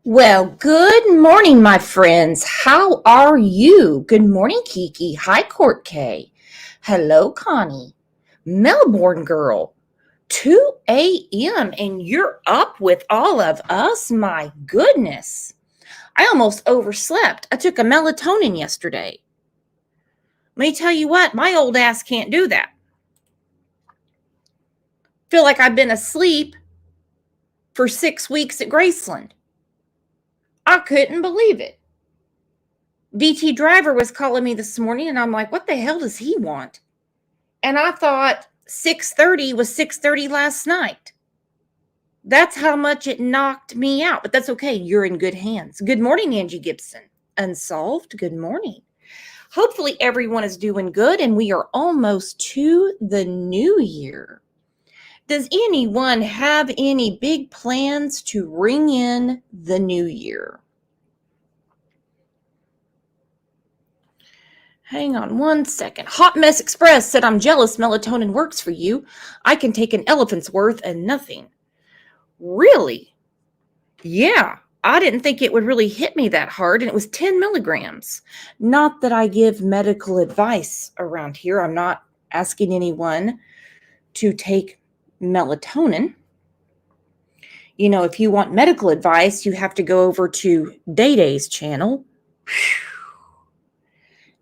Well, good morning, my friends. How are you? Good morning, Kiki. Hi, Court K. Hello, Connie. Melbourne girl. 2 a.m. and you're up with all of us? My goodness. I almost overslept. I took a melatonin yesterday. Let me tell you what, my old ass can't do that. Feel like I've been asleep for 6 weeks at Graceland. I couldn't believe it. DT Driver was calling me this morning, and I'm like, what the hell does he want? And I thought 6:30 was 6:30 last night. That's how much it knocked me out, but that's okay. You're in good hands. Good morning, Angie Gibson. Unsolved, good morning. Hopefully everyone is doing good, and we are almost to the new year. Does anyone have any big plans to ring in the new year? Hang on one second. Hot Mess Express said, I'm jealous melatonin works for you. I can take an elephant's worth and nothing. Really? Yeah. I didn't think it would really hit me that hard, and it was 10 milligrams. Not that I give medical advice around here. I'm not asking anyone to take melatonin. You know, if you want medical advice, you have to go over to Day Day's channel.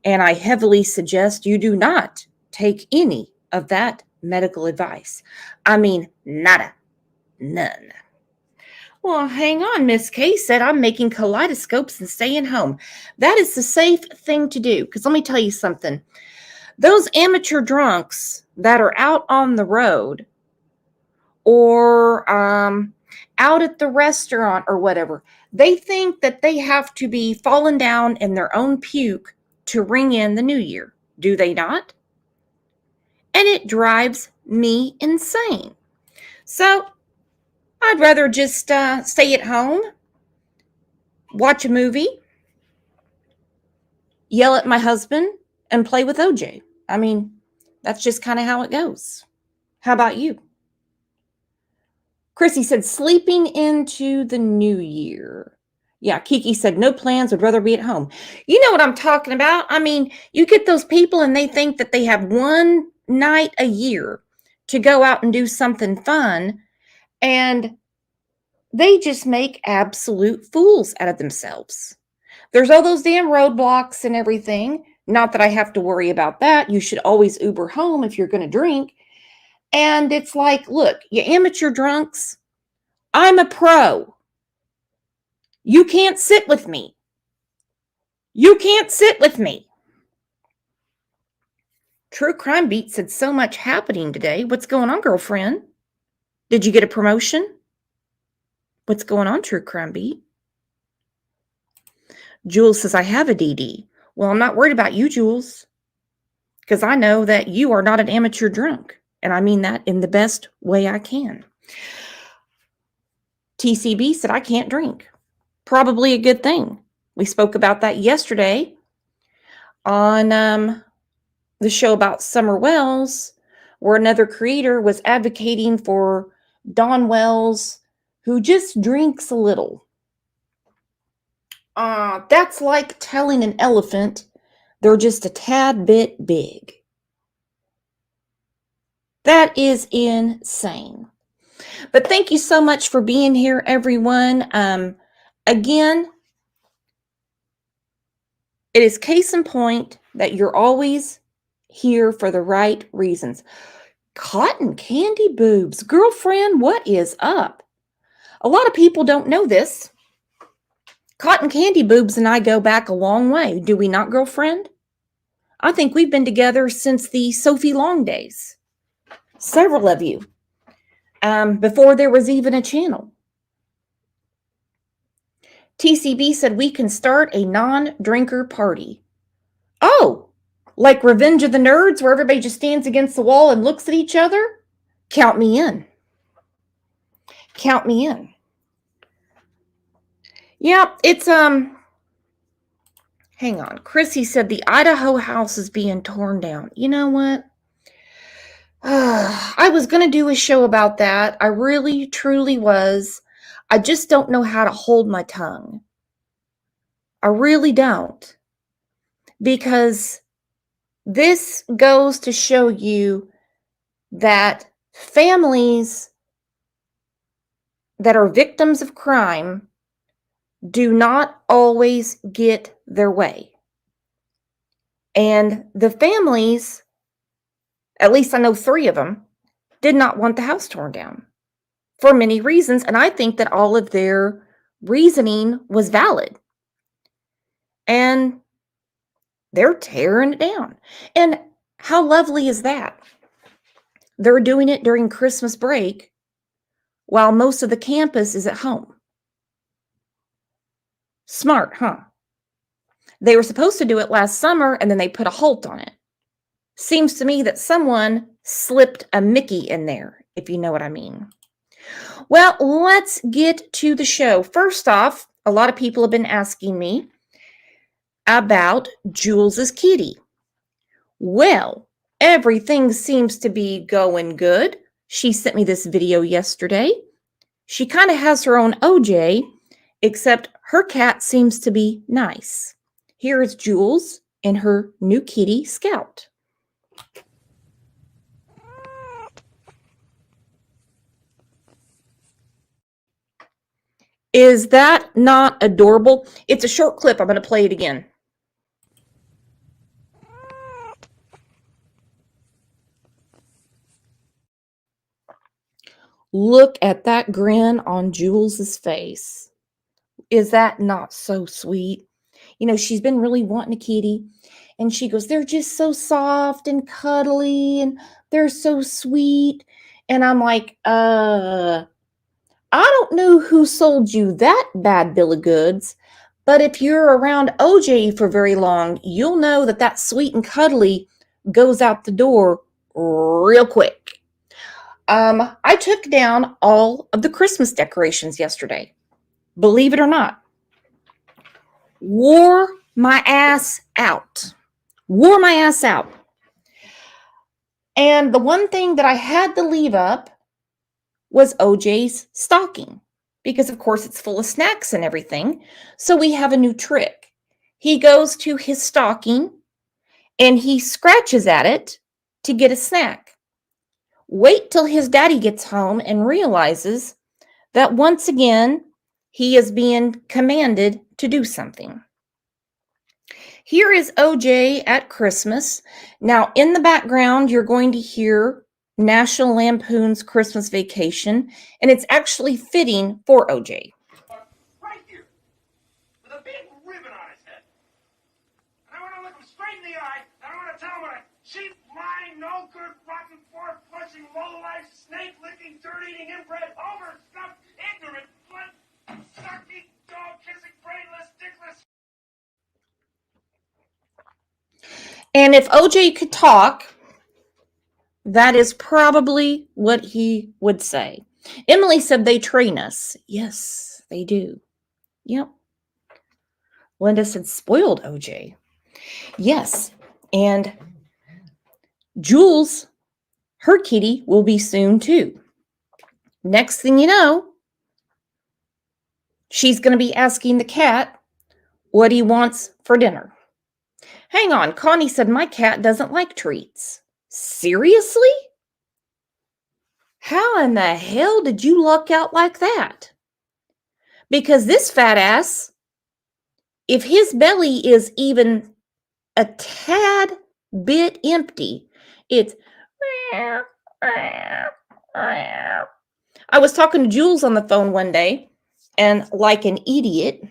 And I heavily suggest you do not take any of that medical advice. I mean, nada, none. Well, hang on. Miss K said, I'm making kaleidoscopes and staying home. That is the safe thing to do. Because let me tell you something. Those amateur drunks that are out on the road or out at the restaurant or whatever, they think that they have to be falling down in their own puke to ring in the new year. Do they not? And it drives me insane. So I'd rather just stay at home, watch a movie, yell at my husband, and play with OJ. I mean, that's just kind of how it goes. How about you? Chrissy said, sleeping into the new year. Yeah, Kiki said, no plans, would rather be at home. You know what I'm talking about? I mean, you get those people and they think that they have one night a year to go out and do something fun, and they just make absolute fools out of themselves. There's all those damn roadblocks and everything. Not that I have to worry about that. You should always Uber home if you're going to drink. And it's like, look, you amateur drunks, I'm a pro. You can't sit with me. You can't sit with me. True Crime Beat said, so much happening today. What's going on, girlfriend? Did you get a promotion? What's going on, True Crime Beat? Jules says, I have a DD. Well, I'm not worried about you, Jules, because I know that you are not an amateur drunk. And I mean that in the best way I can. TCB said, I can't drink. Probably a good thing. We spoke about that yesterday on the show about Summer Wells, where another creator was advocating for Dawn Wells, who just drinks a little. That's like telling an elephant they're just a tad bit big. That is insane. But thank you so much for being here, everyone. Again, it is case in point that you're always here for the right reasons. Cotton candy boobs. Girlfriend, what is up? A lot of people don't know this. Cotton candy boobs and I go back a long way. Do we not, girlfriend? I think we've been together since the Sophie Long days. Several of you. Before there was even a channel. TCB said we can start a non-drinker party. Oh, like Revenge of the Nerds, where everybody just stands against the wall and looks at each other? Count me in. Count me in. Yeah, it's, hang on. Chrissy said the Idaho house is being torn down. You know what? I was going to do a show about that. I really, truly was. I just don't know how to hold my tongue. I really don't. Because this goes to show you that families that are victims of crime do not always get their way. And the families, at least I know 3 of them, did not want the house torn down for many reasons. And I think that all of their reasoning was valid. And they're tearing it down. And how lovely is that? They're doing it during Christmas break while most of the campus is at home. Smart, huh? They were supposed to do it last summer and then they put a halt on it. Seems to me that someone slipped a Mickey in there, if you know what I mean. Well, let's get to the show. First off, a lot of people have been asking me about Jules's kitty. Well, everything seems to be going good. She sent me this video yesterday. She kind of has her own OJ, except her cat seems to be nice. Here is Jules and her new kitty, Scout. Is that not adorable? It's a short clip. I'm going to play it again. Look at that grin on Jules's face. Is that not so sweet? You know, she's been really wanting a kitty, and she goes, they're just so soft and cuddly, and they're so sweet. And I'm like, I don't know who sold you that bad bill of goods, but if you're around OJ for very long, you'll know that that sweet and cuddly goes out the door real quick. I took down all of the Christmas decorations yesterday. Believe it or not. Wore my ass out. Wore my ass out. And the one thing that I had to leave up was OJ's stocking. Because, of course, it's full of snacks and everything. So we have a new trick. He goes to his stocking and he scratches at it to get a snack. Wait till his daddy gets home and realizes that once again, he is being commanded to do something. Here is OJ at Christmas. Now, in the background, you're going to hear National Lampoon's Christmas Vacation, and it's actually fitting for OJ. Right here, with a big ribbon on his head. And I want to look him straight in the eye, and I want to tell him what a cheap, lying, no good, rotten, four-flushing, low-life, snake-licking, dirt-eating, inbred, overstuffed, ignorant, blood-sucking, dog-kissing, brainless, dickless. And if OJ could talk, that is probably what he would say. Emily said they train us. Yes, they do. Yep. Linda said spoiled OJ. Yes. And Jules, her kitty, will be soon too. Next thing you know, she's going to be asking the cat what he wants for dinner. Hang on, Connie said my cat doesn't like treats. Seriously? How in the hell did you luck out like that? Because this fat ass, if his belly is even a tad bit empty, it's... I was talking to Jules on the phone one day, and like an idiot,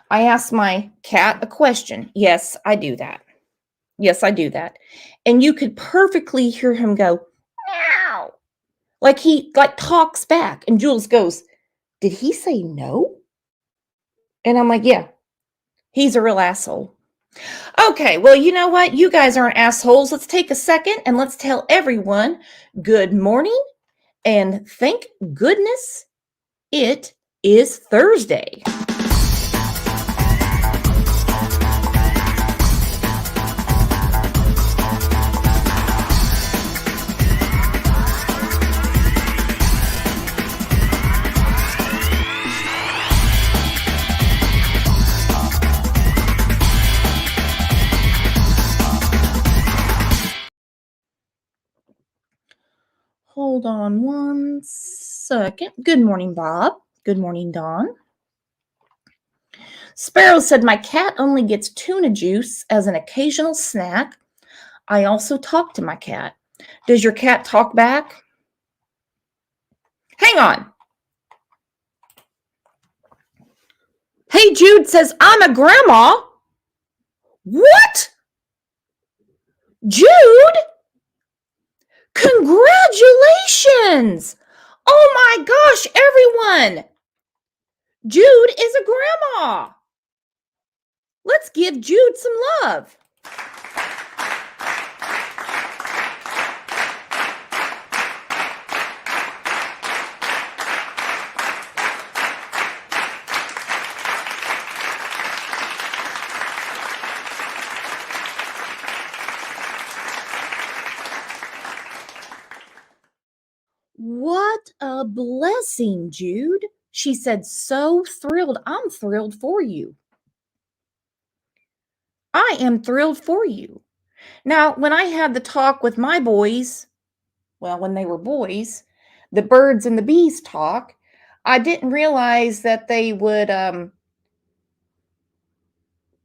I asked my cat a question. Yes, I do that. Yes, I do that. And you could perfectly hear him go, meow. Like he talks back. And Jules goes, did he say no? And I'm like, yeah, he's a real asshole. Okay, well, you know what? You guys aren't assholes. Let's take a second and let's tell everyone good morning. And thank goodness it is Thursday. Hold on one second. Good morning, Bob. Good morning, Dawn. Sparrow said, my cat only gets tuna juice as an occasional snack. I also talk to my cat. Does your cat talk back? Hang on. Hey, Jude says, I'm a grandma. What? Jude? Congratulations! Oh my gosh, everyone! Jude is a grandma. Let's give Jude some love. What a blessing, Jude. She said, so thrilled. I'm thrilled for you. I am thrilled for you. Now, when I had the talk with my boys, well, when they were boys, the birds and the bees talk, I didn't realize that they would kind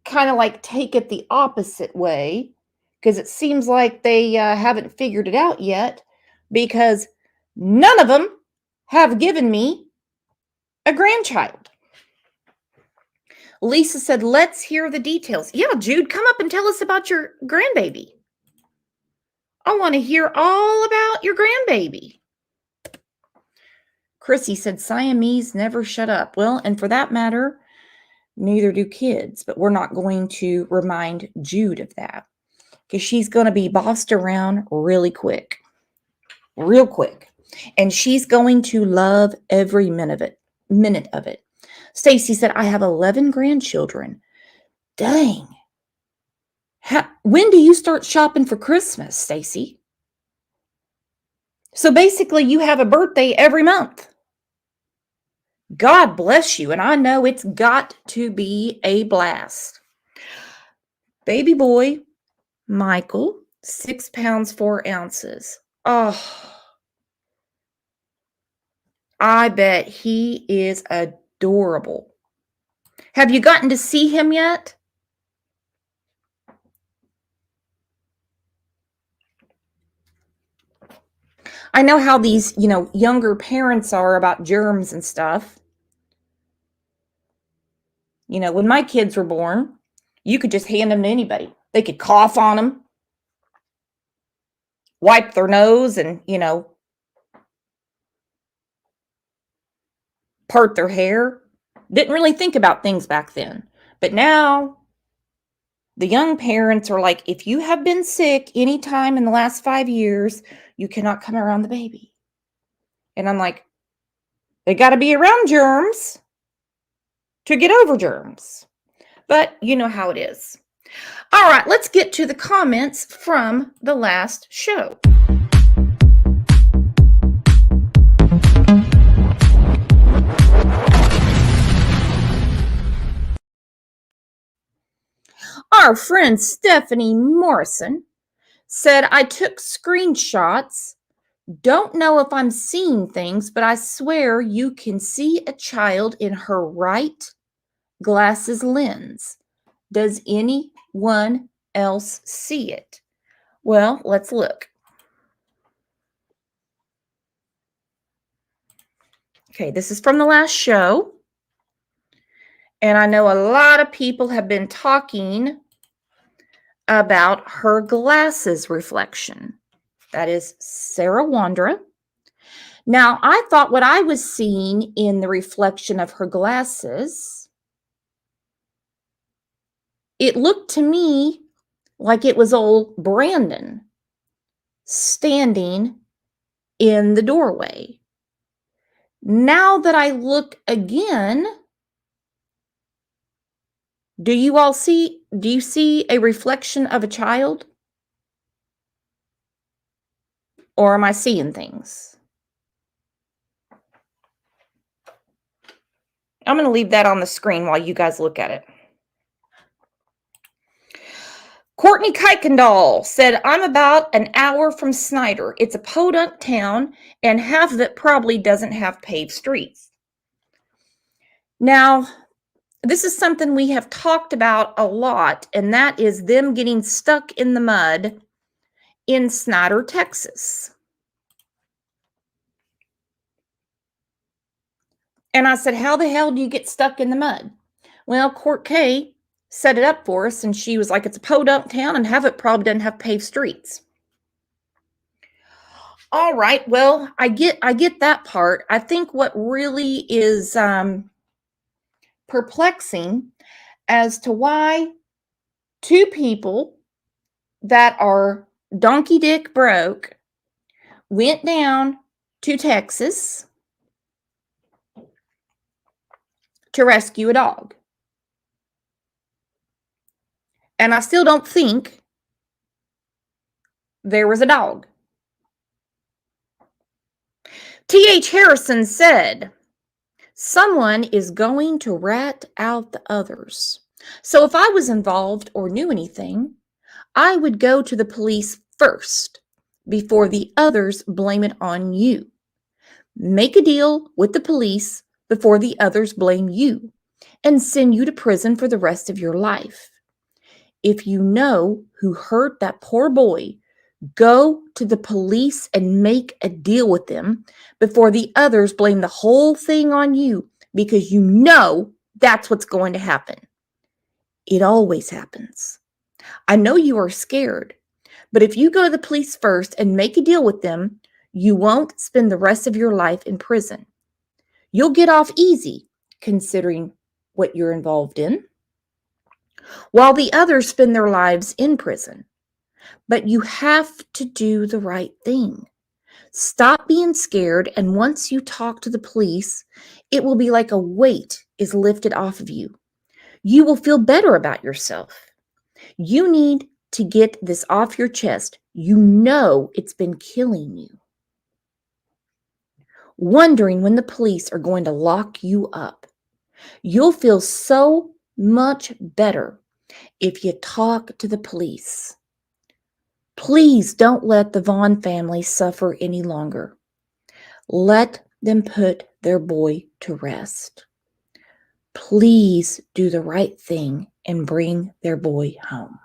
of like take it the opposite way, because it seems like they haven't figured it out yet, because none of them have given me a grandchild. Lisa said, let's hear the details. Yeah, Jude, come up and tell us about your grandbaby. I want to hear all about your grandbaby. Chrissy said, Siamese never shut up. Well, and for that matter, neither do kids, but we're not going to remind Jude of that, because she's going to be bossed around really quick. Real quick. And she's going to love every minute of it. Stacy said, I have 11 grandchildren. Dang. When do you start shopping for Christmas, Stacy? So basically, you have a birthday every month. God bless you. And I know it's got to be a blast. Baby boy, Michael, 6 pounds, 4 ounces. Oh, I bet he is adorable. Have you gotten to see him yet? I know how these, younger parents are about germs and stuff. When my kids were born, you could just hand them to anybody. They could cough on them, wipe their nose, and, part their hair. Didn't really think about things back then. But now, the young parents are like, if you have been sick anytime in the last 5 years, you cannot come around the baby. And I'm like, they got to be around germs to get over germs. But you know how it is. All right, let's get to the comments from the last show. Our friend Stephanie Morrison said, I took screenshots. Don't know if I'm seeing things, but I swear you can see a child in her right glasses lens. Does anyone else see it? Well, let's look. Okay, this is from the last show. And I know a lot of people have been talking about her glasses reflection. That is Sarah Wandra. Now, I thought what I was seeing in the reflection of her glasses, it looked to me like it was old Brandon standing in the doorway. Now that I look again, do you see a reflection of a child? Or am I seeing things? I'm going to leave that on the screen while you guys look at it. Courtney Kuykendall said, I'm about an hour from Snyder. It's a podunk town, and half of it probably doesn't have paved streets. Now, this is something we have talked about a lot, and that is them getting stuck in the mud in Snyder, Texas. And I said, how the hell do you get stuck in the mud? Well, Court K set it up for us, and she was like, it's a podunk town, and half it probably doesn't have paved streets. All right, well, I get that part. I think what really is perplexing as to why two people that are donkey dick broke went down to Texas to rescue a dog. And I still don't think there was a dog. T.H. Harrison said, someone is going to rat out the others. So if I was involved or knew anything, I would go to the police first before the others blame it on you. Make a deal with the police before the others blame you and send you to prison for the rest of your life. If you know who hurt that poor boy, go to the police and make a deal with them before the others blame the whole thing on you, because you know that's what's going to happen. It always happens. I know you are scared, but if you go to the police first and make a deal with them, you won't spend the rest of your life in prison. You'll get off easy, considering what you're involved in, while the others spend their lives in prison. But you have to do the right thing. Stop being scared, and once you talk to the police, it will be like a weight is lifted off of you. You will feel better about yourself. You need to get this off your chest. You know it's been killing you. Wondering when the police are going to lock you up. You'll feel so much better if you talk to the police. Please don't let the Vaughn family suffer any longer. Let them put their boy to rest. Please do the right thing and bring their boy home.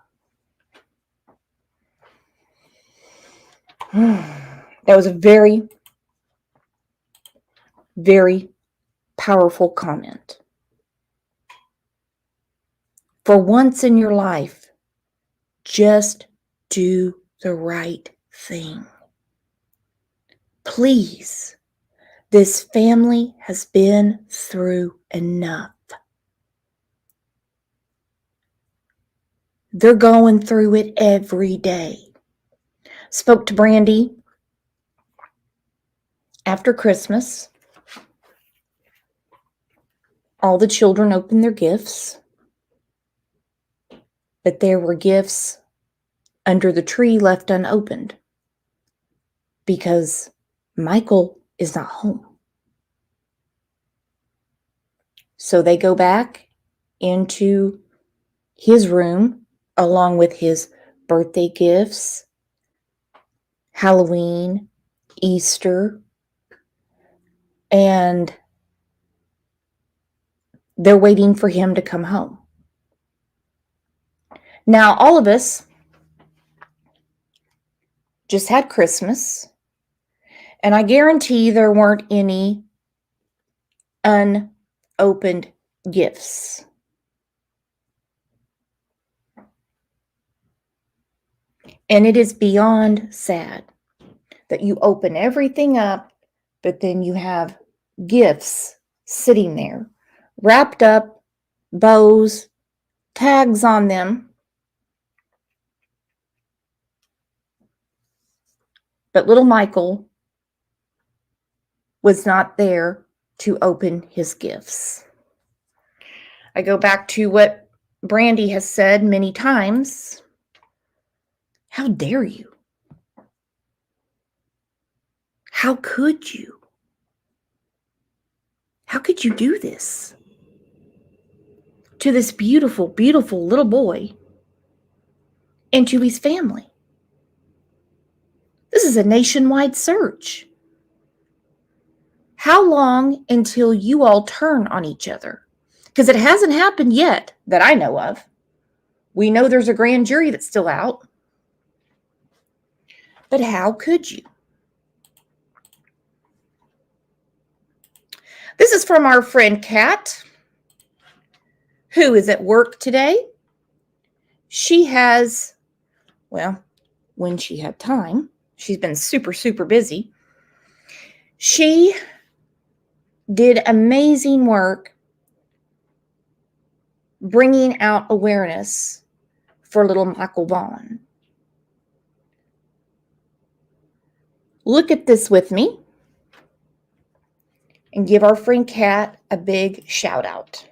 That was a very, very powerful comment. For once in your life, just do the right thing. Please, this family has been through enough. They're going through it every day. Spoke to Brandy after Christmas. All the children opened their gifts, but there were gifts under the tree left unopened because Michael is not home. So they go back into his room along with his birthday gifts, Halloween, Easter, and they're waiting for him to come home. Now, all of us just had Christmas, and I guarantee there weren't any unopened gifts. And it is beyond sad that you open everything up, but then you have gifts sitting there, wrapped up, bows, tags on them. But little Michael was not there to open his gifts. I go back to what Brandy has said many times. How dare you? How could you? How could you do this to this beautiful, beautiful little boy and to his family. This is a nationwide search. How long until you all turn on each other? Because it hasn't happened yet that I know of. We know there's a grand jury that's still out. But how could you? This is from our friend Kat, who is at work today. She has, well, when she had time, she's been super, super busy. She did amazing work bringing out awareness for little Michael Vaughn. Look at this with me and give our friend Kat a big shout out.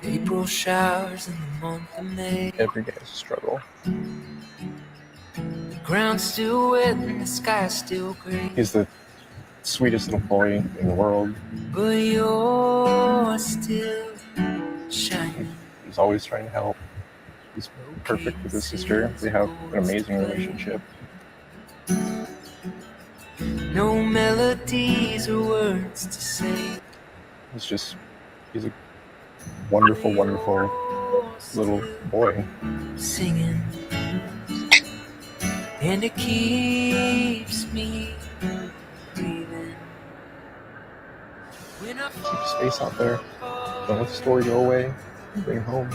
April showers in the month of May. Every day is a struggle. The ground's still wet and the sky's still gray. He's the sweetest little boy in the world. But you're still shining. He's always trying to help. He's perfect with his sister. They have an amazing relationship. No melodies or words to say. He's a wonderful, wonderful little boy. Singing. And it keeps me breathing. When I Keep his face out there. Don't let the story go away. Bring him home.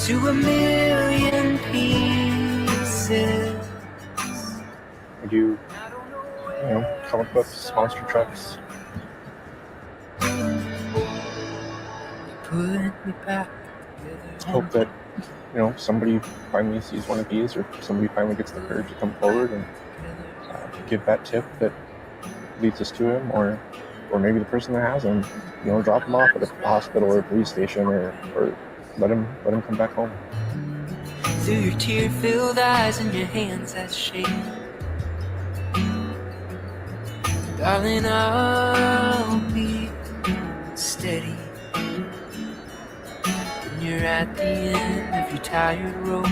to a million pieces. We do, comic books, monster trucks. Put me back together. Hope that, somebody finally sees one of these, or somebody finally gets the courage to come forward and give that tip that leads us to him, or maybe the person that has him, drop him off at a hospital or a police station, or let him come back home. Through your tear-filled eyes and your hands that shake, darling, I'll be steady. When you're at the end of your tired road,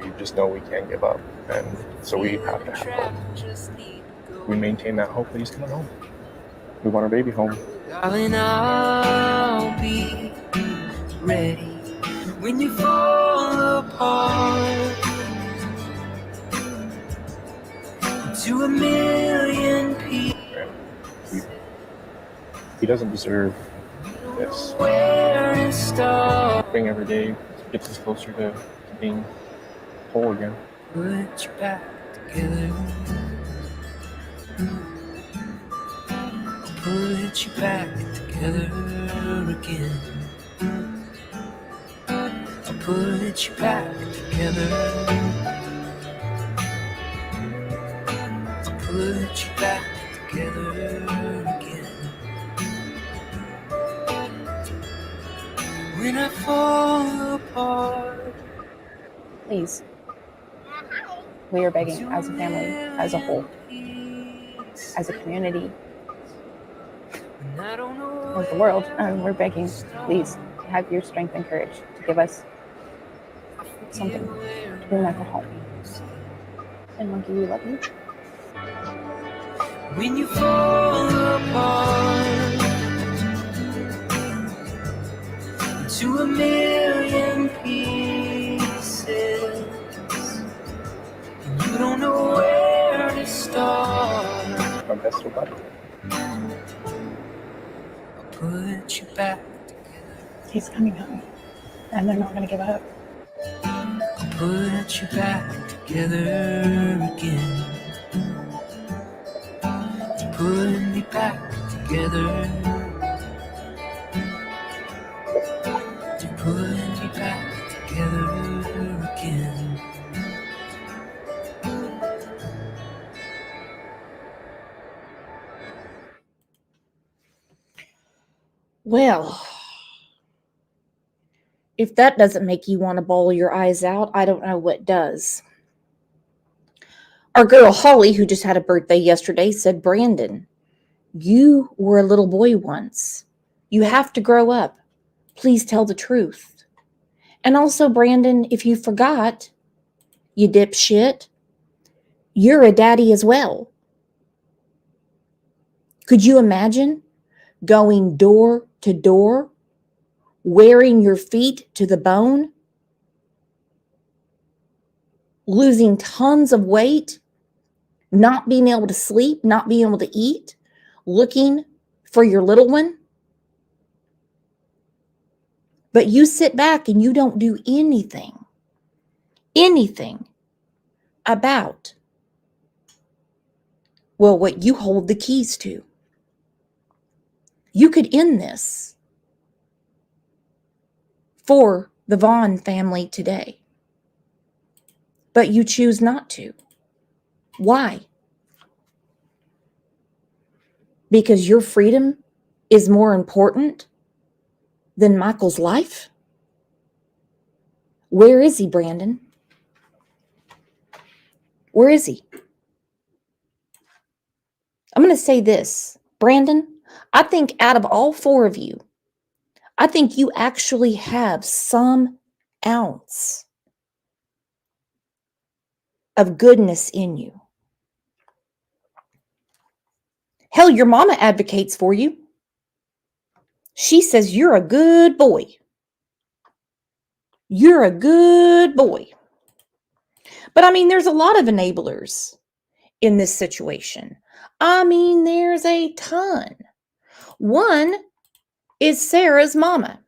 We just know we can't give up, and so we have to have hope. We maintain that hope that he's coming home. We want our baby home. Darling, I'll be ready when you fall apart. To a million people. And he doesn't deserve this. Where it starts. Hoping every day gets us closer to being whole again. Put your back together. Put your back together again. Put your back together. Put your back together again. When I fall apart. Please. We are begging as a family, as a whole, as a community, as the world. We're begging, please, have your strength and courage to give us something to bring Michael home. And Monkey, we love you. When you fall apart to a million pieces, and you don't know where to start. My best little buddy. I'll put you back together. He's coming home, and they're not going to give up. I'll put you back together again. Put me back together. To put me back together again. Well, if that doesn't make you want to bawl your eyes out, I don't know what does. Our girl Holly, who just had a birthday yesterday, said, Brandon, you were a little boy once. You have to grow up. Please tell the truth. And also, Brandon, if you forgot, you dipshit, you're a daddy as well. Could you imagine going door to door, wearing your feet to the bone, losing tons of weight, not being able to sleep, not being able to eat, looking for your little one? But you sit back and you don't do anything about, well, what you hold the keys to. You could end this for the Vaughn family today, but you choose not to. Why? Because your freedom is more important than Michael's life? Where is he, Brandon? Where is he? I'm going to say this, Brandon, I think out of all four of you, I think you actually have some ounce of goodness in you. Hell, your mama advocates for you. She says you're a good boy. You're a good boy. But I mean, there's a lot of enablers in this situation. I mean, there's a ton. One is Sarah's mama.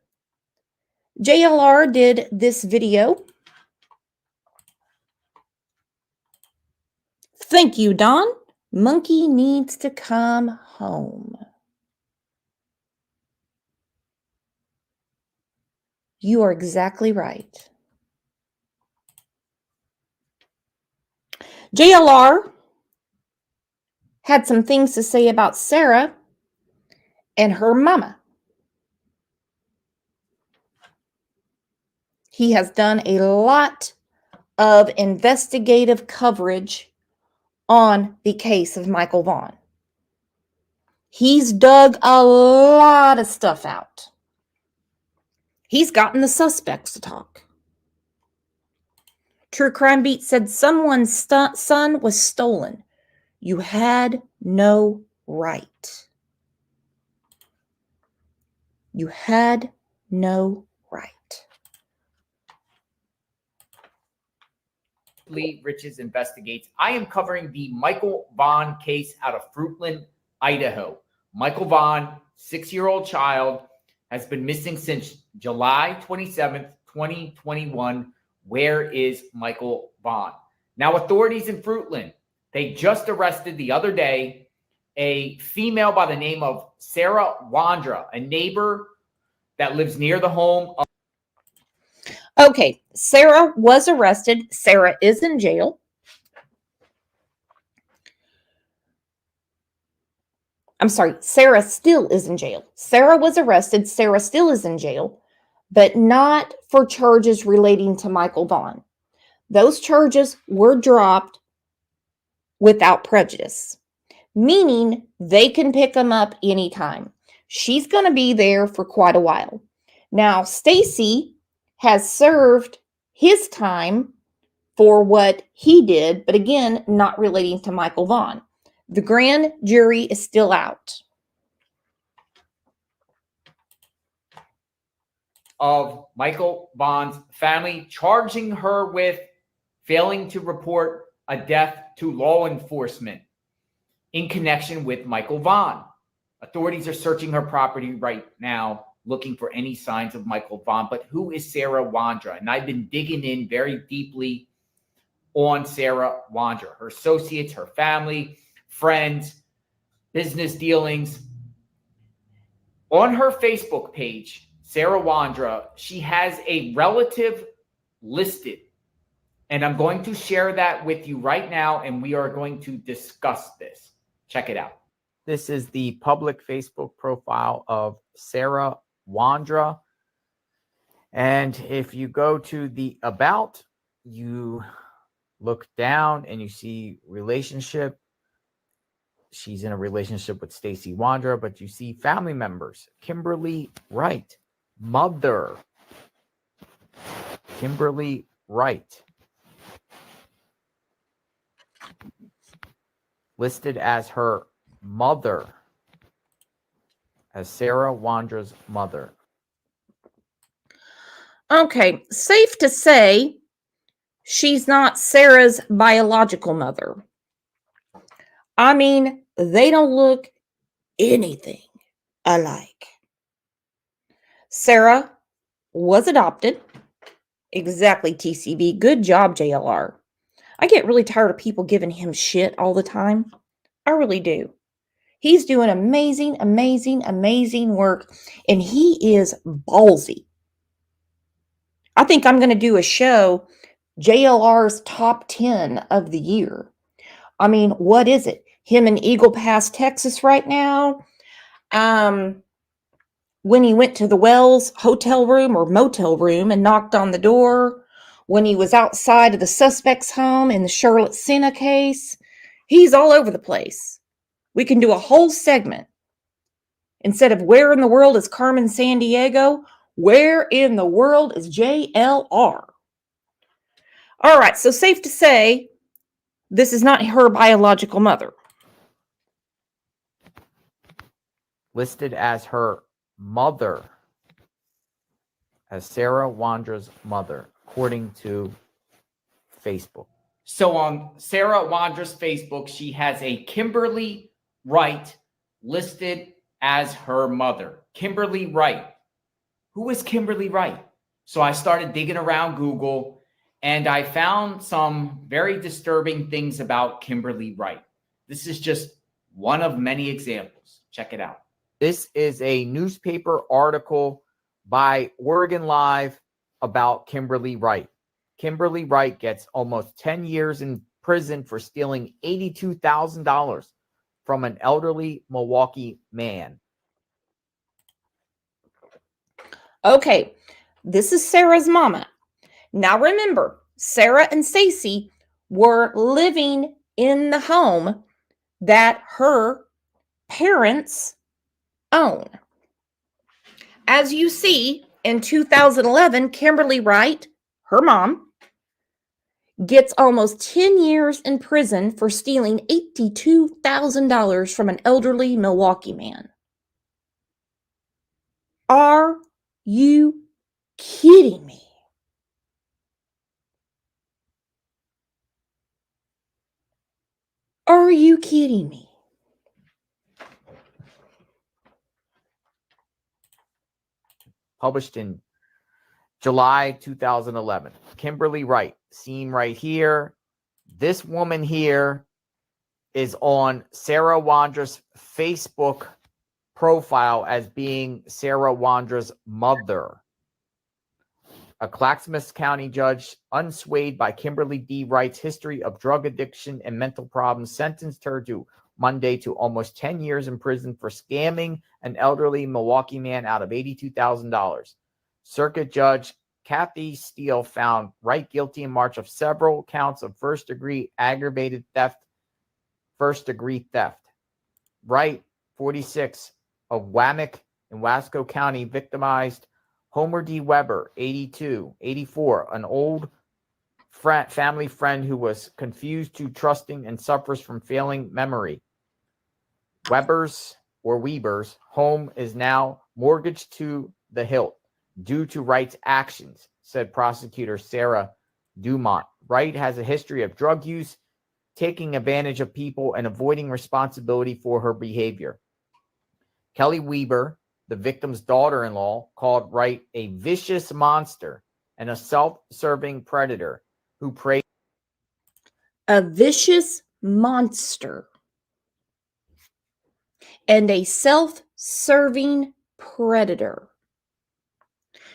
JLR did this video. Thank you, Don. Monkey needs to come home. You are exactly right. JLR had some things to say about Sarah and her mama. He has done a lot of investigative coverage on the case of Michael Vaughn. He's dug a lot of stuff out. He's gotten the suspects to talk. True Crime Beat said someone's son was stolen. You had no right. You had no right. Lee Riches Investigates. I am covering the Michael Vaughn case out of Fruitland, Idaho. Michael Vaughn, 6-year-old child, has been missing since July 27th, 2021. Where is Michael Vaughn? Now, authorities in Fruitland, they just arrested the other day a female by the name of Sarah Wandra, a neighbor that lives near the home of. Okay, Sarah was arrested. Sarah is in jail. I'm sorry, Sarah still is in jail. Sarah was arrested. Sarah still is in jail, but not for charges relating to Michael Vaughn. Those charges were dropped without prejudice, meaning they can pick them up anytime. She's going to be there for quite a while. Now, Stacy has served his time for what he did, but again, not relating to Michael Vaughn. The grand jury is still out. Of Michael Vaughn's family, charging her with failing to report a death to law enforcement in connection with Michael Vaughn. Authorities are searching her property right now, looking for any signs of Michael Vaughn. But who is Sarah Wandra? And I've been digging in very deeply on Sarah Wandra, her associates, her family, friends, business dealings. On her Facebook page, Sarah Wandra, she has a relative listed. And I'm going to share that with you right now, and we are going to discuss this. Check it out. This is the public Facebook profile of Sarah Wandra. And if you go to the About, you look down and you see relationship. She's in a relationship with Stacey Wandra, but you see family members. Kimberly Wright, mother. Kimberly Wright. Listed as her mother. As Sarah Wandra's mother. Okay, safe to say she's not Sarah's biological mother. I mean, they don't look anything alike. Sarah was adopted. Exactly, TCB. Good job, JLR. I get really tired of people giving him shit all the time. I really do. He's doing amazing, amazing, amazing work, and he is ballsy. I think I'm going to do a show, JLR's top 10 of the year. I mean, what is it? Him in Eagle Pass, Texas right now. When he went to the Wells hotel room or motel room and knocked on the door. When he was outside of the suspect's home in the Charlotte Sena case. He's all over the place. We can do a whole segment. Instead of where in the world is Carmen Sandiego, where in the world is JLR? All right, so safe to say, this is not her biological mother. Listed as her mother. As Sarah Wandra's mother, according to Facebook. So on Sarah Wandra's Facebook, she has a Kimberly Wright listed as her mother. Kimberly Wright. Who is Kimberly Wright? So I started digging around Google and I found some very disturbing things about Kimberly Wright. This is just one of many examples. Check it out. This is a newspaper article by Oregon Live about Kimberly Wright. Kimberly Wright gets almost 10 years in prison for stealing $82,000 from an elderly Milwaukee man. Okay, this is Sarah's mama. Now remember, Sarah and Stacey were living in the home that her parents own. As you see, in 2011, Kimberly Wright, her mom, gets almost 10 years in prison for stealing $82,000 from an elderly Milwaukee man. Are you kidding me? Are you kidding me? Published in July 2011. Kimberly Wright, seen right here. This woman here is on Sarah Wandra's Facebook profile as being Sarah Wandra's mother. A Clackamas County judge, unswayed by Kimberly D. Wright's history of drug addiction and mental problems, sentenced her to Monday to almost 10 years in prison for scamming an elderly Milwaukee man out of $82,000. Circuit Judge Kathy Steele found Wright guilty in March of several counts of first-degree theft. Wright, 46, of Wamick in Wasco County, victimized Homer D. Weber, 84, an old family friend who was confused to trusting and suffers from failing memory. Weber's home is now mortgaged to the hilt due to Wright's actions, said prosecutor Sarah Dumont. Wright has a history of drug use, taking advantage of people, and avoiding responsibility for her behavior. Kelly Weber, the victim's daughter-in-law, called Wright a vicious monster and a self-serving predator who preyed. A vicious monster and a self-serving predator.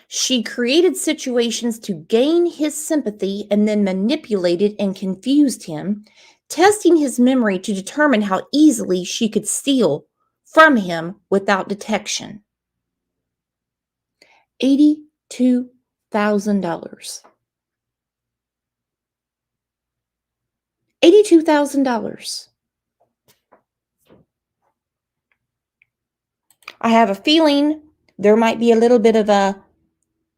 She created situations to gain his sympathy and then manipulated and confused him, testing his memory to determine how easily she could steal from him without detection. $82,000. $82,000. I have a feeling there might be a little bit of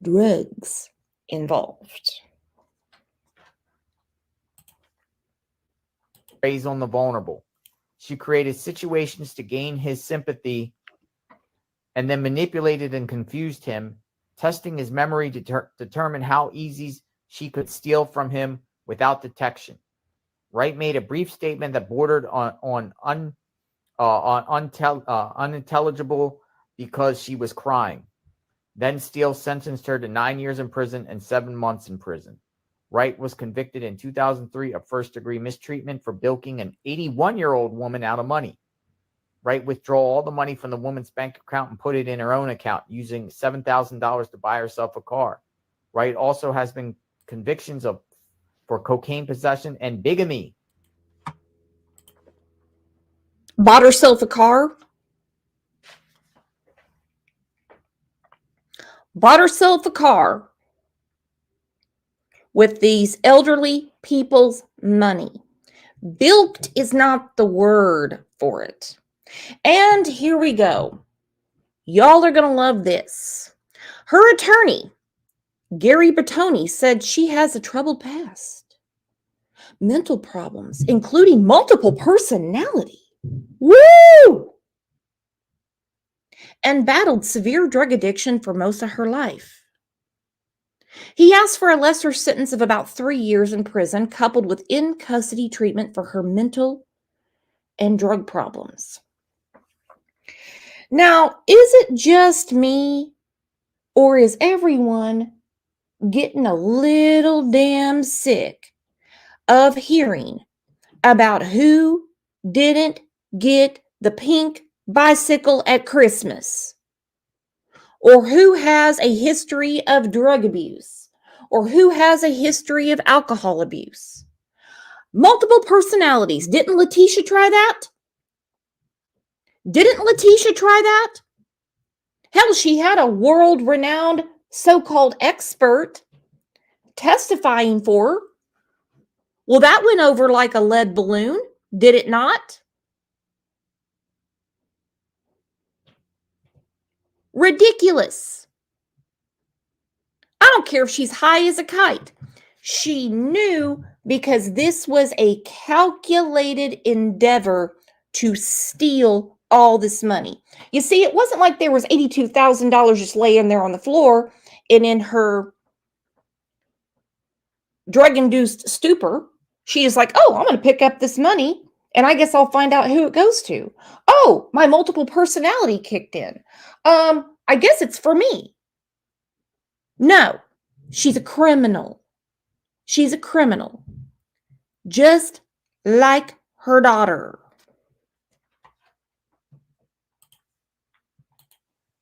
drugs involved. Preys on the vulnerable. She created situations to gain his sympathy and then manipulated and confused him, testing his memory to determine how easy she could steal from him without detection. Wright made a brief statement that bordered on unintelligible because she was crying. Then Steele sentenced her to 9 years in prison and 7 months in prison. Wright was convicted in 2003 of first-degree mistreatment for bilking an 81-year-old woman out of money. Wright withdrew all the money from the woman's bank account and put it in her own account, using $7,000 to buy herself a car. Wright also has been convictions for cocaine possession and bigamy. Bought herself a car. Bought herself a car with these elderly people's money. Bilked is not the word for it. And here we go. Y'all are going to love this. Her attorney, Gary Bertoni, said she has a troubled past. Mental problems, including multiple personality. Woo! And battled severe drug addiction for most of her life. He asked for a lesser sentence of about 3 years in prison, coupled with in-custody treatment for her mental and drug problems. Now, is it just me, or is everyone getting a little damn sick of hearing about who didn't get the pink bicycle at Christmas? Or who has a history of drug abuse, or who has a history of alcohol abuse? Multiple personalities. Didn't Letitia try that? Didn't Letitia try that? Hell, she had a world-renowned so-called expert testifying for her. Well, that went over like a lead balloon, did it not? Ridiculous. I don't care if she's high as a kite. She knew, because this was a calculated endeavor to steal all this money. You see, it wasn't like there was $82,000 just laying there on the floor and in her drug-induced stupor. She is like, oh, I'm going to pick up this money and I guess I'll find out who it goes to. Oh, my multiple personality kicked in. I guess it's for me. No, she's a criminal. She's a criminal. Just like her daughter.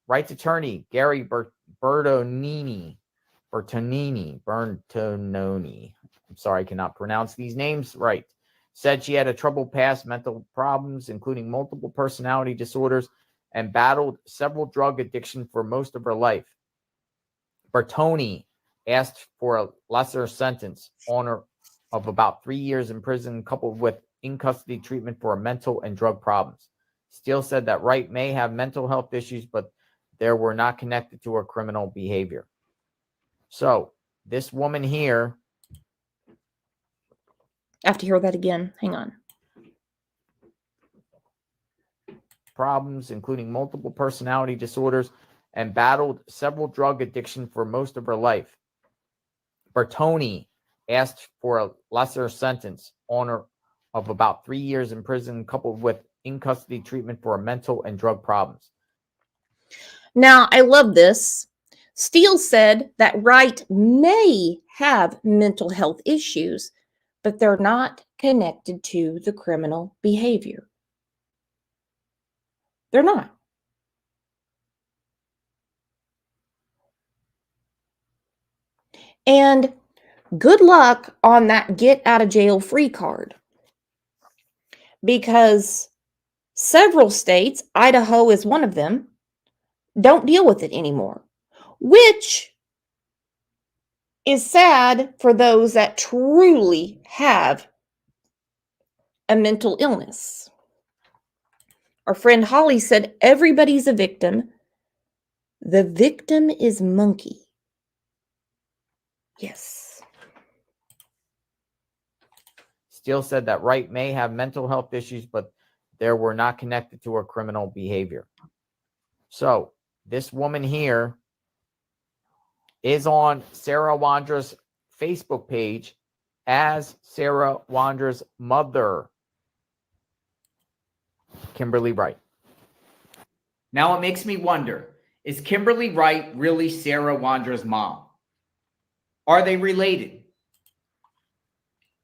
Wright's attorney, Gary Bertononi. I'm sorry, I cannot pronounce these names right. Said she had a troubled past, mental problems, including multiple personality disorders, and battled several drug addiction for most of her life. Bertoni asked for a lesser sentence of about 3 years in prison, coupled with in-custody treatment for mental and drug problems. Steele said that Wright may have mental health issues, but they were not connected to her criminal behavior. So, this woman here... I have to hear that again. Hang on. Problems, including multiple personality disorders, and battled several drug addiction for most of her life. Bertoni asked for a lesser sentence of about 3 years in prison, coupled with in-custody treatment for mental and drug problems. Now, I love this. Steele said that Wright may have mental health issues, but they're not connected to the criminal behavior. They're not. And good luck on that get out of jail free card. Because several states, Idaho is one of them, don't deal with it anymore. Which is sad for those that truly have a mental illness. Our friend Holly said, everybody's a victim. The victim is Monkey. Yes. Steele said that Wright may have mental health issues, but they were not connected to her criminal behavior. So this woman here is on Sarah Wandra's Facebook page as Sarah Wandra's mother, Kimberly Wright. Now it makes me wonder, is Kimberly Wright really Sarah Wandra's mom? Are they related?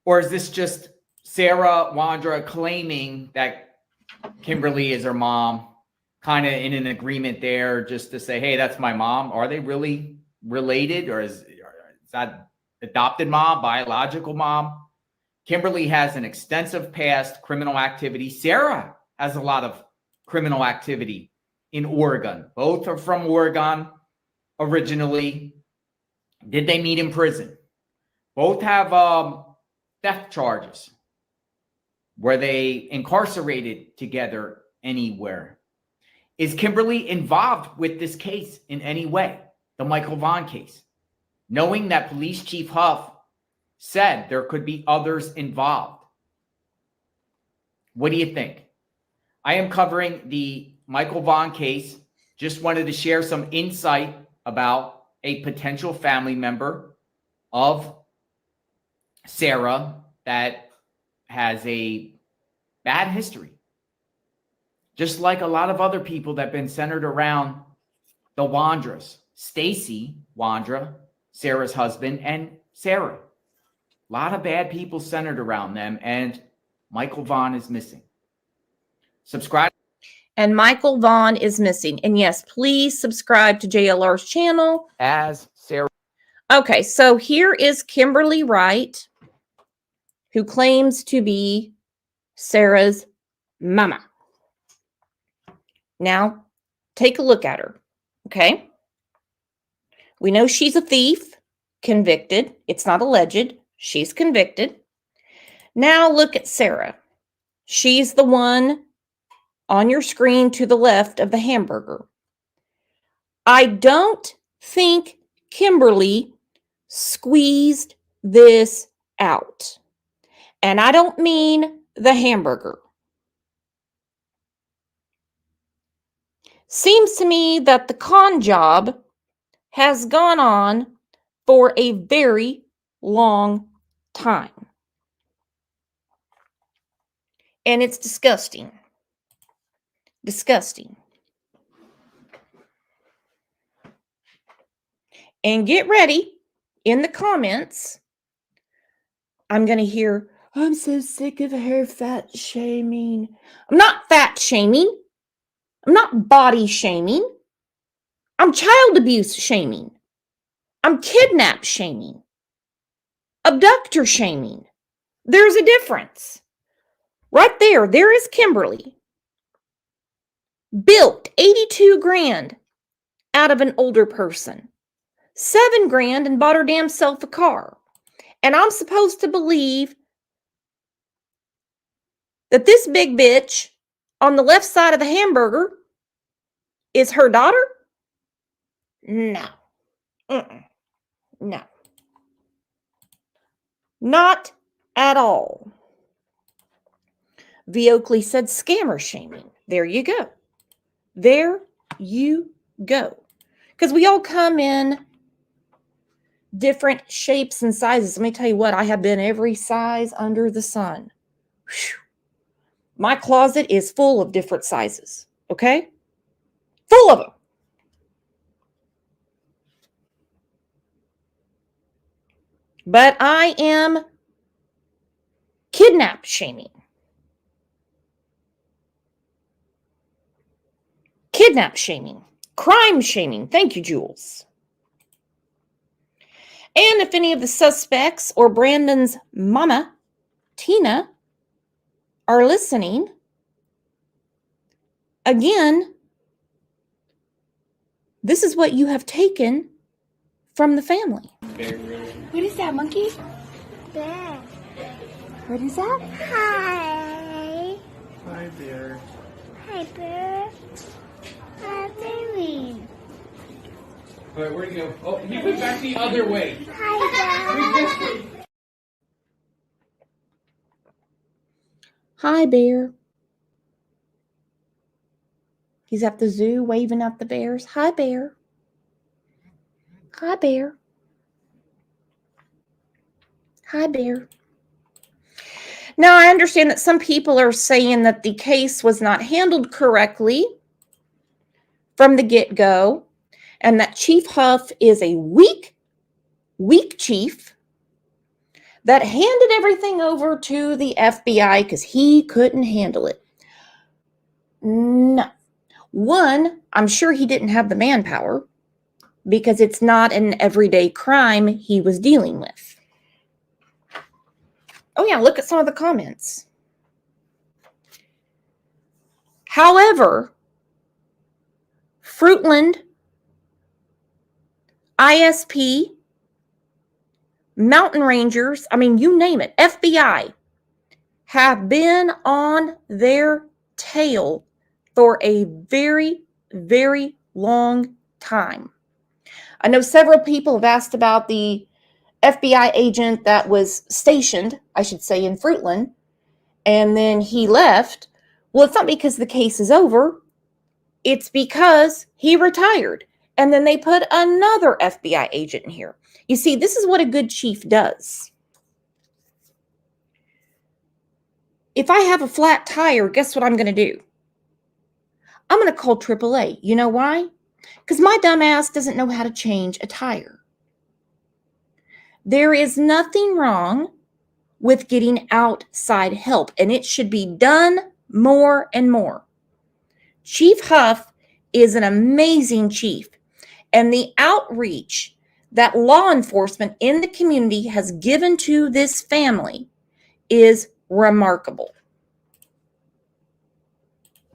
Or is this just Sarah Wandra claiming that Kimberly is her mom, kind of in an agreement there just to say, hey, that's my mom? Are they really related? Or is that adopted mom, biological mom? Kimberly has an extensive past criminal activity. Sarah has a lot of criminal activity in Oregon. Both are from Oregon originally. Did they meet in prison? Both have theft charges. Were they incarcerated together anywhere? Is Kimberly involved with this case in any way? The Michael Vaughn case. Knowing that Police Chief Huff said there could be others involved. What do you think? I am covering the Michael Vaughn case. Just wanted to share some insight about a potential family member of Sarah that has a bad history. Just like a lot of other people that have been centered around the Wandras. Stacy Wandra, Sarah's husband, and Sarah. A lot of bad people centered around them, and Michael Vaughn is missing. Subscribe. And Michael Vaughn is missing. And yes, please subscribe to JLR's channel. As Sarah. Okay, so here is Kimberly Wright, who claims to be Sarah's mama. Now, take a look at her, okay? We know she's a thief, convicted. It's not alleged. She's convicted. Now look at Sarah. She's the one on your screen to the left of the hamburger. I don't think Kimberly squeezed this out. And I don't mean the hamburger. Seems to me that the con job has gone on for a very long time. And it's disgusting. Disgusting. And get ready, in the comments, I'm going to hear, I'm so sick of her fat shaming. I'm not fat shaming. I'm not body shaming. I'm child abuse shaming. I'm kidnap shaming. Abductor shaming. There's a difference. Right there, there is Kimberly. Built 82 grand out of an older person. 7 grand and bought her damn self a car. And I'm supposed to believe that this big bitch on the left side of the hamburger is her daughter? No. No. Not at all. V. Oakley said scammer shaming. There you go. There you go. Because we all come in different shapes and sizes. Let me tell you what, I have been every size under the sun. Whew. My closet is full of different sizes. Okay? Full of them. But I am kidnap shaming. Kidnap shaming. Crime shaming. Thank you, Jules. And if any of the suspects or Brandon's mama, Tina, are listening, again, this is what you have taken from the family. What is that, monkey? Bear. What is that? Hi. All right, where'd he go? Oh, he went back the other way. Hi, Hi, bear. He's at the zoo waving at the bears. Hi, bear. Hi, bear. Hi, bear. Now, I understand that some people are saying that the case was not handled correctly from the get-go, and that Chief Huff is a weak chief that handed everything over to the FBI because he couldn't handle it. No. One, I'm sure he didn't have the manpower because it's not an everyday crime he was dealing with. Oh yeah, look at some of the comments. However, Fruitland, ISP, Mountain Rangers, I mean, you name it, FBI, have been on their tail for a very, very long time. I know several people have asked about the FBI agent that was stationed, I should say, in Fruitland, and then he left. Well, it's not because the case is over. It's because he retired. And then they put another FBI agent in here. You see, this is what a good chief does. If I have a flat tire, guess what I'm going to do? I'm going to call AAA. You know why? Because my dumb ass doesn't know how to change a tire. There is nothing wrong with getting outside help, and it should be done more and more. Chief Huff is an amazing chief, and the outreach that law enforcement in the community has given to this family is remarkable.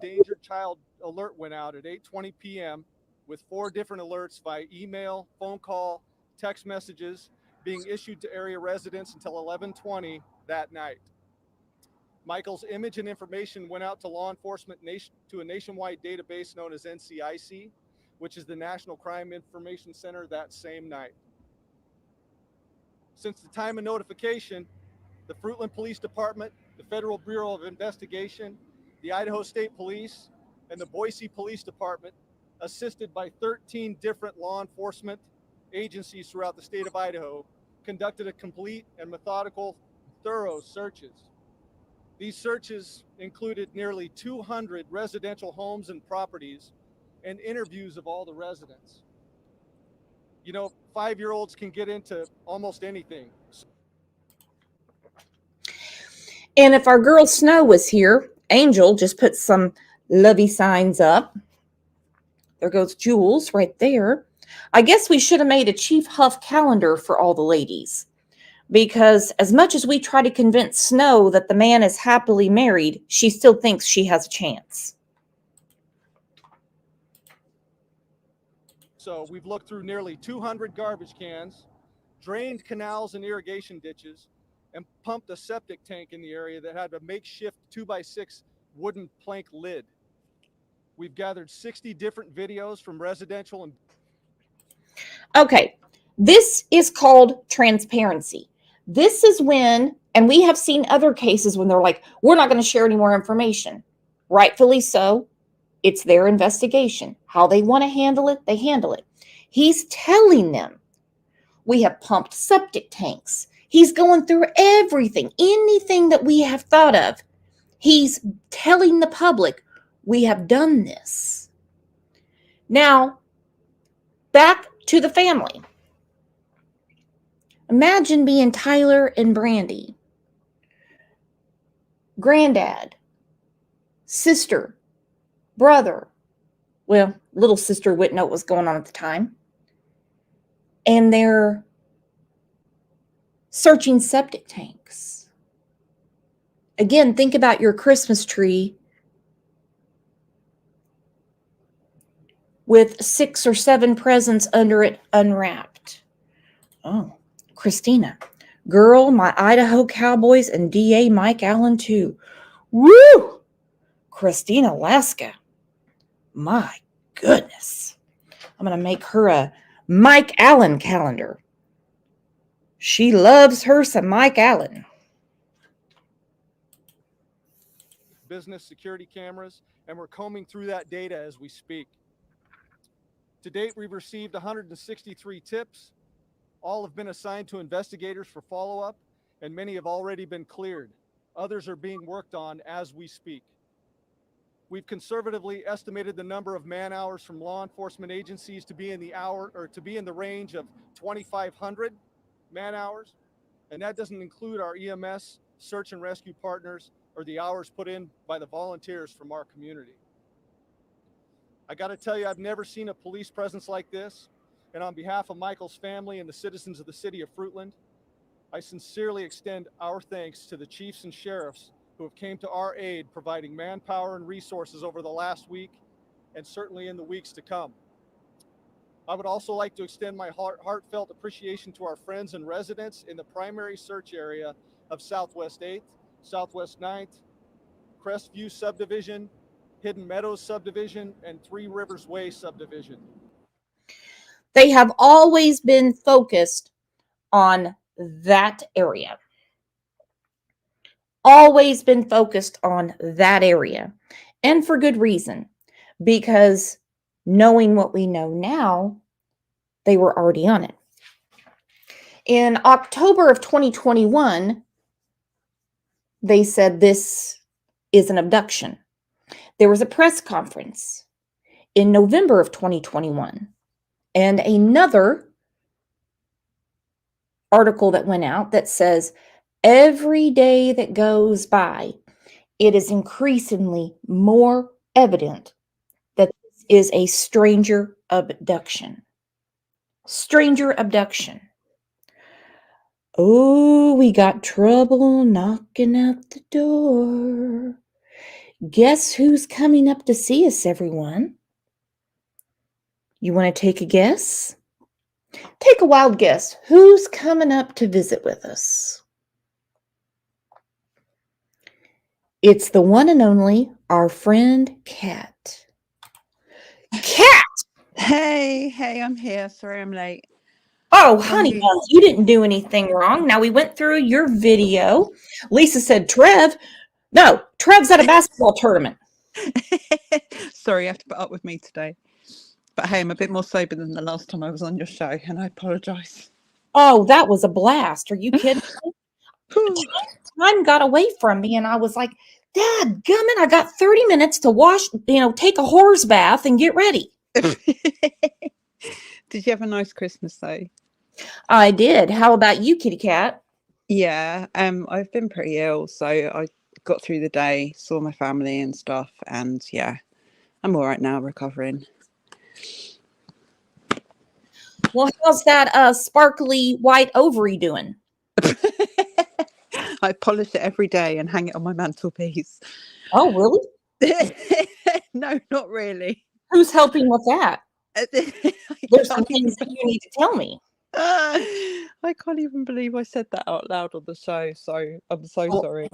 Danger child alert went out at 8:20 p.m. with 4 different alerts via email, phone call, text messages being issued to area residents until 11:20 that night. Michael's image and information went out to law enforcement to a nationwide database known as NCIC, which is the National Crime Information Center, that same night. Since the time of notification, the Fruitland Police Department, the Federal Bureau of Investigation, the Idaho State Police, and the Boise Police Department, assisted by 13 different law enforcement agencies throughout the state of Idaho, conducted a complete and methodical, thorough searches. These searches included nearly 200 residential homes and properties and interviews of all the residents. You know, 5-year-olds can get into almost anything. And if our girl Snow was here, Angel just put some lovey signs up. There goes Jules right there. I guess we should have made a Chief Huff calendar for all the ladies. Because as much as we try to convince Snow that the man is happily married, she still thinks she has a chance. So we've looked through nearly 200 garbage cans, drained canals and irrigation ditches, and pumped a septic tank in the area that had a makeshift 2x6 wooden plank lid. We've gathered 60 different videos from residential and... Okay, this is called transparency. This is when, and we have seen other cases when they're like, we're not going to share any more information. Rightfully so. It's their investigation. How they want to handle it, they handle it. He's telling them, we have pumped septic tanks. He's going through everything, anything that we have thought of. He's telling the public, we have done this. Now, back to the family. Imagine being Tyler and Brandy. Granddad, sister, brother. Well, little sister wouldn't know what was going on at the time. And they're searching septic tanks. Again, think about your Christmas tree with 6 or 7 presents under it unwrapped. Oh, Christina. Girl, my Idaho Cowboys and DA Mike Allen too. Woo! Christina Alaska. My goodness. I'm going to make her a Mike Allen calendar. She loves her some Mike Allen. Business security cameras, and we're combing through that data as we speak. To date, we've received 163 tips. All have been assigned to investigators for follow-up, and many have already been cleared. Others are being worked on as we speak. We've conservatively estimated the number of man-hours from law enforcement agencies to be in the range of 2,500 man-hours, and that doesn't include our EMS, search and rescue partners, or the hours put in by the volunteers from our community. I got to tell you, I've never seen a police presence like this, and on behalf of Michael's family and the citizens of the city of Fruitland, I sincerely extend our thanks to the chiefs and sheriffs who have came to our aid, providing manpower and resources over the last week and certainly in the weeks to come. I would also like to extend my heartfelt appreciation to our friends and residents in the primary search area of Southwest 8th, Southwest 9th, Crestview Subdivision, Hidden Meadows Subdivision, and Three Rivers Way Subdivision. They have always been focused on that area. Always been focused on that area. And for good reason. Because knowing what we know now, they were already on it. In October of 2021, they said this is an abduction. There was a press conference in November of 2021 and another article that went out that says every day that goes by, it is increasingly more evident that this is a stranger abduction. Stranger abduction. Oh, we got trouble knocking at the door. Guess who's coming up to see us, everyone? You want to take a guess? Take a wild guess. Who's coming up to visit with us? It's the one and only our friend Kat. Kat! Hey, I'm here. Sorry I'm late. Oh, honey buns, you didn't do anything wrong. Now, we went through your video. Lisa said, Trev. No, Trev's at a basketball tournament. Sorry, you have to put up with me today. But hey, I'm a bit more sober than the last time I was on your show, and I apologise. Oh, that was a blast. Are you kidding me? Time got away from me, and I was like, Dad, gummit, I got 30 minutes to wash, take a horse bath and get ready. Did you have a nice Christmas, though? I did. How about you, kitty cat? Yeah, I've been pretty ill, so I got through the day, saw my family and stuff, and yeah, I'm all right now, recovering. Well, how's that sparkly white ovary doing? I polish it every day and hang it on my mantelpiece. Oh, really? No, not really. Who's helping with that? There's some things that you need to tell me. I can't even believe I said that out loud on the show, so I'm so sorry.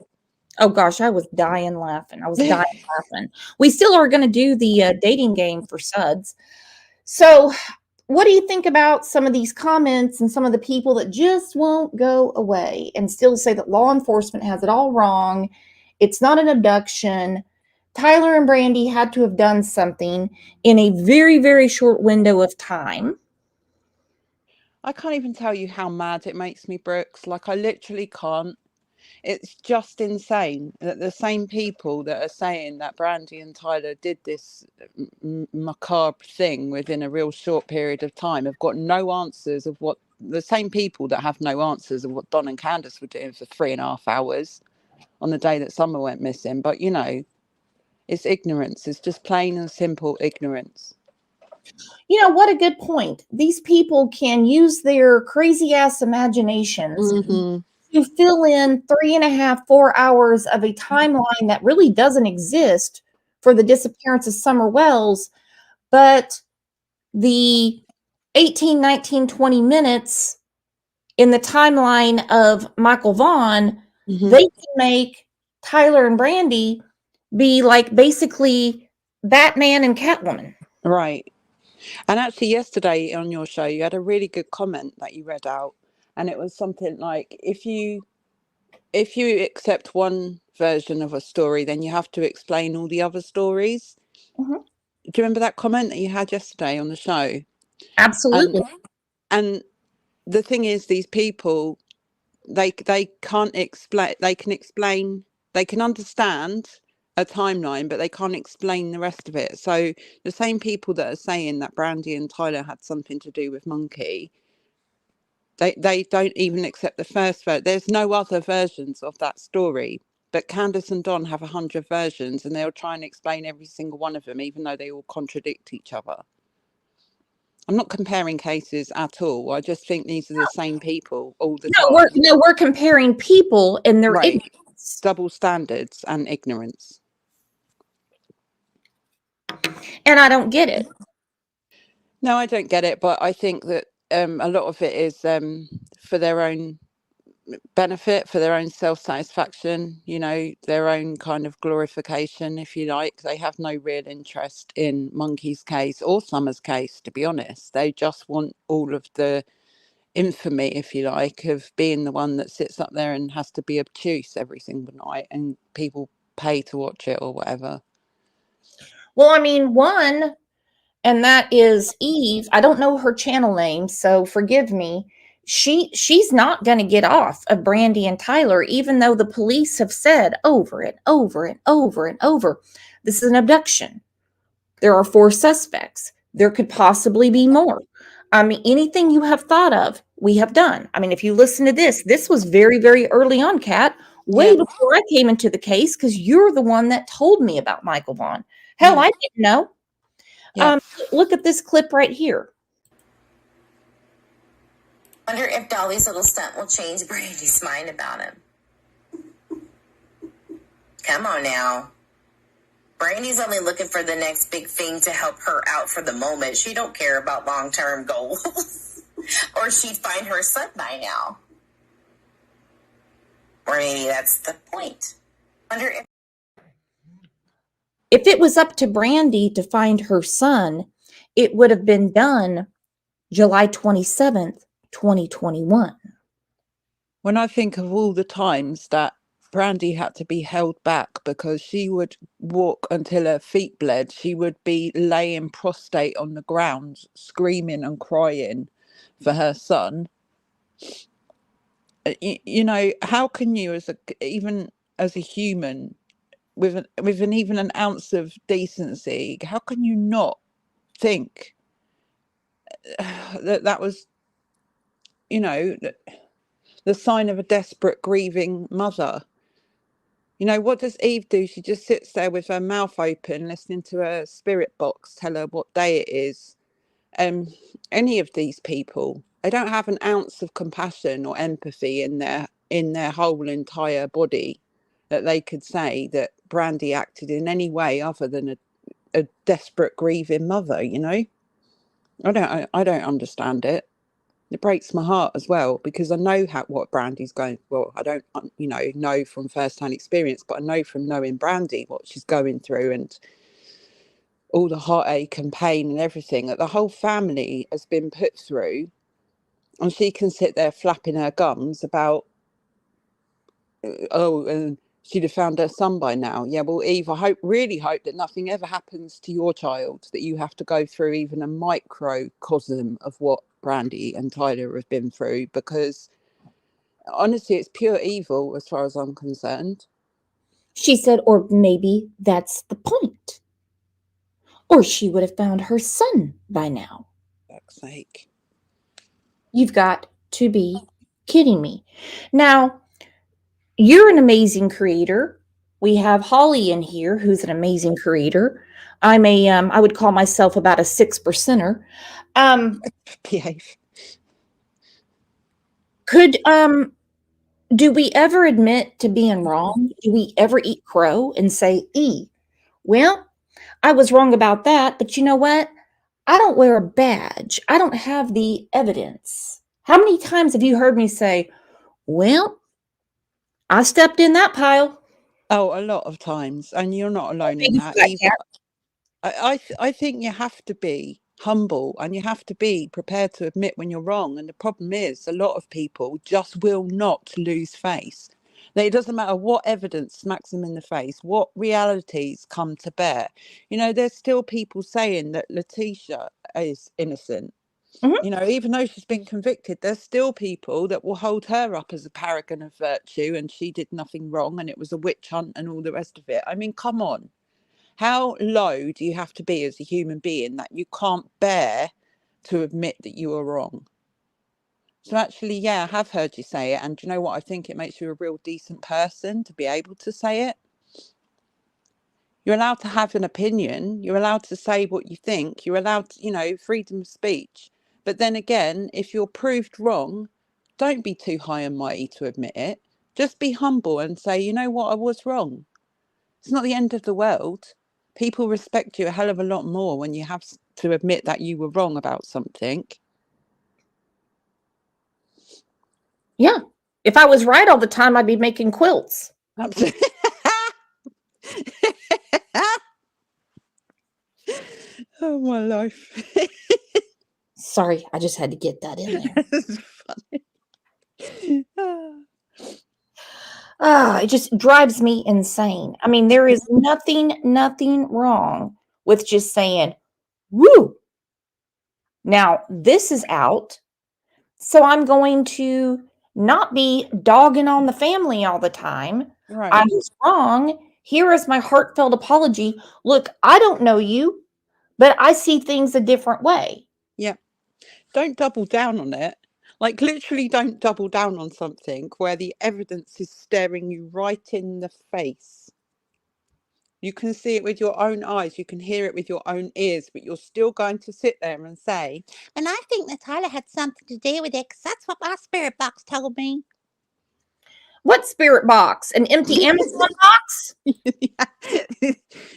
Oh gosh, I was dying laughing. We still are going to do the dating game for Suds. So what do you think about some of these comments and some of the people that just won't go away and still say that law enforcement has it all wrong? It's not an abduction. Tyler and Brandy had to have done something in a very, very short window of time. I can't even tell you how mad it makes me, Brooks. Like, I literally can't. It's just insane that the same people that are saying that Brandy and Tyler did this macabre thing within a real short period of time have got no answers of what the same people that have no answers of what Don and Candace were doing for 3.5 hours on the day that Summer went missing. But, it's ignorance. It's just plain and simple ignorance. What a good point. These people can use their crazy ass imaginations to fill in 3.5, 4 hours of a timeline that really doesn't exist for the disappearance of Summer Wells. But the 18, 19, 20 minutes in the timeline of Michael Vaughn, they can make Tyler and Brandy be like basically Batman and Catwoman. Right. And actually, yesterday on your show, you had a really good comment that you read out, and it was something like, if you accept one version of a story, then you have to explain all the other stories. Mhm. Do you remember that comment that you had yesterday on the show? Absolutely. And the thing is, these people, they can't explain. They can understand a timeline, but they can't explain the rest of it. So the same people that are saying that Brandy and Tyler had something to do with Monkey, they don't even accept the first version. There's no other versions of that story, but Candace and Don have 100 versions, and they'll try and explain every single one of them, even though they all contradict each other. I'm not comparing cases at all. I just think these are the same people all the time. We're comparing people and their Right. ignorance. Double standards and ignorance. And I don't get it. No, I don't get it, but I think that a lot of it is for their own benefit, for their own self-satisfaction, you know, their own kind of glorification, if you like. They have no real interest in Monkey's case or Summer's case, to be honest. They just want all of the infamy, if you like, of being the one that sits up there and has to be obtuse every single night, and people pay to watch it or whatever. Well, I mean, one, and that is Eve. I don't know her channel name, so forgive me. She's not going to get off of Brandy and Tyler, even though the police have said over and over and over and over, this is an abduction. There are 4 suspects. There could possibly be more. I mean, anything you have thought of, we have done. I mean, if you listen to this was very, very early on, Kat, way before I came into the case, because you're the one that told me about Michael Vaughn. Hell, I didn't know. Look at this clip right here. Wonder if Dolly's little stunt will change Brandy's mind about him. Come on now. Brandy's only looking for the next big thing to help her out for the moment. She don't care about long-term goals. Or she'd find her son by now. Or maybe that's the point. Wonder if it was up to Brandy to find her son, it would have been done July 27th, 2021. When I think of all the times that Brandy had to be held back because she would walk until her feet bled, she would be laying prostrate on the ground, screaming and crying for her son. You know, how can you, even as a human, with even an ounce of decency, how can you not think that was, you know, the sign of a desperate, grieving mother? You know, what does Eve do? She just sits there with her mouth open, listening to her spirit box tell her what day it is. Any of these people, they don't have an ounce of compassion or empathy in their whole entire body that they could say that Brandy acted in any way other than a desperate, grieving mother. You know, I don't understand it. It breaks my heart as well, because I know what Brandy's going. Well, I don't, know from first-hand experience, but I know from knowing Brandy what she's going through and all the heartache and pain and everything that the whole family has been put through. And she can sit there flapping her gums about, and she'd have found her son by now. Yeah, well, Eve, I really hope that nothing ever happens to your child, that you have to go through even a microcosm of what Brandy and Tyler have been through, because honestly, it's pure evil as far as I'm concerned. She said, or maybe that's the point. Or she would have found her son by now. For fuck's sake. You've got to be kidding me. Now, you're an amazing creator. We have Holly in here, who's an amazing creator. I'm I would call myself about a 6%er. Behave. Do we ever admit to being wrong? Do we ever eat crow and say, well, I was wrong about that, but you know what? I don't wear a badge. I don't have the evidence. How many times have you heard me say, well, I stepped in that pile? Oh, a lot of times. And you're not alone in that either. I think you have to be humble, and you have to be prepared to admit when you're wrong. And the problem is, a lot of people just will not lose face. It doesn't matter what evidence smacks them in the face, what realities come to bear. There's still people saying that Letitia is innocent. Even though she's been convicted, there's still people that will hold her up as a paragon of virtue, and she did nothing wrong, and it was a witch hunt and all the rest of it. I mean, come on. How low do you have to be as a human being that you can't bear to admit that you are wrong? So actually, yeah, I have heard you say it. And do you know what? I think it makes you a real decent person to be able to say it. You're allowed to have an opinion. You're allowed to say what you think. You're allowed to, freedom of speech. But then again, if you're proved wrong, don't be too high and mighty to admit it. Just be humble and say, you know what, I was wrong. It's not the end of the world. People respect you a hell of a lot more when you have to admit that you were wrong about something. Yeah. If I was right all the time, I'd be making quilts. Absolutely. Oh, my life. Sorry, I just had to get that in there. It's funny. It just drives me insane. I mean, there is nothing wrong with just saying, woo. Now, this is out, so I'm going to not be dogging on the family all the time. Right. I was wrong. Here is my heartfelt apology. Look, I don't know you, but I see things a different way. Yeah. Don't double down on it. Like, literally don't double down on something where the evidence is staring you right in the face. You can see it with your own eyes. You can hear it with your own ears, but you're still going to sit there and say, and I think Natalia had something to do with it because that's what my spirit box told me. What spirit box? An empty Amazon box?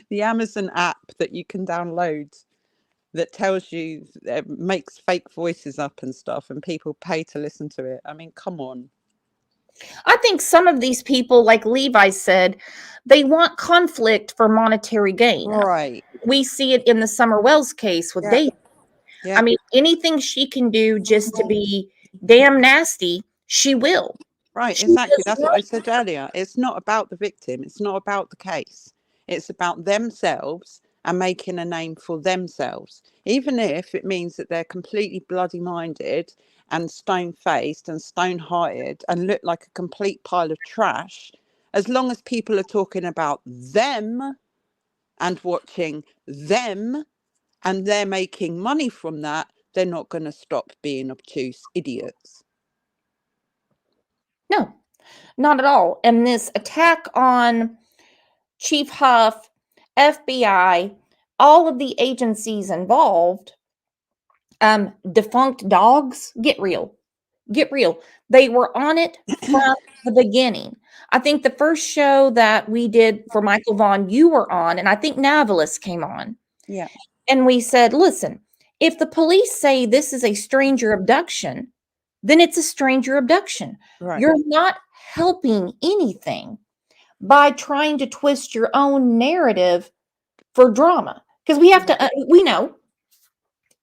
The Amazon app that you can download that tells you, makes fake voices up and stuff, and people pay to listen to it. I mean, come on. I think some of these people, like Levi said, they want conflict for monetary gain. Right. We see it in the Summer Wells case with David. Yeah. I mean, anything she can do just to be damn nasty, she will. Right, exactly. That's what I said earlier. It's not about the victim. It's not about the case. It's about themselves and making a name for themselves. Even if it means that they're completely bloody minded and stone-faced and stone-hearted and look like a complete pile of trash, as long as people are talking about them and watching them and they're making money from that, they're not going to stop being obtuse idiots. No, not at all. And this attack on Chief Huff, FBI, all of the agencies involved, defunct dogs, get real. Get real. They were on it from the beginning. I think the first show that we did for Michael Vaughn, you were on, and I think Navalis came on. Yeah. And we said, listen, if the police say this is a stranger abduction, then it's a stranger abduction. Right. You're not helping anything by trying to twist your own narrative for drama. Because we have to, we know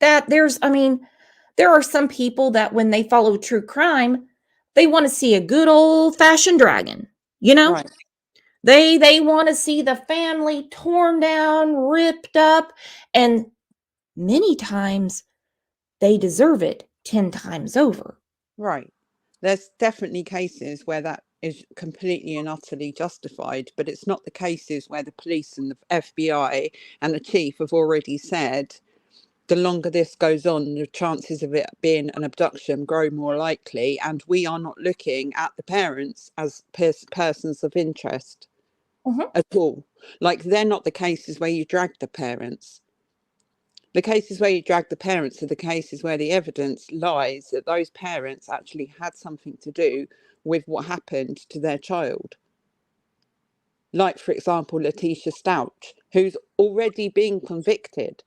that there are some people that when they follow true crime, they want to see a good old fashioned dragon, Right. They want to see the family torn down, ripped up, and many times they deserve it 10 times over. Right. There's definitely cases where that is completely and utterly justified, but it's not the cases where the police and the FBI and the chief have already said the longer this goes on, the chances of it being an abduction grow more likely, and we are not looking at the parents as persons of interest at all. Like, they're not the cases where you drag the parents. The cases where you drag the parents are the cases where the evidence lies that those parents actually had something to do with what happened to their child. Like, for example, Letitia Stouch, who's already been convicted.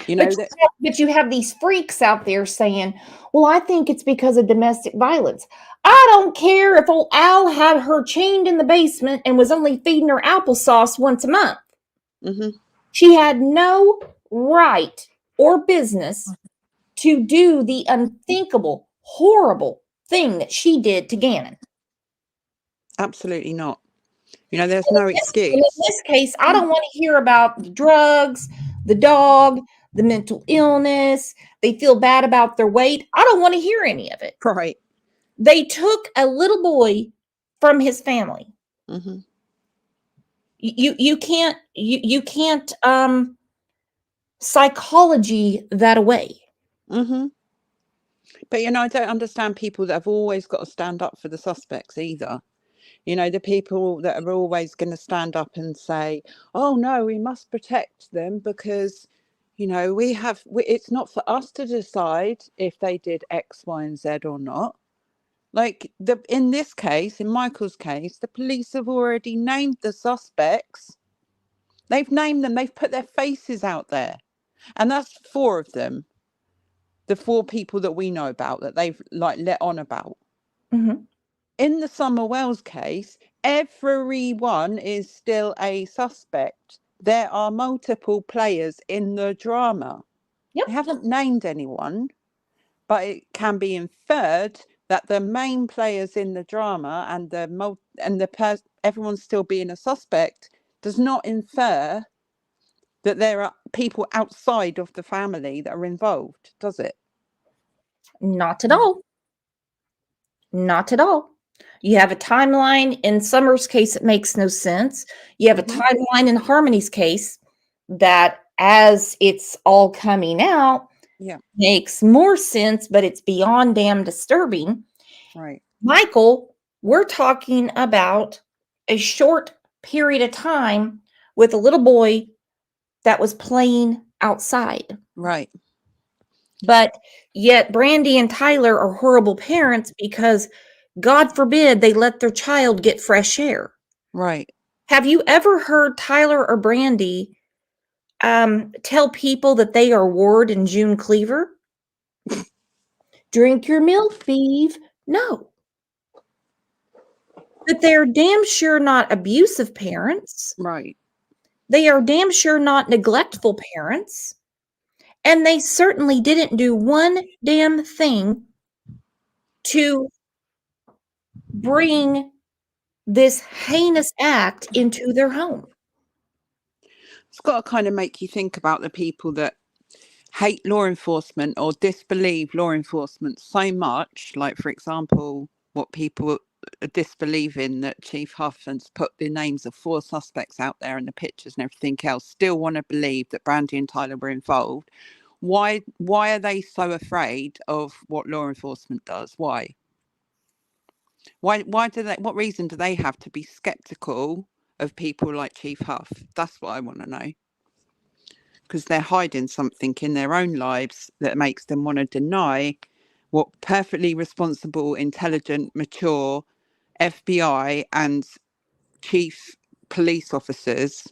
But you have these freaks out there saying, well, I think it's because of domestic violence. I don't care if old Al had her chained in the basement and was only feeding her applesauce once a month. Mm-hmm. She had no right or business to do the unthinkable, horrible thing that she did to Gannon. Absolutely not. You know, there's no In excuse. this case, I don't want to hear about the drugs, the dog, the mental illness. They feel bad about their weight. I don't want to hear any of it. Right. They took a little boy from his family. Mm-hmm. You can't psychology that away. Mm-hmm. But, you know, I don't understand people that have always got to stand up for the suspects either. You know, the people that are always going to stand up and say, oh, no, we must protect them because, you know, it's not for us to decide if they did X, Y, and Z or not. Like in this case, in Michael's case, the police have already named the suspects. They've named them. They've put their faces out there. And that's 4 of them. The 4 people that we know about that they've like let on about. Mm-hmm. In the Summer Wells case, everyone is still a suspect. There are multiple players in the drama. Yep. They haven't named anyone, but it can be inferred that the main players in the drama and everyone still being a suspect does not infer that there are people outside of the family that are involved, does it? Not at all. Not at all. You have a timeline in Summer's case, it makes no sense. You have a timeline in Harmony's case that, as it's all coming out, makes more sense, but it's beyond damn disturbing. Right. Michael, we're talking about a short period of time with a little boy that was playing outside. Right. But yet Brandy and Tyler are horrible parents because, God forbid, they let their child get fresh air. Right. Have you ever heard Tyler or Brandy tell people that they are Ward and June Cleaver? Drink your milk, Beeve. No. But they're damn sure not abusive parents. Right. They are damn sure not neglectful parents. And they certainly didn't do one damn thing to bring this heinous act into their home. It's got to kind of make you think about the people that hate law enforcement or disbelieve law enforcement so much. Like, for example, what people disbelieve in, that Chief Huff has put the names of 4 suspects out there and the pictures and everything else, still want to believe that Brandy and Tyler were involved. Why are they so afraid of what law enforcement does? Why do they, what reason do they have to be skeptical of people like Chief Huff? That's what I want to know. Because they're hiding something in their own lives that makes them want to deny what perfectly responsible, intelligent, mature FBI and chief police officers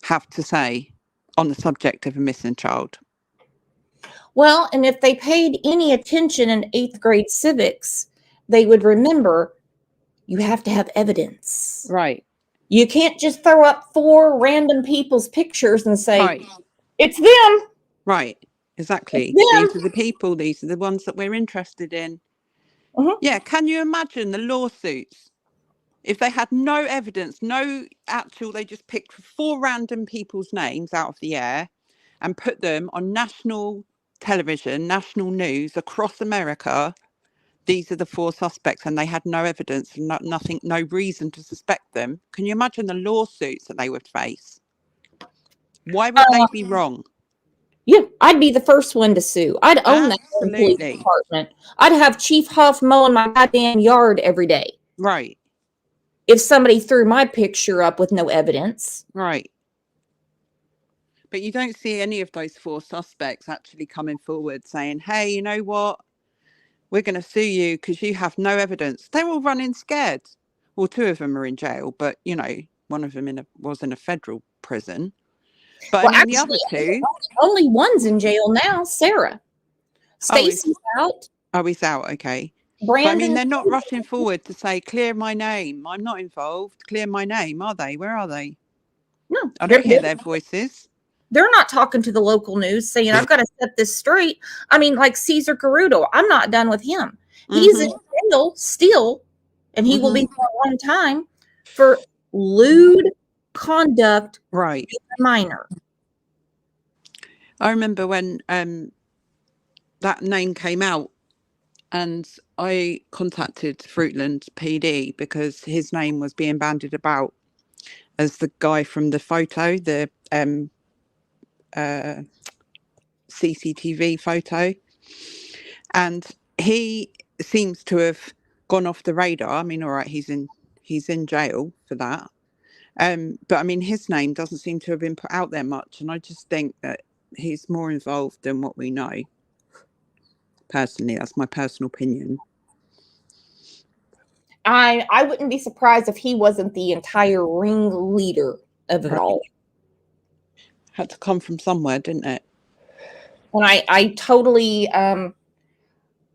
have to say on the subject of a missing child. Well, and if they paid any attention in 8th grade civics, they would remember you have to have evidence. Right. You can't just throw up 4 random people's pictures and say, Right. It's them. Right. Exactly. It's them. These are the people. These are the ones that we're interested in. Mm-hmm. Yeah. Can you imagine the lawsuits? If they had no evidence, they just picked 4 random people's names out of the air and put them on national television, national news across America. These are the 4 suspects, and they had no evidence and nothing, no reason to suspect them. Can you imagine the lawsuits that they would face? Why would they be wrong? Yeah, I'd be the first one to sue. I'd own that police department. I'd have Chief Huff mowing my goddamn yard every day. Right. If somebody threw my picture up with no evidence. Right. But you don't see any of those 4 suspects actually coming forward saying, hey, you know what? We're going to sue you because you have no evidence. They're all running scared. Well, 2 of them are in jail, but, you know, one of them was in a federal prison. But Well, the other 2... Only one's in jail now, Sarah. Stacy's out. Oh, he's out, okay. Brandon, but, I mean, they're not rushing forward to say, clear my name. I'm not involved. Clear my name, are they? Where are they? No. I don't hear their voices. They're not talking to the local news saying, I've got to set this straight. I mean, like Cesar Garrudo, I'm not done with him. He's in jail still, and he will be for a long time for lewd conduct Right. with a minor. I remember when that name came out, and I contacted Fruitland PD because his name was being bandied about as the guy from the photo, the CCTV photo, and he seems to have gone off the radar. I mean, all right, he's in jail for that, but I mean, his name doesn't seem to have been put out there much, and I just think that he's more involved than what we know. Personally, that's my personal opinion. I wouldn't be surprised if he wasn't the entire ringleader of it all. Had to come from somewhere, didn't it? And I totally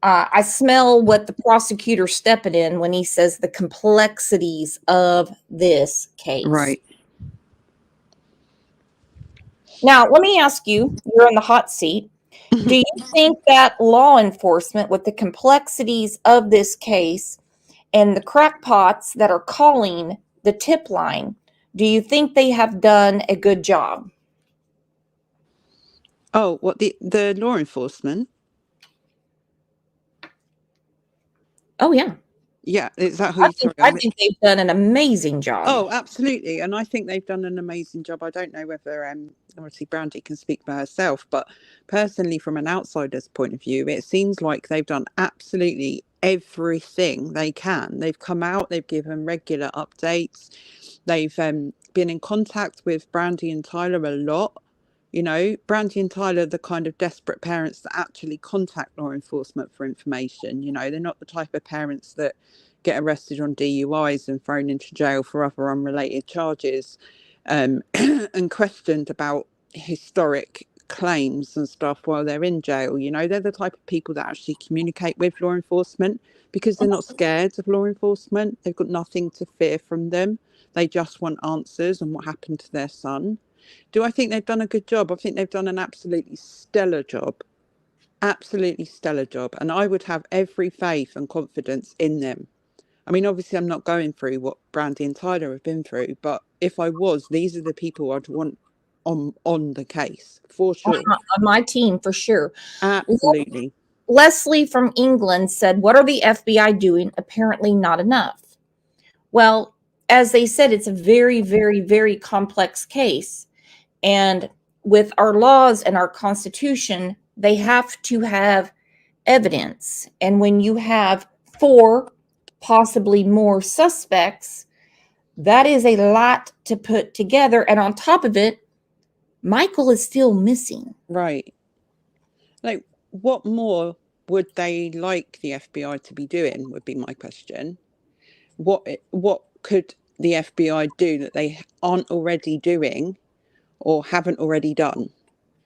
I smell what the prosecutor's stepping in when he says the complexities of this case. Right. Now, let me ask you, you're in the hot seat. Do you think that law enforcement, with the complexities of this case and the crackpots that are calling the tip line, do you think they have done a good job? Oh, what, the law enforcement? Oh, yeah. Yeah, is that who you're talking I about? think they've done an amazing job. Oh, absolutely. And I think they've done an amazing job. I don't know whether obviously Brandy can speak for herself, but personally, from an outsider's point of view, it seems like they've done absolutely everything they can. They've come out, they've given regular updates, they've been in contact with Brandy and Tyler a lot. You know, Brandy and Tyler are the kind of desperate parents that actually contact law enforcement for information. You know, they're not the type of parents that get arrested on DUIs and thrown into jail for other unrelated charges, and questioned about historic claims and stuff while they're in jail. You know, they're the type of people that actually communicate with law enforcement because they're not scared of law enforcement. They've got nothing to fear from them. They just want answers on what happened to their son. Do I think they've done a good job? I think they've done an absolutely stellar job. Absolutely stellar job. And I would have every faith and confidence in them. I mean, obviously, I'm not going through what Brandy and Tyler have been through, but if I was, these are the people I'd want on the case, for sure. On my team, for sure. Absolutely. Leslie from England said, what are the FBI doing? Apparently not enough. Well, as they said, it's a very, very, very complex case. And with our laws and our Constitution, they have to have evidence. And when you have 4, possibly more suspects, that is a lot to put together. And on top of it, Michael is still missing. Right. Like, what more would they like the FBI to be doing, would be my question. What could the FBI do that they aren't already doing or haven't already done?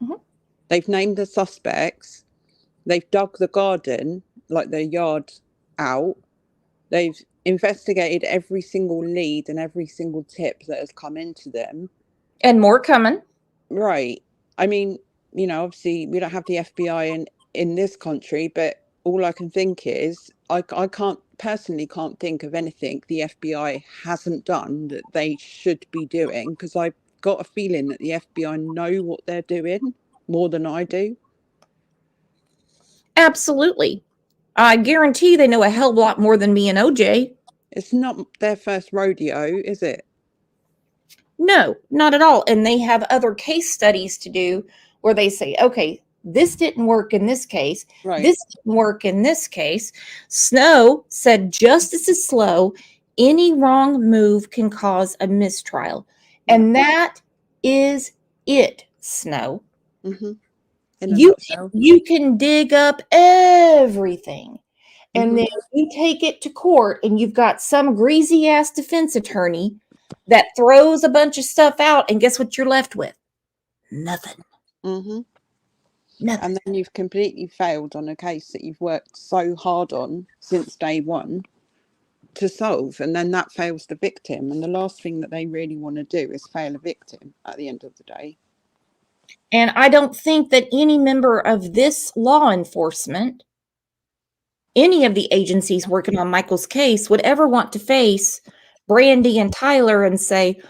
Mm-hmm. They've named the suspects. They've dug the garden, like the yard, out. They've investigated every single lead and every single tip that has come into them. And more coming. Right. I mean, you know, obviously we don't have the FBI in this country, but all I can think is I personally can't think of anything the FBI hasn't done that they should be doing, because I've got a feeling that the FBI know what they're doing more than I do. Absolutely. I guarantee they know a hell of a lot more than me and OJ. It's not their first rodeo, is it? No, not at all. And they have other case studies to do where they say, okay, this didn't work in this case. Right. This didn't work in this case. Snow said justice is slow. Any wrong move can cause a mistrial. And that is it, Snow. Mm-hmm. You can dig up everything. And then you take it to court and you've got some greasy ass defense attorney that throws a bunch of stuff out, and guess what you're left with? Nothing. Mm-hmm. Nothing. And then you've completely failed on a case that you've worked so hard on since day one to solve, and then that fails the victim. And the last thing that they really want to do is fail a victim at the end of the day. And I don't think that any member of this law enforcement, any of the agencies working on Michael's case, would ever want to face Brandy and Tyler and say,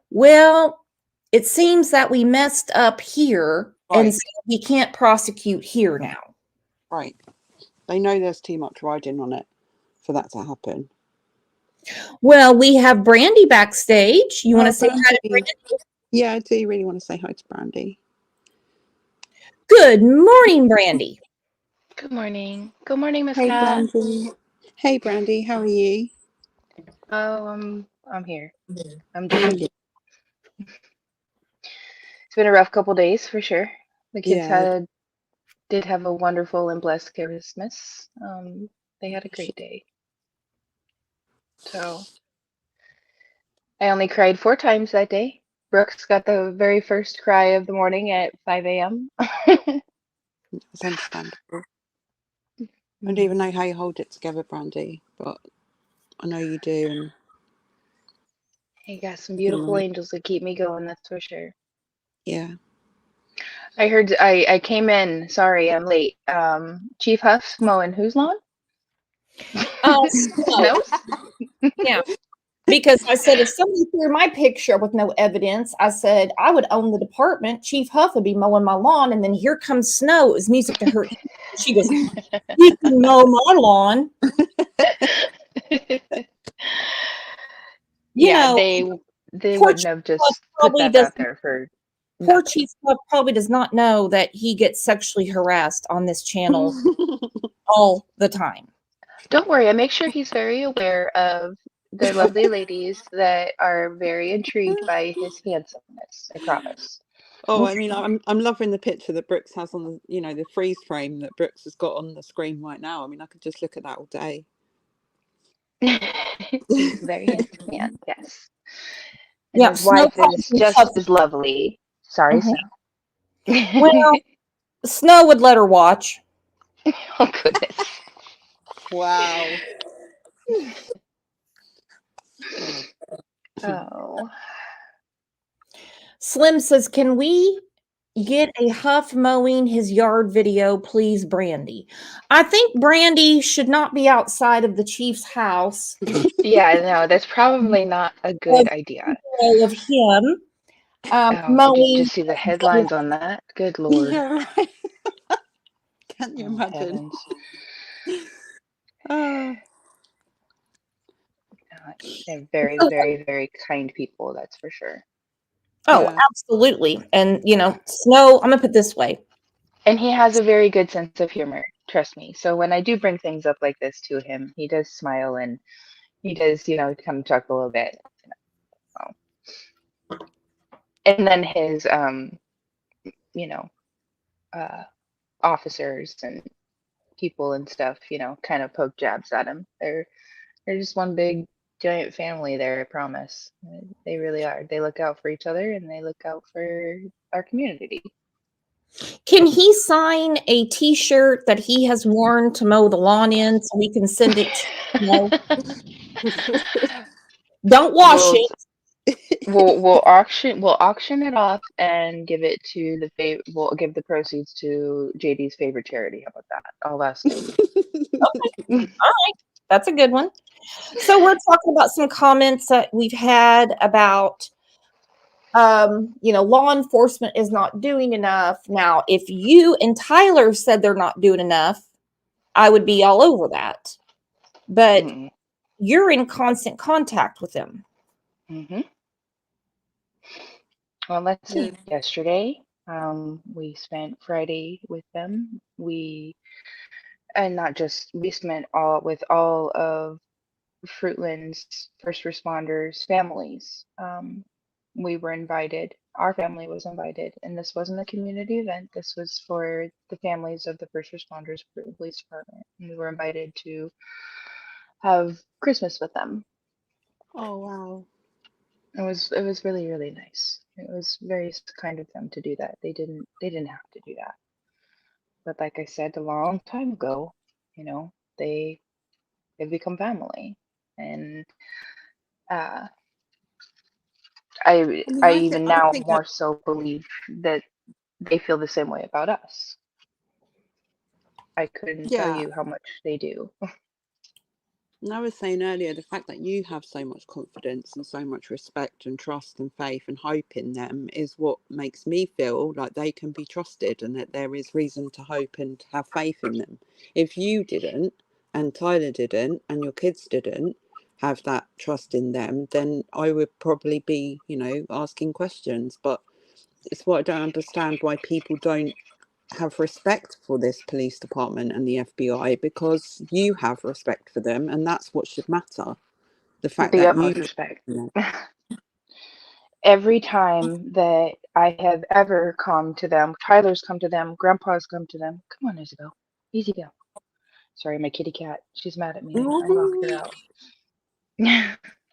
well, it seems that we messed up here, and Right. so we can't prosecute here now. Right. They know there's too much riding on it for that to happen. Well, we have Brandy backstage. You want to Oh, say hi to Brandy. Brandy? Yeah, I do really want to say hi to Brandy. Good morning, Brandy. Good morning. Good morning, Miss Hey, Cat. Brandy. Hey, Brandy. How are you? Oh, I'm here. I'm Oh, doing. yeah. It's been a rough couple days for sure. The kids Yeah. did have a wonderful and blessed Christmas. They had a great day. So I only cried 4 times that day. Brooks got the very first cry of the morning at 5 a.m. It's understandable. I don't even know how you hold it together, Brandy, but I know you do. And He got some beautiful angels that keep me going, that's for sure. yeah. I heard I came in, sorry, I'm late. Chief Huff mowing whose lawn? Snow. Yeah. Because I said, if somebody threw my picture with no evidence, I said, I would own the department. Chief Huff would be mowing my lawn. And then here comes Snow. It was music to her. She goes, you can mow my lawn. Yeah, know, they poor wouldn't Chief have Huff just put probably that does. out there for Poor nothing. Chief Huff probably does not know that he gets sexually harassed on this channel all the time. Don't worry, I make sure he's very aware of the lovely ladies that are very intrigued by his handsomeness. I promise. Oh, I mean, I'm loving the picture that Brooks has on the, you know, the freeze frame that Brooks has got on the screen right now. I mean, I could just look at that all day. He's a very handsome man, yes. And Yeah, his wife is just Huff. as lovely. Sorry, Snow. Well, Snow would let her watch. Oh, goodness. Wow. Oh. Slim says, can we get a Huff mowing his yard video, please, Brandy? I think Brandy should not be outside of the Chief's house. Yeah, no, that's probably not a good idea. Of him Oh, mowing. did you just see the headlines on that? Good Lord. Yeah, right. Can you Oh, imagine? They're very, very, very kind people, that's for sure. Oh, yeah. Absolutely. And, you know, Snow, I'm going to put it this way. And he has a very good sense of humor, trust me. So when I do bring things up like this to him, he does smile and he does, you know, come chuckle a little bit. And then his, you know, officers and people and stuff, you know, kind of poke jabs at him. They're just one big giant family there, I promise. They really are. They look out for each other and they look out for our community. Can he sign a T-shirt that he has worn to mow the lawn in so we can send it to, you know? Don't wash it. We'll auction it off and give it to we'll give the proceeds to JD's favorite charity. How about that? I'll ask him. Okay. All right. That's a good one. So we're talking about some comments that we've had about you know, law enforcement is not doing enough. Now, if you and Tyler said they're not doing enough, I would be all over that. But you're in constant contact with them. Mm-hmm. Well, let's see. Yesterday, we spent Friday with them. We spent with all of Fruitland's first responders' families. We were invited. Our family was invited, and this wasn't a community event. This was for the families of the first responders for the police department. And we were invited to have Christmas with them. Oh wow! It was really, really nice. It was very kind of them to do that. They didn't have to do that. But like I said a long time ago, you know, they've become family, and I even now more so believe that they feel the same way about us. I couldn't tell Yeah. you how much they do. And I was saying earlier, the fact that you have so much confidence and so much respect and trust and faith and hope in them is what makes me feel like they can be trusted and that there is reason to hope and have faith in them. If you didn't, and Tyler didn't, and your kids didn't have that trust in them, then I would probably be, asking questions. But it's what I don't understand, why people don't have respect for this police department and the FBI, because you have respect for them, and that's what should matter. The fact The that you utmost respect. Every time that I have ever come to them, Tyler's come to them, Grandpa's come to them. Come on, Isabel. Easy go. Sorry, my kitty cat. She's mad at me. I locked her out.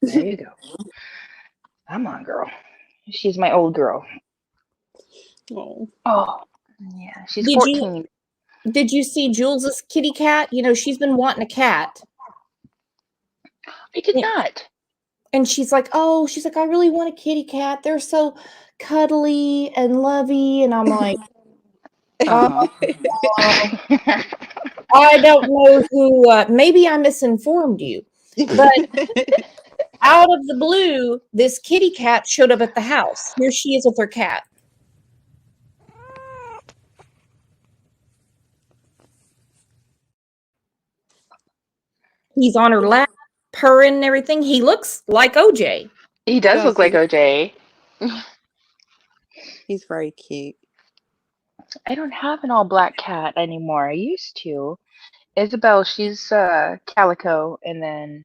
There you go. Come on, girl. She's my old girl. Oh. Oh, yeah. She's Did 14. Did you see Jules's kitty cat? She's been wanting a cat. I did not. And she's like, I really want a kitty cat. They're so cuddly and lovey. And I'm like, Uh-huh. I don't know who, maybe I misinformed you. But out of the blue, this kitty cat showed up at the house. Here she is with her cat. He's on her lap, purring and everything. He looks like OJ. He does look like OJ. He's very cute. I don't have an all black cat anymore. I used to. Isabel, she's Calico, and then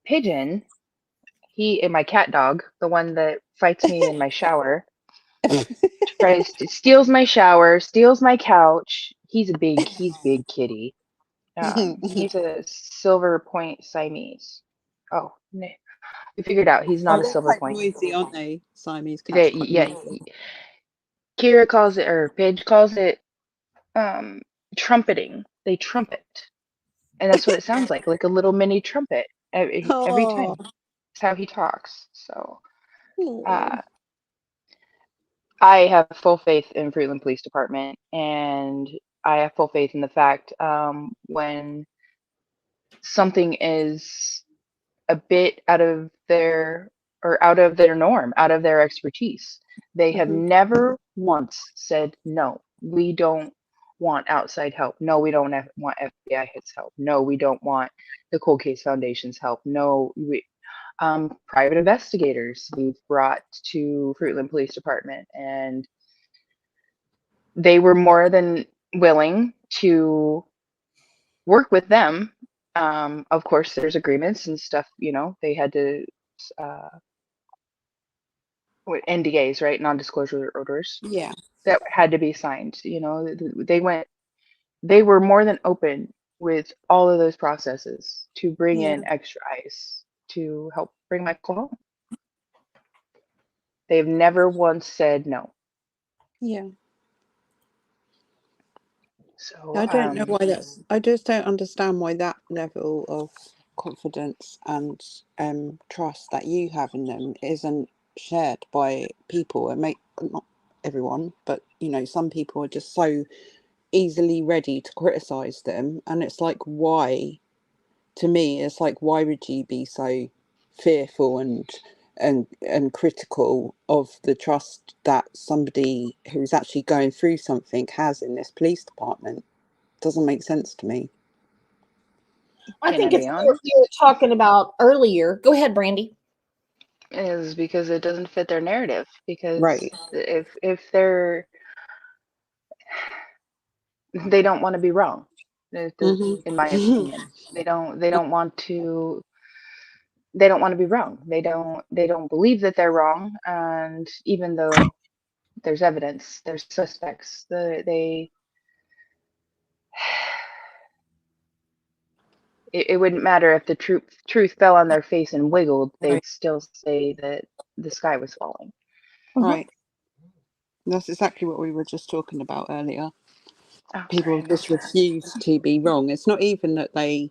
Pigeon, he and my cat dog, the one that fights me in my shower, steals my shower, steals my couch. He's big kitty. He's a Silver Point Siamese. Oh, no. We figured out he's not a Silver Quite Point. noisy, aren't they? Siamese cats. Yeah. Kira calls it, or Pidge calls it, trumpeting. They trumpet, and that's what it sounds like a little mini trumpet every time. That's how he talks. So, I have full faith in Fruitland Police Department, and I have full faith in the fact when something is a bit out of their norm, out of their expertise, they have never once said, no, we don't want outside help. No, we don't want FBI HITS help. No, we don't want the Cold Case Foundation's help. No, private investigators we've brought to Fruitland Police Department, and they were more than willing to work with them. Of course, there's agreements and stuff, they had to NDAs, right? Non-disclosure orders. Yeah. That had to be signed. They were more than open with all of those processes to bring in extra ice to help bring Michael home. They've never once said no. Yeah. So I don't know why I just don't understand why that level of confidence and trust that you have in them isn't shared by people. Not everyone, but some people are just so easily ready to criticize them, and it's like, why? To me, it's like, why would you be so fearful and critical of the trust that somebody who's actually going through something has in this police department? Doesn't make sense to me. I think it's what you were talking about earlier. Go ahead, Brandy. Is because it doesn't fit their narrative. Because right. if they don't want to be wrong, in my opinion. They don't want to be wrong. They don't believe that they're wrong, and even though there's evidence, there's suspects, it wouldn't matter if the truth fell on their face and wiggled, they'd still say that the sky was falling. Right. That's exactly what we were just talking about earlier. People just refuse to be wrong. It's not even that they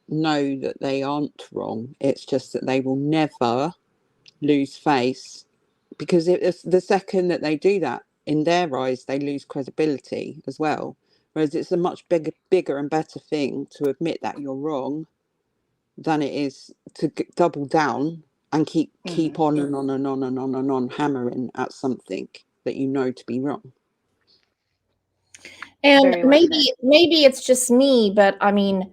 know that they aren't wrong. It's just that they will never lose face, because it's the second that they do that, in their eyes, they lose credibility as well. Whereas it's a much bigger and better thing to admit that you're wrong than it is to double down and keep on and on and on and on and on hammering at something that you know to be wrong. And Very well said. maybe it's just me, but I mean,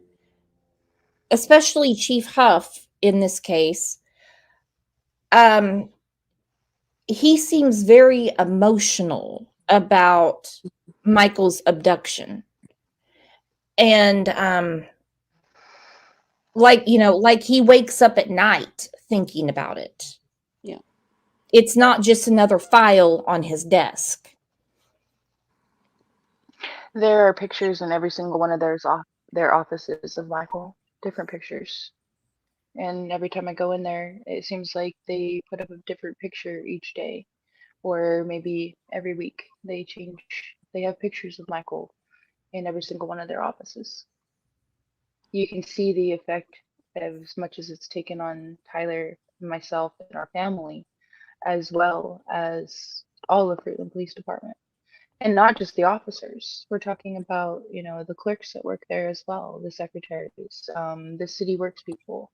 especially Chief Huff in this case, he seems very emotional about Michael's abduction. And like, you know, like he wakes up at night thinking about it. Yeah. It's not just another file on his desk. There are pictures in every single one of their offices of Michael, different pictures. And every time I go in there, it seems like they put up a different picture each day, or maybe every week they change. They have pictures of Michael in every single one of their offices. You can see the effect, as much as it's taken on Tyler, myself, and our family, as well as all of Fruitland Police Department. And not just the officers. We're talking about, you know, the clerks that work there as well, the secretaries, the city works people.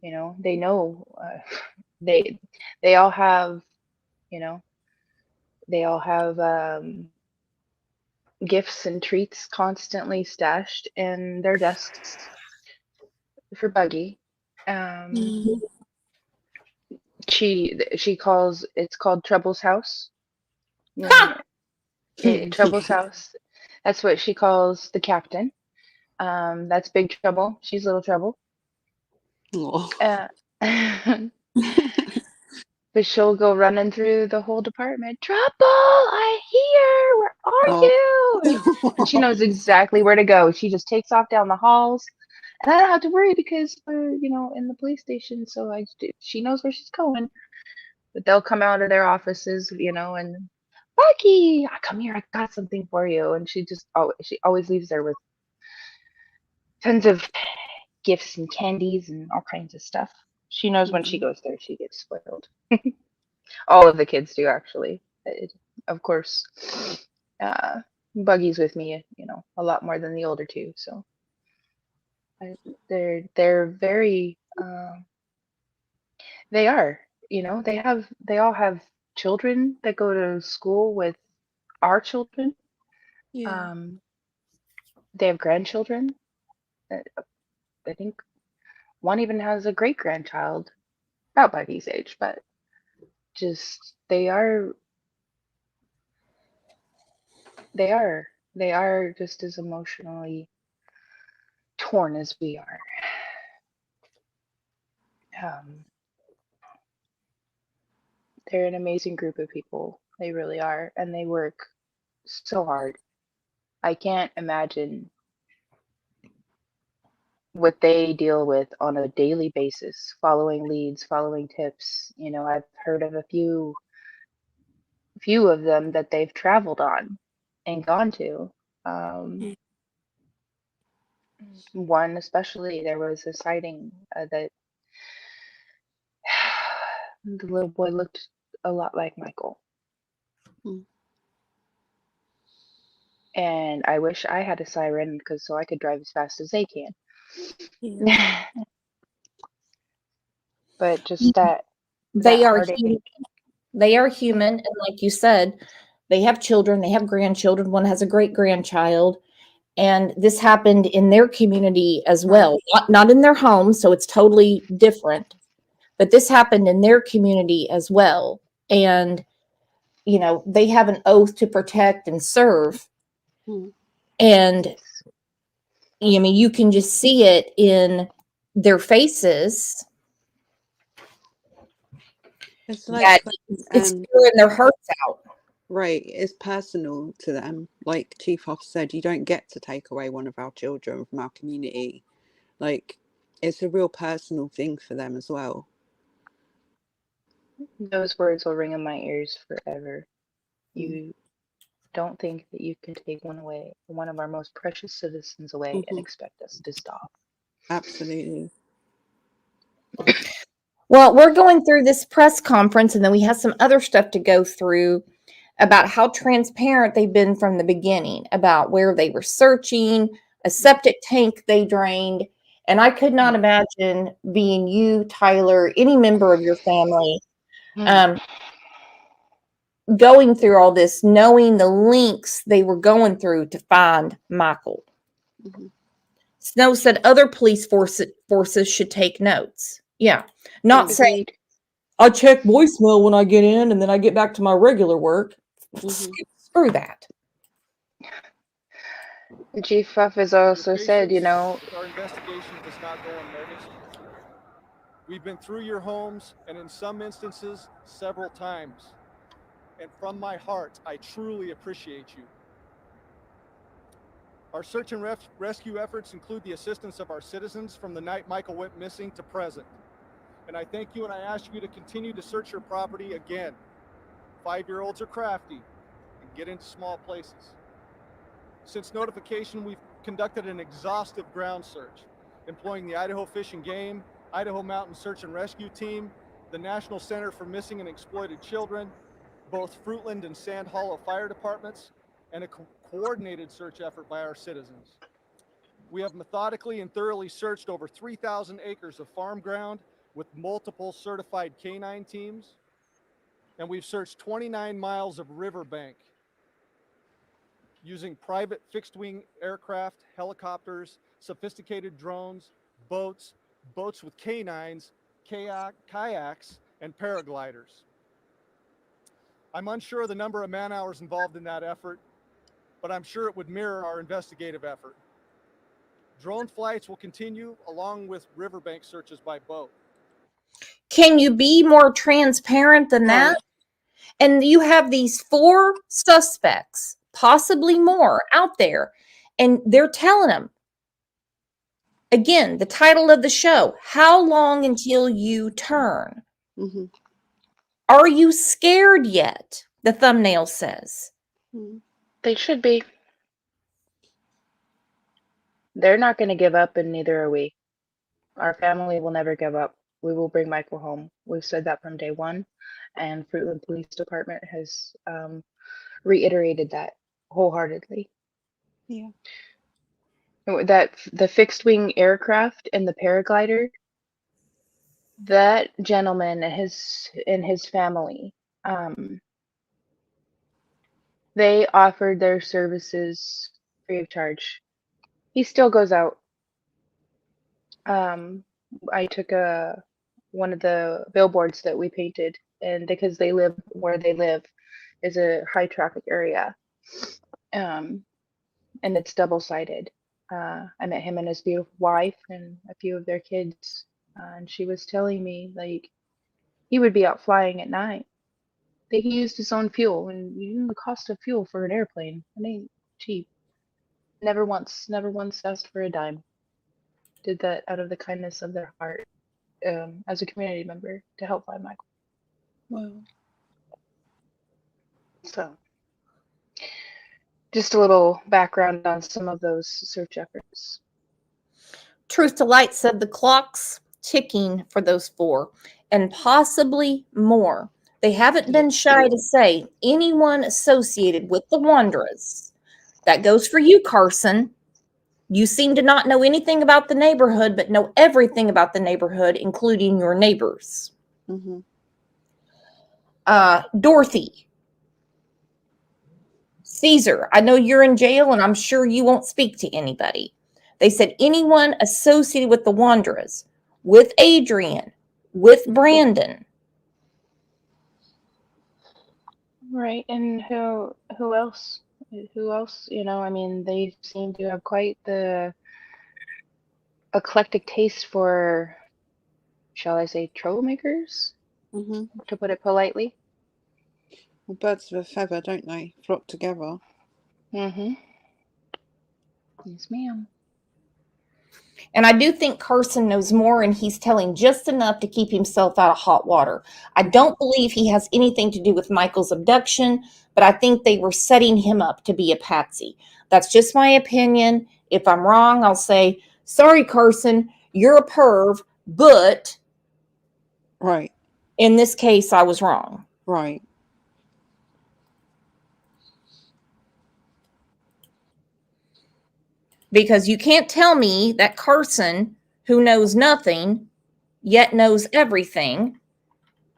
You know, they know, they all have, you know, they all have gifts and treats constantly stashed in their desks for Buggy. She calls, it's called Trouble's house. Trouble's house. That's what she calls the captain. That's Big Trouble. She's Little Trouble. But she'll go running through the whole department. Trouble, I hear. Where are you? And she knows exactly where to go. She just takes off down the halls, and I don't have to worry because we're, you know, in the police station. So she knows where she's going. But they'll come out of their offices, you know, and Bucky, come here. I got something for you. And she always leaves there with tons of gifts and candies and all kinds of stuff. She knows when she goes there, she gets spoiled. All of the kids do, actually. Of course, Buggy's with me, you know, a lot more than the older two. So they're very. They are, you know, they all have children that go to school with our children. Yeah. They have grandchildren. I think one even has a great grandchild about Buggy's age, but just they are just as emotionally torn as we are. They're an amazing group of people. They really are, and they work so hard. I can't imagine what they deal with on a daily basis, following leads, following tips. You know, I've heard of a few of them that they've traveled on and gone to. One especially, there was a sighting that the little boy looked a lot like Michael. And I wish I had a siren so I could drive as fast as they can. Yeah. But just that They are heartache. human. They are human, and like you said, they have children, they have grandchildren. One has a great grandchild, and this happened in their community as well. Not in their home, so it's totally different. But this happened in their community as well, and you know they have an oath to protect and serve. And I mean, you can just see it in their faces. It's like it's tearing their hearts out. Right, it's personal to them. Like Chief Huff said, you don't get to take away one of our children from our community. Like, it's a real personal thing for them as well. Those words will ring in my ears forever. You don't think that you can take one of our most precious citizens away and expect us to stop. Absolutely. Well, we're going through this press conference, and then we have some other stuff to go through. about how transparent they've been from the beginning, about where they were searching, a septic tank they drained. And I could not imagine being you, Tyler, any member of your family, going through all this, knowing the links they were going through to find Michael. Snow said other police forces should take notes. Yeah. Not saying Agreed. I check voicemail when I get in and then I get back to my regular work. Screw that. Chief Fuff has also Your said, you patience know, with our investigation does not go unnoticed. We've been through your homes, and in some instances, several times. And from my heart, I truly appreciate you. Our search and rescue efforts include the assistance of our citizens from the night Michael went missing to present. And I thank you, and I ask you to continue to search your property again. 5-year-olds are crafty and get into small places. Since notification, we've conducted an exhaustive ground search, employing the Idaho Fish and Game, Idaho Mountain Search and Rescue Team, the National Center for Missing and Exploited Children, both Fruitland and Sand Hollow Fire Departments, and a coordinated search effort by our citizens. We have methodically and thoroughly searched over 3,000 acres of farm ground with multiple certified canine teams, and we've searched 29 miles of riverbank using private fixed-wing aircraft, helicopters, sophisticated drones, boats with canines, kayaks, and paragliders. I'm unsure of the number of man-hours involved in that effort, but I'm sure it would mirror our investigative effort. Drone flights will continue along with riverbank searches by boat. Can you be more transparent than that? And you have these 4 suspects, possibly more, out there, and they're telling them, again, the title of the show, how long until you turn? Are you scared yet? The thumbnail says. they should be. They're not going to give up, and neither are we. Our family will never give up. We will bring Michael home. We've said that from day one, and Fruitland Police Department has reiterated that wholeheartedly. Yeah. That the fixed wing aircraft and the paraglider, that gentleman and his family, they offered their services free of charge. He still goes out. I took one of the billboards that we painted, and because they live where they live is a high traffic area, and it's double-sided. I met him and his beautiful wife and a few of their kids, and she was telling me, like, he would be out flying at night. He used his own fuel, and you know the cost of fuel for an airplane, it ain't cheap. Never once asked for a dime. Did that out of the kindness of their heart, as a community member to help find Michael. Wow. So, just a little background on some of those search efforts. Truth to Light said the clock's ticking for those 4 and possibly more. They haven't been shy to say anyone associated with the Wanderers. That goes for you, Carson. You seem to not know anything about the neighborhood, but know everything about the neighborhood, including your neighbors. Dorothy. Caesar, I know you're in jail, and I'm sure you won't speak to anybody. They said anyone associated with the Wanderers, with Adrian, with Brandon. Right, and who else? Who else? You know, I mean, they seem to have quite the eclectic taste for, shall I say, troublemakers, to put it politely. Well, birds of a feather, don't they? Flock together. Yes, ma'am. And I do think Carson knows more, and he's telling just enough to keep himself out of hot water. I don't believe he has anything to do with Michael's abduction, but I think they were setting him up to be a patsy. That's just my opinion. If I'm wrong, I'll say, sorry, Carson, you're a perv, but right. In this case, I was wrong. Right. because you can't tell me that Carson, who knows nothing, yet knows everything.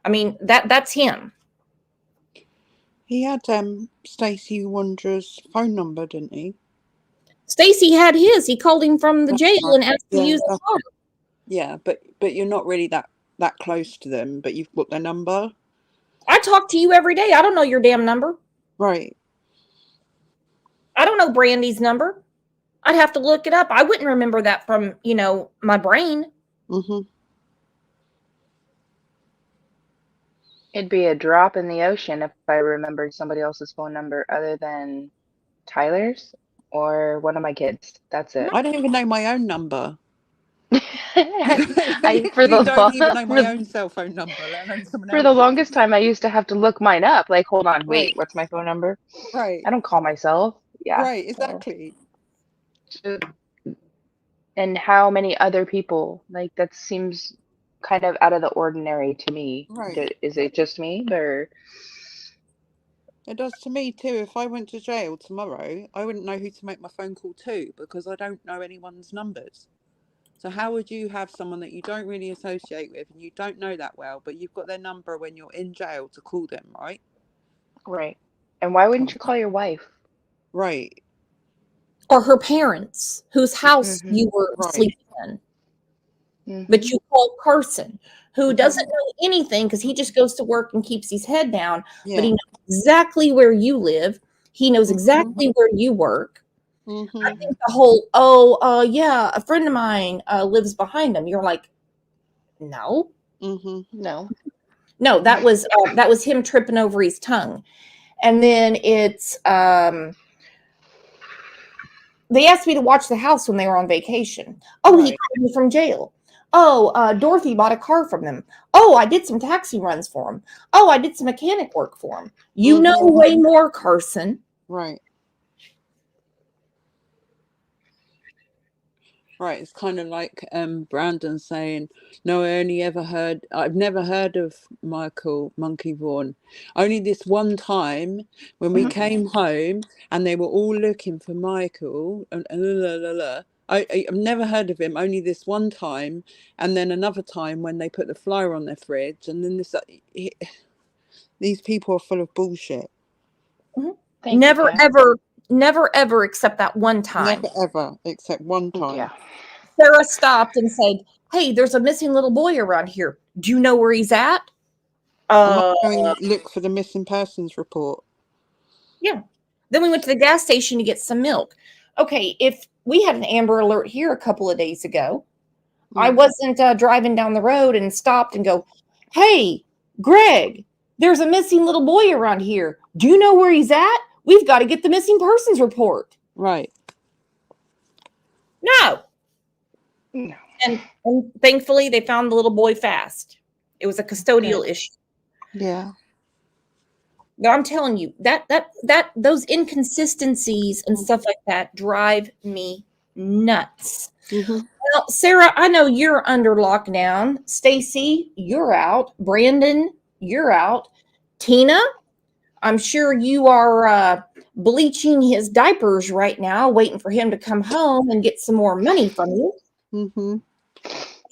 I mean, that's him. He had Stacey Wanderer's phone number, didn't he? Stacy had his. He called him from the That's jail right. and asked to Yeah, use the car. yeah, but you're not really that close to them, but you've got their number. I talk to you every day. I don't know your damn number. Right. I don't know Brandy's number. I'd have to look it up. I wouldn't remember that from, my brain. Mm-hmm. It'd be a drop in the ocean if I remembered somebody else's phone number other than Tyler's or one of my kids. That's it. I don't even know my own number. I You don't even know my own cell phone number, let alone someone for the else's. longest time, I used to have to look mine up. Like, hold on, wait, Right. what's my phone number? Right. I don't call myself. Yeah. Right, exactly. And how many other people? Like, that seems kind of out of the ordinary to me. Right. Is it just me, or? It does to me too. If I went to jail tomorrow, I wouldn't know who to make my phone call to because I don't know anyone's numbers. So how would you have someone that you don't really associate with and you don't know that well, but you've got their number when you're in jail to call them, right? Right. And why wouldn't you call your wife? Right. Or her parents, whose house you were Right. sleeping in. But you call Carson, who doesn't know anything because he just goes to work and keeps his head down, but he Yeah. knows exactly where you live. He knows exactly where you work. I think the whole, yeah, a friend of mine lives behind him. You're like, no. No. No, that was him tripping over his tongue. And then it's they asked me to watch the house when they were on vacation. Oh, he called me from jail. Oh, Dorothy bought a car from them. Oh, I did some taxi runs for him. Oh, I did some mechanic work for him. You know way more, Carson. Right. Right, it's kind of like Brandon saying, no, I've never heard of Michael Monkey Vaughan. Only this one time when we came home and they were all looking for Michael, I've never heard of him, only this one time, and then another time when they put the flyer on their fridge, and then these people are full of bullshit. Never ever except that one time. Never ever except one time. Yeah. Sarah stopped and said, hey, there's a missing little boy around here. Do you know where he's at? I'm going to look for the missing persons report. Yeah. Then we went to the gas station to get some milk. Okay, if we had an Amber Alert here a couple of days ago, I wasn't driving down the road and stopped and go, hey, Greg, there's a missing little boy around here. Do you know where he's at? We've got to get the missing persons report. Right. No. And thankfully they found the little boy fast. It was a custodial issue. Yeah. No, I'm telling you that those inconsistencies and stuff like that drive me nuts. Well, Sarah, I know you're under lockdown. Stacy, you're out. Brandon, you're out. Tina, I'm sure you are bleaching his diapers right now, waiting for him to come home and get some more money from you.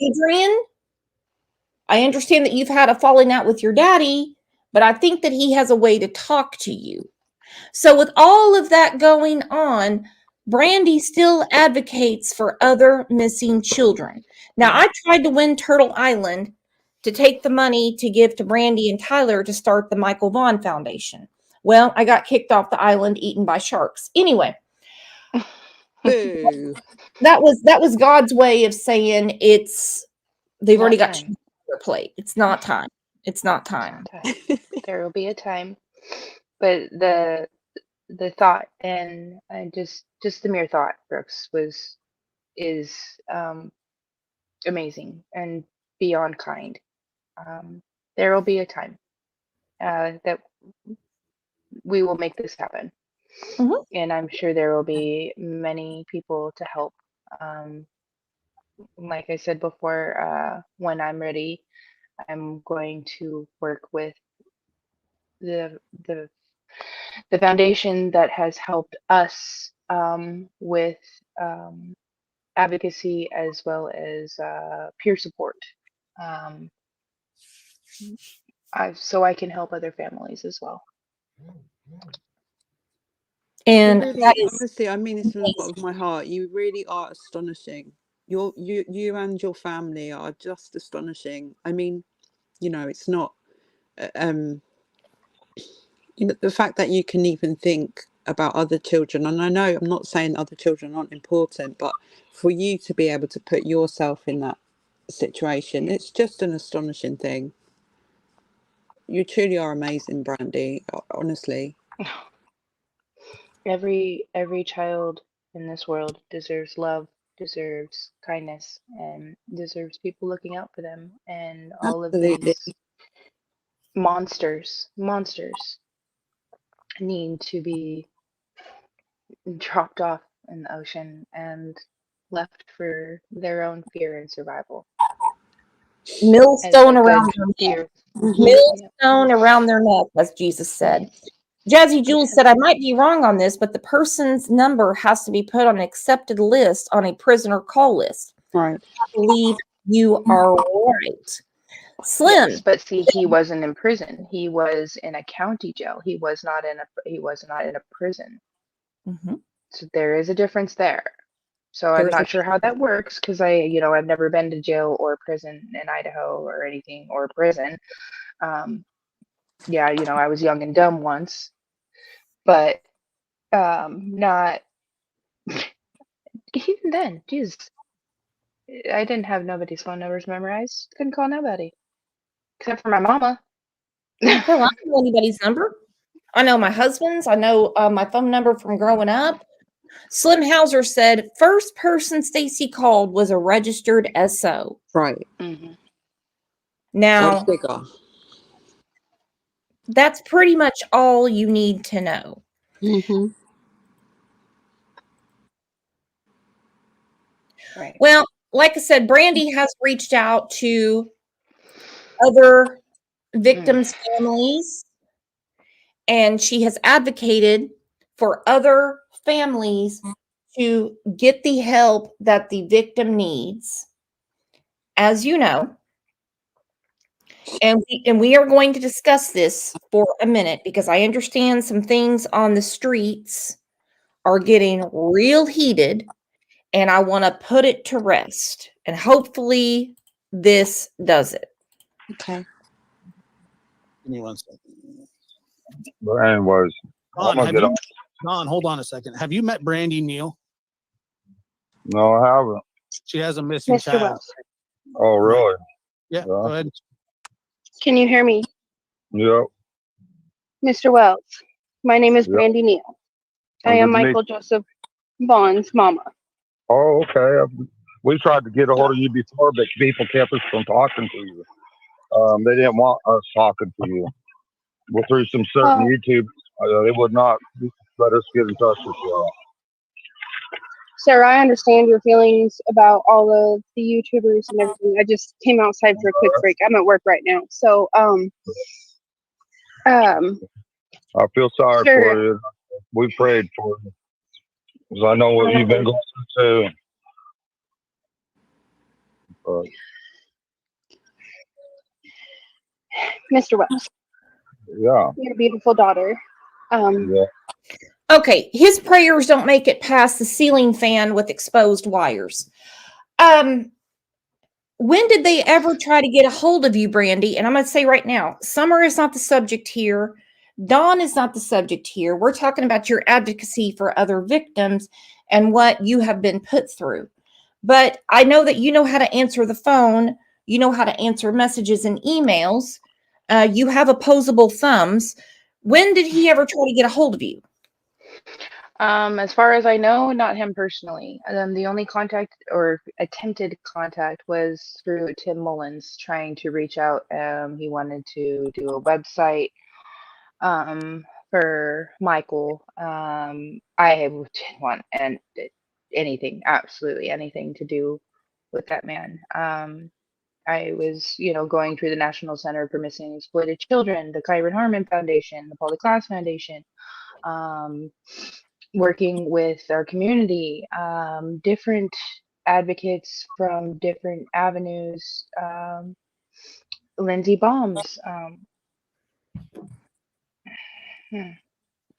Adrian, I understand that you've had a falling out with your daddy, but I think that he has a way to talk to you. So with all of that going on, Brandy still advocates for other missing children. Now, I tried to win Turtle Island to take the money to give to Brandy and Tyler to start the Michael Vaughan Foundation. Well, I got kicked off the island, eaten by sharks. Anyway, that was God's way of saying they've already got on their plate. It's not time. It's not time. There will be a time. But the thought and just the mere thought, Brooks, is amazing and beyond kind. There will be a time that we will make this happen. And I'm sure there will be many people to help. Like I said before, when I'm ready, I'm going to work with the foundation that has helped us with advocacy as well as peer support. So I can help other families as well. And really, that is honestly, I mean this from the bottom amazing. of my heart. You really are astonishing. You and your family are just astonishing. I mean, it's not, um, the fact that you can even think about other children. And I know I'm not saying other children aren't important, but for you to be able to put yourself in that situation, it's just an astonishing thing. You truly are amazing, Brandy. Honestly. Every child in this world deserves love, deserves kindness, and deserves people looking out for them. And all of Absolutely. these monsters need to be dropped off in the ocean and left for their own fear and survival. As a Millstone around good their neck. fear. Millstone around their neck, as Jesus said. Jazzy Jules said, I might be wrong on this, but the person's number has to be put on an accepted list on a prisoner call list. Right. I believe you are right. Slim. Yes, but see, he wasn't in prison. He was in a county jail. He was not in a prison. Mm-hmm. So there is a difference there. So I'm not sure how that works because I've never been to jail or prison in Idaho or anything or prison. Yeah, I was young and dumb once, but not even then. Jeez, I didn't have nobody's phone numbers memorized. Couldn't call nobody except for my mama. Hell, I don't know anybody's number. I know my husband's. I know my phone number from growing up. Slim Hauser said, first person Stacy called was a registered SO. Right. Mm-hmm. Now, that's pretty much all you need to know. Mm-hmm. Right. Well, like I said, Brandy has reached out to other victims' families, and she has advocated for other families to get the help that the victim needs, as you know. And we are going to discuss this for a minute because I understand some things on the streets are getting real heated, and I want to put it to rest. And hopefully this does it. Okay. Give me 1 second. But anyways, Don, hold on a second. Have you met Brandy Neal? No, I haven't. She has a missing Mr. child. Wells. Oh, really? Yeah, go ahead. Can you hear me? Yep. Mr. Wells, my name is Yep. Brandy Neal. I Good am to meet Michael Joseph Vaughn's mama. Oh, okay. We tried to get a hold of you before, but people kept us from talking to you. They didn't want us talking to you. Well, through some certain YouTube, they would not let us get in touch with you. Sir, I understand your feelings about all of the YouTubers and everything. I just came outside for a quick break. I'm at work right now. So, I feel sorry sure. for you. We prayed for you. Because I know what you've been going through too. Mr. Wells. Yeah. Your beautiful daughter. Yeah. Okay, his prayers don't make it past the ceiling fan with exposed wires. When did they ever try to get a hold of you, Brandy? And I'm going to say right now, Summer is not the subject here. Dawn is not the subject here. We're talking about your advocacy for other victims and what you have been put through. But I know that you know how to answer the phone. You know how to answer messages and emails. You have opposable thumbs. When did he ever try to get a hold of you? As far as I know, not him personally. The only contact or attempted contact was through Tim Mullins trying to reach out. He wanted to do a website for Michael. I didn't want anything, absolutely anything to do with that man. I was, going through the National Center for Missing and Exploited Children, the Kyron Harmon Foundation, the Paula Class Foundation, working with our community, different advocates from different avenues, Lindsay Bombs.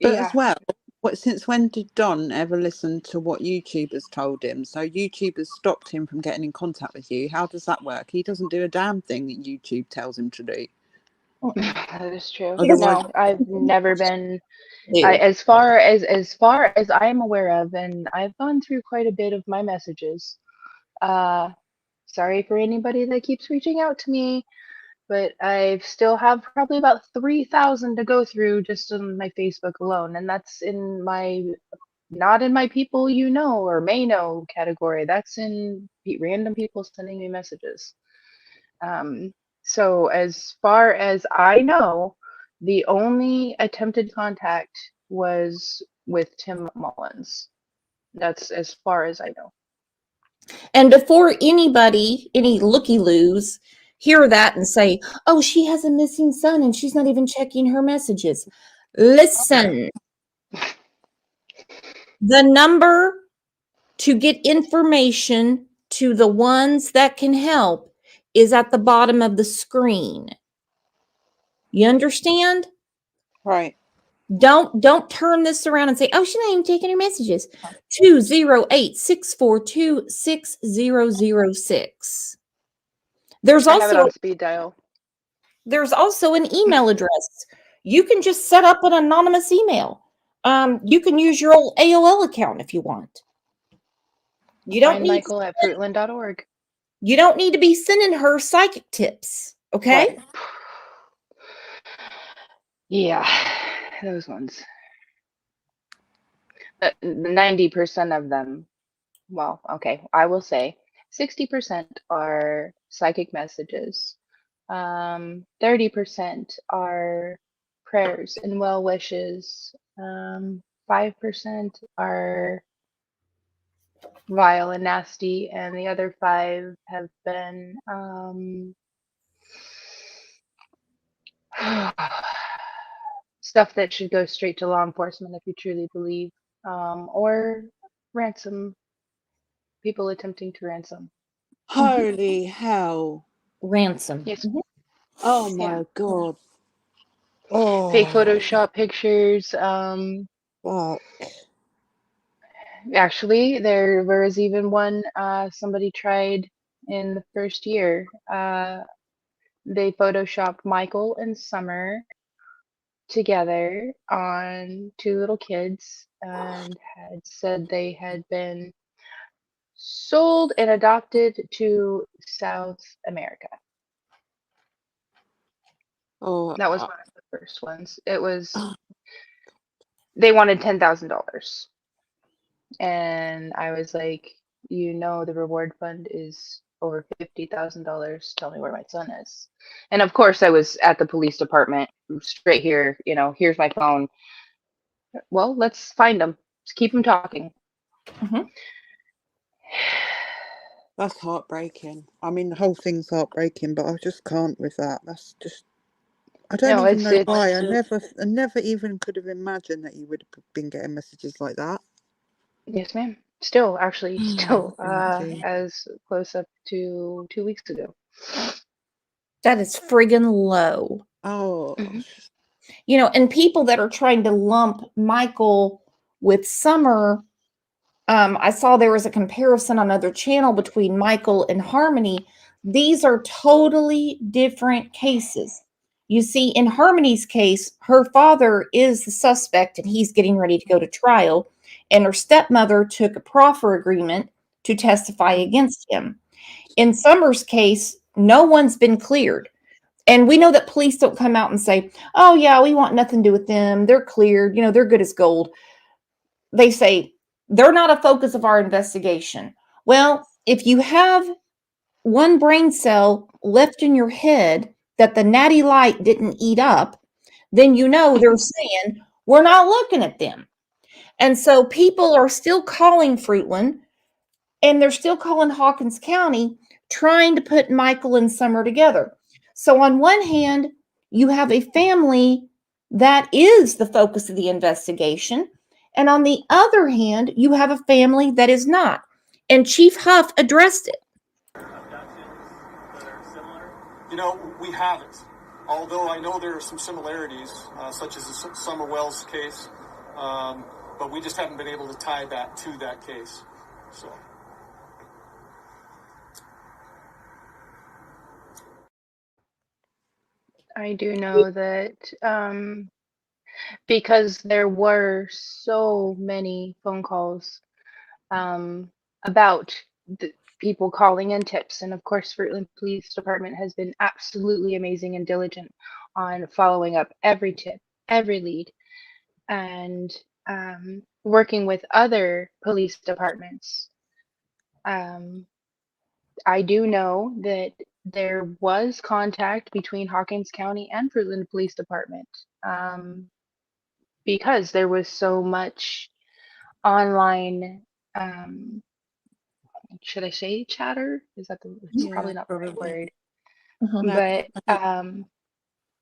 But Yeah. as well, since when did Don ever listen to what YouTubers told him? So YouTubers stopped him from getting in contact with you. How does that work? He doesn't do a damn thing that YouTube tells him to do. That is true. Otherwise, No, I've never been. Ew. As far as I'm aware of, and I've gone through quite a bit of my messages. Sorry for anybody that keeps reaching out to me, but I still have probably about 3,000 to go through just on my Facebook alone, and that's in my not in my people you know or may know category. That's in random people sending me messages. So as far as I know, the only attempted contact was with Tim Mullins. That's as far as I know. And before anybody, any looky-loos, hear that and say, oh, she has a missing son and she's not even checking her messages. Listen, the number to get information to the ones that can help is at the bottom of the screen. You understand? right. Don't turn this around and say, oh, she's not even taking her messages. 208-642-6006. There's I have it also on speed dial. There's also an email address. You can just set up an anonymous email. You can use your old AOL account if you want. You don't Find need Michael at fruitland.org. You don't need to be sending her psychic tips, okay? Right. Yeah, those ones. 90% of them, well, okay, I will say 60% are psychic messages. 30% are prayers and well wishes. 5% are vile and nasty, and the other 5 have been stuff that should go straight to law enforcement if you truly believe, or ransom, people attempting to ransom. Holy hell. Ransom. Yes. Oh my Yeah. God. Oh. Fake Photoshop pictures. Fuck. Actually, there was even one somebody tried in the first year. They photoshopped Michael and Summer together on 2 little kids and had said they had been sold and adopted to South America. Oh, That was one of the first ones. It was, they wanted $10,000. And I was like, you know, the reward fund is over $50,000. Tell me where my son is. And of course, I was at the police department, straight here. You know, here's my phone. Well, let's find him. Just keep him talking. that's heartbreaking. I mean, the whole thing's heartbreaking, but I just can't with that. That's just, I don't No, even know it's why. I never even could have imagined that you would have been getting messages like that. Yes, ma'am. Still, actually, still, Crazy. as close up to 2 weeks ago. That is friggin' low. Oh. You know, and people that are trying to lump Michael with Summer, I saw there was a comparison on another channel between Michael and Harmony. These are totally different cases. You see, in Harmony's case, her father is the suspect and he's getting ready to go to trial, and her stepmother took a proffer agreement to testify against him. In Summer's case, no one's been cleared. And we know that police don't come out and say, oh, yeah, we want nothing to do with them. They're cleared. You know, they're good as gold. They say, they're not a focus of our investigation. Well, if you have one brain cell left in your head that the natty light didn't eat up, then you know they're saying, we're not looking at them. And so people are still calling Fruitland, and they're still calling Hawkins County, trying to put Michael and Summer together. So on one hand, you have a family that is the focus of the investigation, And on the other hand, you have a family that is not. And Chief Huff addressed it. You know, we haven't. Although I know there are some similarities, such as the Summer Wells case, but we just haven't been able to tie that to that case. So. I do know that because there were so many phone calls about the people calling in tips, and of course, Fruitland Police Department has been absolutely amazing and diligent on following up every tip, every lead, and working with other police departments. I do know that there was contact between Hawkins County and Fruitland Police Department because there was so much online, should I say chatter? Is that it's probably not the right word, but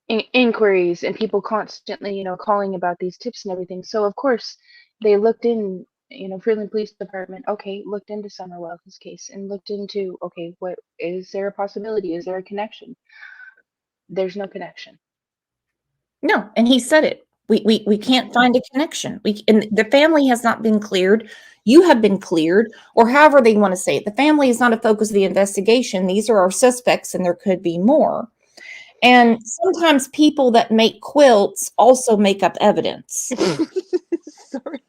inquiries and people constantly, calling about these tips and everything. So of course they looked in, Fruitland Police Department, okay, looked into Summer Wells' case and looked into, okay, what is there a possibility? Is there a connection? There's no connection. No, and he said it. We can't find a connection. And the family has not been cleared. You have been cleared, or however they want to say it. The family is not a focus of the investigation. These are our suspects, and there could be more. And sometimes people that make quilts also make up evidence. Sorry.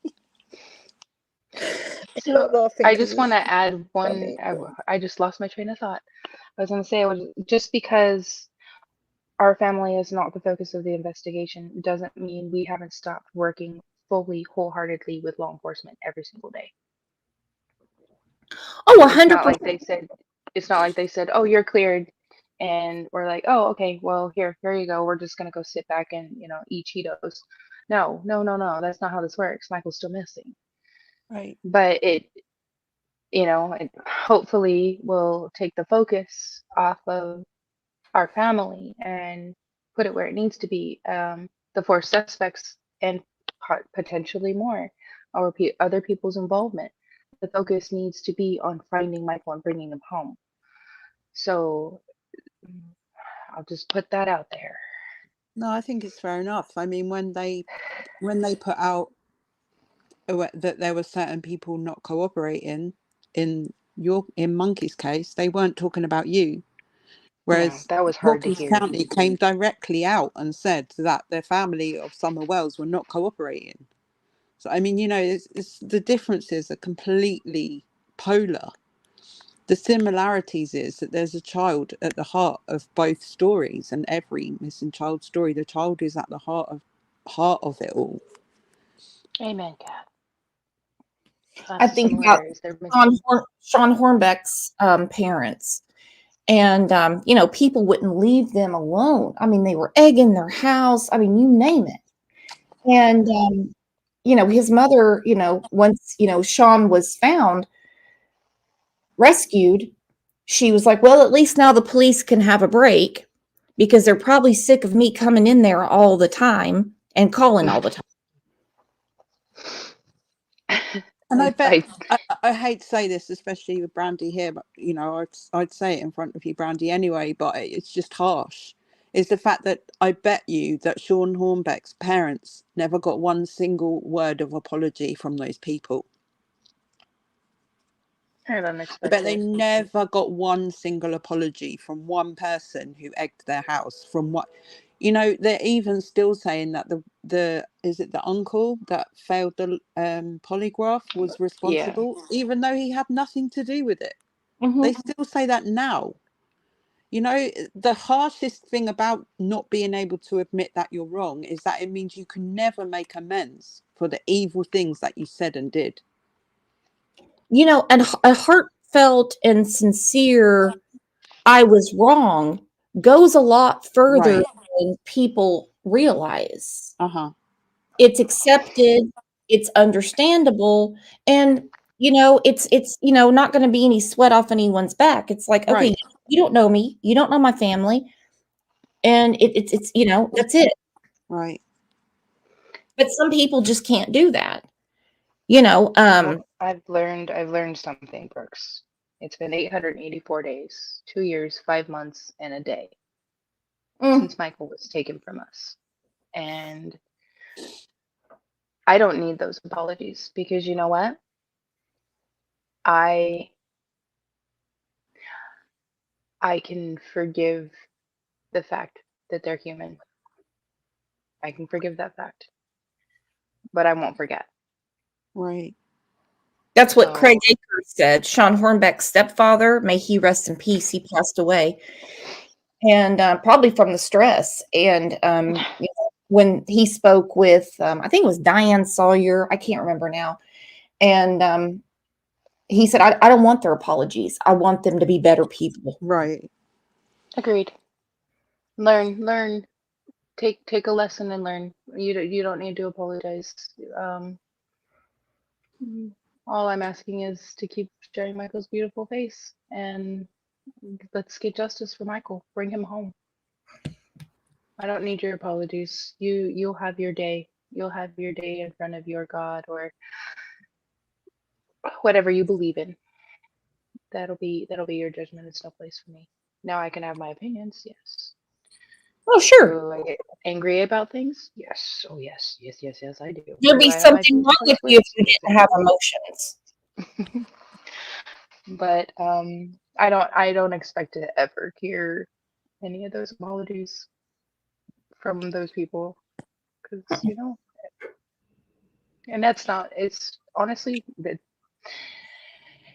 So I just want to add one. I just lost my train of thought. I was going to say, just because our family is not the focus of the investigation doesn't mean we haven't stopped working fully, wholeheartedly with law enforcement every single day. Oh, 100%. It's not like they said, oh, you're cleared. And we're like, oh, okay, well, here you go. We're just going to go sit back and, eat Cheetos. No. That's not how this works. Michael's still missing. Right. But it hopefully will take the focus off of our family and put it where it needs to be. The 4 suspects and potentially more, or other people's involvement. The focus needs to be on finding Michael and bringing him home. So I'll just put that out there. No, I think it's fair enough. I mean, when they put out that there were certain people not cooperating in Monkey's case, they weren't talking about you. Whereas that was hard to Hawkins hear. County came directly out and said that their family of Summer Wells were not cooperating. So I mean, it's the differences are completely polar. The similarities is that there's a child at the heart of both stories, and every missing child story, the child is at the heart of it all. Amen, Kat. I think about Sean Hornbeck's parents. And, people wouldn't leave them alone. I mean, they were egging their house. I mean, you name it. And, his mother, once, Sean was found, rescued, she was like, well, at least now the police can have a break because they're probably sick of me coming in there all the time and calling all the time. And I bet I hate to say this, especially with Brandy here, but I'd say it in front of you, Brandy, anyway. But it's just harsh. Is the fact that I bet you that Sean Hornbeck's parents never got one single word of apology from those people. I bet they never got one single apology from one person who egged their house. From what. They're even still saying that is it the uncle that failed the polygraph was responsible, even though he had nothing to do with it. Mm-hmm. They still say that now. The harshest thing about not being able to admit that you're wrong is that it means you can never make amends for the evil things that you said and did. And a heartfelt and sincere, I was wrong, goes a lot further than people realize. It's accepted, it's understandable, and it's not going to be any sweat off anyone's back. It's like, okay, you don't know me, you don't know my family, and it's that's it. Right. But some people just can't do that. You know, Well, I've learned something, Brooks. It's been 884 days, 2 years, 5 months, and a day since Michael was taken from us. And I don't need those apologies because you know what? I can forgive the fact that they're human. I can forgive that fact, but I won't forget. Right. That's what Craig So Akers said. Sean Hornbeck's stepfather, may he rest in peace. He passed away, and probably from the stress. And you know, when he spoke with, I think it was Diane Sawyer, I can't remember now, and he said, I don't want their apologies. I want them to be better people. Right. agreed. Learn. Take a lesson and learn. You don't need to apologize. All I'm asking is to keep sharing Michael's beautiful face, and let's get justice for Michael. Bring him home. I don't need your apologies. You'll have your day. You'll have your day in front of your God or whatever you believe in. That'll be your judgment. It's no place for me. Now I can have my opinions. Yes. Oh, sure. Do I get angry about things? Yes. Oh, yes. Yes, I do. There'd Do be I have my something feelings wrong hurt with with? you if you Yes, didn't have emotions. but I don't expect to ever hear any of those apologies from those people because you know, and that's not. It's honestly that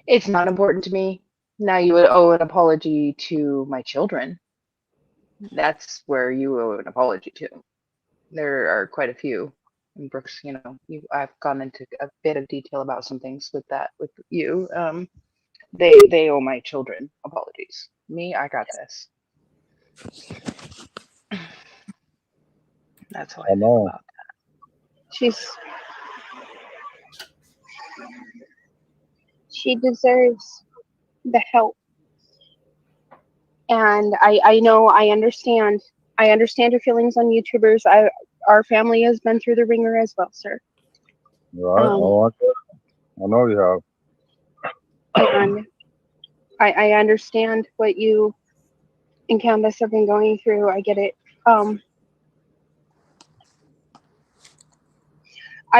it's not important to me. Now you would owe an apology to my children. That's where you owe an apology to. There are quite a few. And Brooks, you know, I've gone into a bit of detail about some things with you. They owe my children apologies. Me, I got this. That's how I I feel know. about She deserves the help. And I know I understand your feelings on YouTubers. Our family has been through the ringer as well, sir. Right. I know you have. And I understand what you and Candace have been going through. I get it. I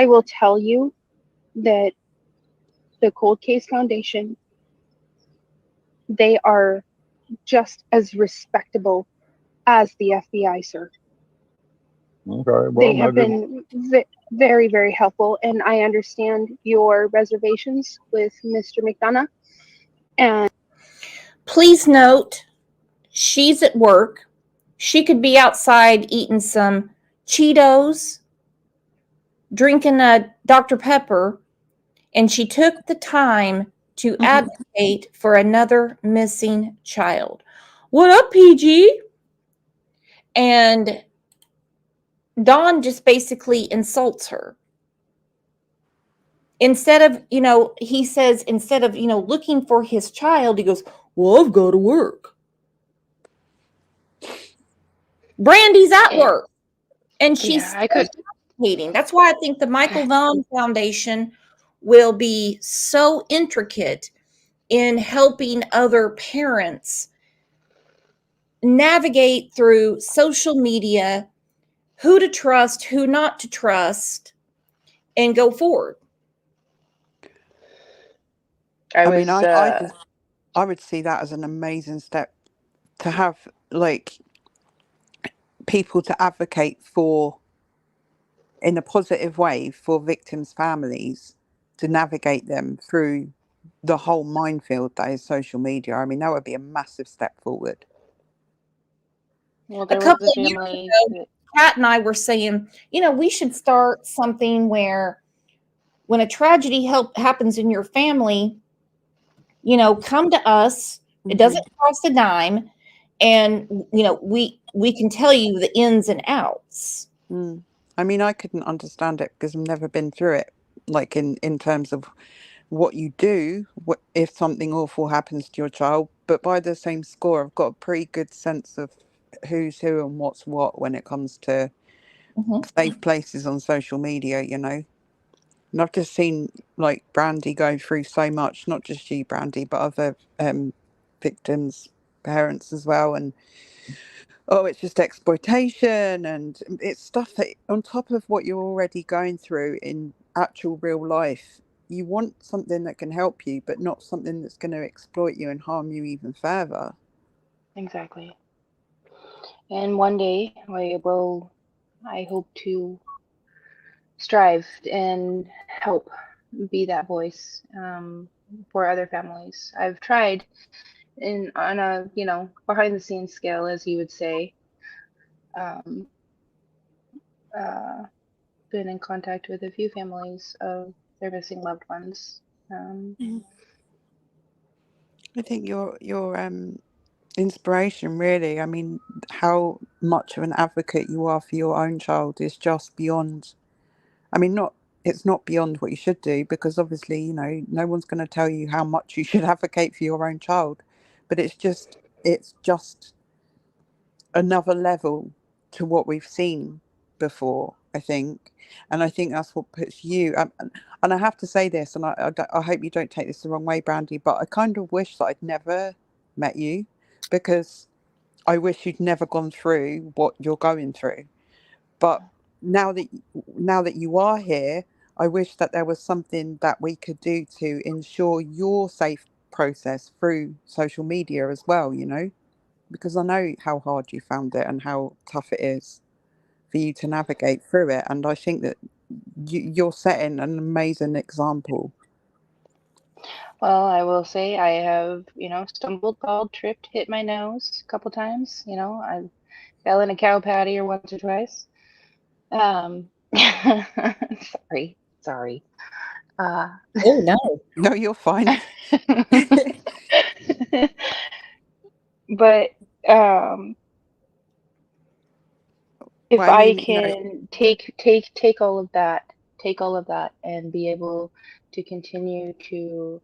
will tell you that the Cold Case Foundation, they are just as respectable as the FBI, sir. Okay. Well, They have been very, very helpful, and I understand your reservations with Mr. McDonough. And Please note, she's at work. She could be outside eating some Cheetos, drinking a Dr. Pepper, and she took the time to advocate for another missing child. What up, PG? And Don just basically insults her. Instead of, he says, instead of, looking for his child, he goes, well, I've got to work. Brandy's at work. And she's advocating. That's why I think the Michael Vaughn Foundation will be so intricate in helping other parents navigate through social media, who to trust, who not to trust, and go forward. I would see that as an amazing step to have, like, people to advocate for in a positive way for victims' families, to navigate them through the whole minefield that is social media. I mean, that would be a massive step forward. Well, A couple of years ago, Kat and I were saying, we should start something where when a tragedy happens in your family, come to us. It doesn't cost a dime. And, we can tell you the ins and outs. I mean, I couldn't understand it because I've never been through it, like in terms of what you do if something awful happens to your child. But by the same score, I've got a pretty good sense of who's who and what's what when it comes to safe places on social media, And I've just seen like Brandy go through so much, not just you, Brandy, but other victims' parents as well. And oh, it's just exploitation, and it's stuff that on top of what you're already going through in actual real life, you want something that can help you, but not something that's going to exploit you and harm you even further. Exactly. And one day I hope to strive and help be that voice for other families. I've tried on a, behind the scenes scale, as you would say. Been in contact with a few families of their missing loved ones. I think your inspiration, really. I mean, how much of an advocate you are for your own child is just beyond. I mean, it's not beyond what you should do, because obviously, no one's going to tell you how much you should advocate for your own child, but it's just another level to what we've seen before, I think. And I think that's what puts you, and I have to say this, and I hope you don't take this the wrong way, Brandy, but I kind of wish that I'd never met you, because I wish you'd never gone through what you're going through. But now that you are here, I wish that there was something that we could do to ensure your safe process through social media as well, because I know how hard you found it and how tough it is for you to navigate through it. And I think that you're setting an amazing example. Well, I will say I have, stumbled, fallen, tripped, hit my nose a couple times. I fell in a cow patty or once or twice. Sorry. Oh no. No, you're fine. But if I can take all of that and be able to continue to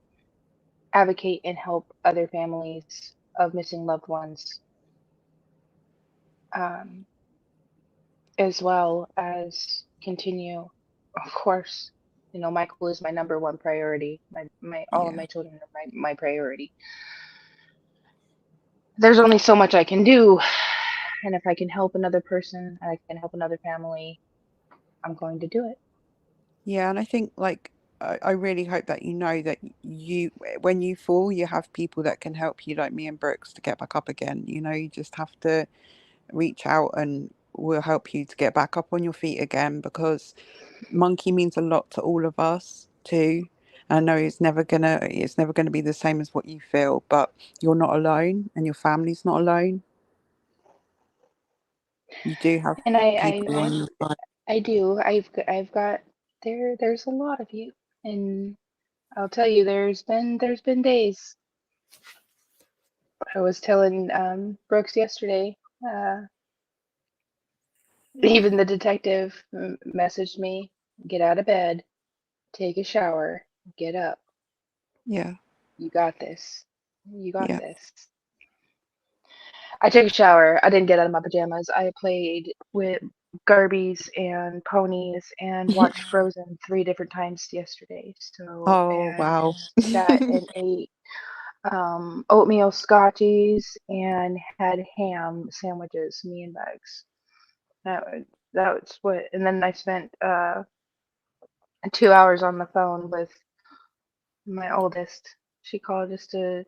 advocate and help other families of missing loved ones, as well as continue, of course, Michael is my number one priority. All of my children are my priority. There's only so much I can do, and if I can help another person, I can help another family, I'm going to do it. Yeah, and I think, like, I really hope that that when you fall, you have people that can help you, like me and Brooks, to get back up again. You just have to reach out, and we'll help you to get back up on your feet again, because Monkey means a lot to all of us too. I know it's never gonna be the same as what you feel, but you're not alone, and your family's not alone. You do have people on your side. I do. I've got there's a lot of you, and I'll tell you, there's been days. I was telling Brooks yesterday. Even the detective messaged me, get out of bed, take a shower, get up. Yeah. You got this. You got this. I took a shower. I didn't get out of my pajamas. I played with Garbies and ponies and watched Frozen 3 different times yesterday. So wow. Sat and ate oatmeal scotchies and had ham sandwiches, me and Bugs. That was what, and then I spent 2 hours on the phone with my oldest. She called she's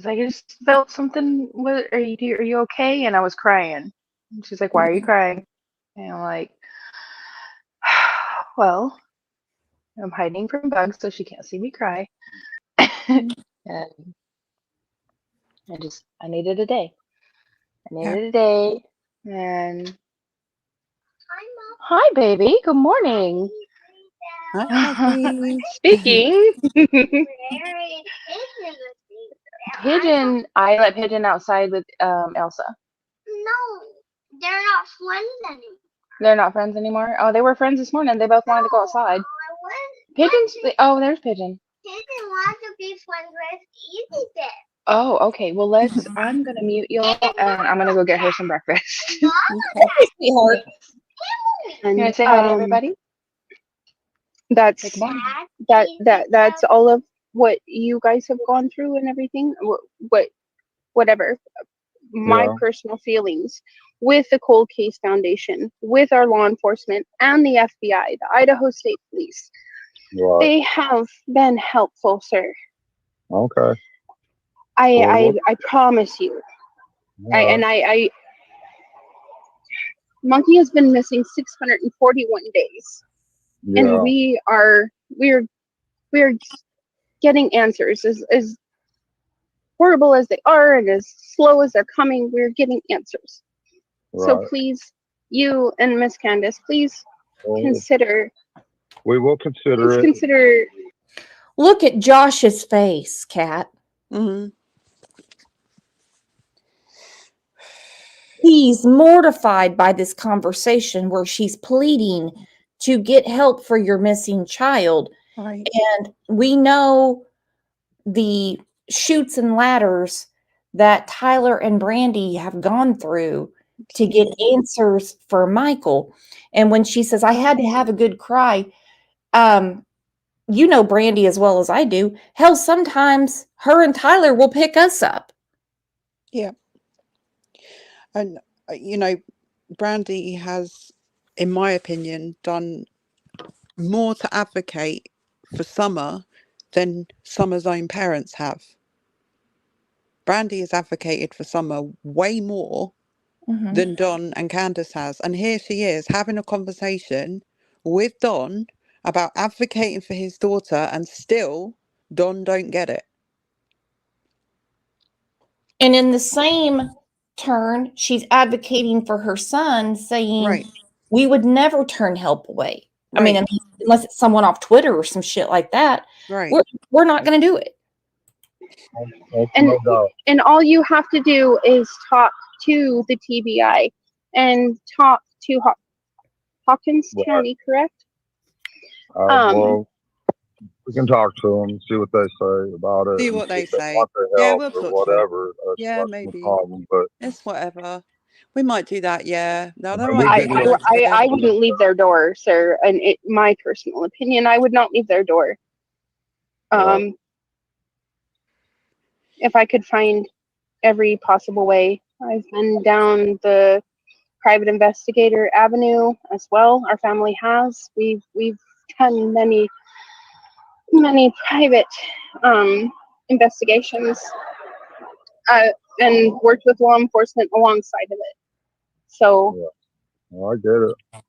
like, I just felt something. What are you okay? And I was crying. And she's like, why are you crying? And I'm like, well, I'm hiding from Bugs so she can't see me cry. And I needed a day. And hi, baby. Good morning. Hi, Speaking. Pigeon. I let Pigeon outside with Elsa. No, they're not friends anymore. They're not friends anymore? Oh, they were friends this morning. They both wanted to go outside. Pigeon's. Oh, there's Pigeon. Pigeon wants to be friends with Easy Bear. Oh, okay. Well, I'm gonna mute y'all, and I'm gonna go get her some breakfast. Sweetheart. You wanna say hi to everybody? That's Take them on. that's all of what you guys have gone through and everything. Whatever. My Yeah. personal feelings with the Cold Case Foundation, with our law enforcement and the FBI, the Idaho State Police. Right. They have been helpful, sir. Okay. I promise you. All right. I Monkey has been missing 641 days, and Yeah. we're getting answers as horrible as they are and as slow as they're coming. We're getting answers. So Right. please, you and Miss Candace, please Well, consider. we will Please consider it. consider. Look at Josh's face, Kat. Hmm. He's mortified by this conversation where she's pleading to get help for your missing child. Right. And we know the chutes and ladders that Tyler and Brandy have gone through to get answers for Michael. And when she says, I had to have a good cry, you know Brandy as well as I do. Hell, sometimes her and Tyler will pick us up. Yeah. And, you know, Brandy has, in my opinion, done more to advocate for Summer than Summer's own parents have. Brandy has advocated for Summer way more than Don and Candace has. And here she is having a conversation with Don about advocating for his daughter, and still Don don't get it. And in the same turn, she's advocating for her son, saying, Right. we would never turn help away. I Right. mean, unless it's someone off Twitter or some shit like that. Right. We're not going to do it. And all you have to do is talk to the TBI and talk to Hawkins Right. County, correct? Well, we can talk to them, see what they say about it. See and what they if they say. want their Yeah, help we'll or talk to them. whatever. Yeah, That's maybe. the problem. But It's whatever. We might do that, yeah. No, I that mean, might we be could a good idea. I wouldn't leave their door, sir. And my personal opinion, I would not leave their door. If I could find every possible way. I've been down the private investigator avenue as well. Our family has. We've done many private investigations and worked with law enforcement alongside of it. So yeah, well, I get it.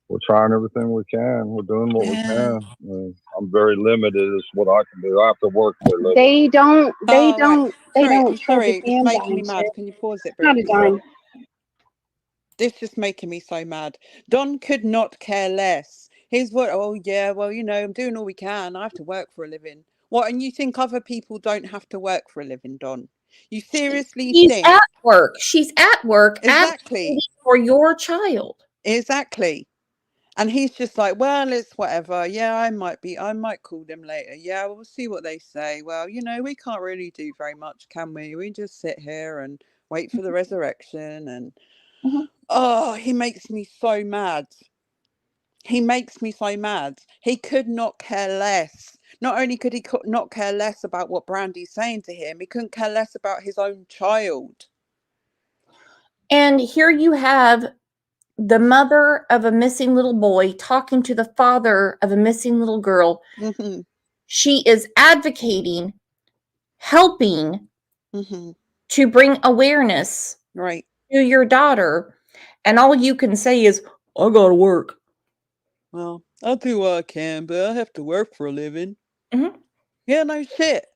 We're trying everything we can. We're doing what we can. I mean, I'm very limited as what I can do. I have to work for a living. they don't Oh, right. they Sorry, don't I'm charge sorry. a It's damn making me dime, mad. sir. Can you pause it Not a briefly? dime. This is making me so mad. Don could not care less. Here's what, oh yeah, well, you know, I'm doing all we can. I have to work for a living. What, and you think other people don't have to work for a living, Don? You seriously She's think? at work. She's at work Exactly. advocating for your child. Exactly. And he's just like, well, it's whatever. Yeah, I might call them later. Yeah, we'll see what they say. Well, you know, we can't really do very much, can we? We just sit here and wait for the resurrection. And oh, he makes me so mad. He makes me so mad. He could not care less. Not only could he not care less about what Brandy's saying to him, he couldn't care less about his own child. And here you have the mother of a missing little boy talking to the father of a missing little girl. She is advocating, helping to bring awareness right to your daughter. And all you can say is, I gotta work. Well, I'll do what I can, but I have to work for a living. Mm-hmm. Yeah, no shit.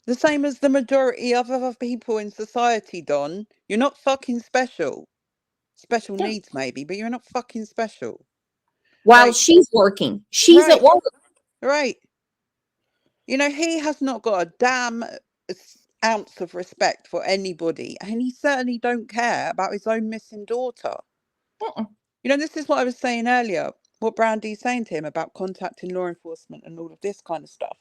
The same as the majority of other people in society, Don. You're not fucking special. Special needs, maybe, but you're not fucking special. While she's working. She's at work. Right. You know, he has not got a damn ounce of respect for anybody, and he certainly don't care about his own missing daughter. You know, this is what I was saying earlier, what Brandy's saying to him about contacting law enforcement and all of this kind of stuff.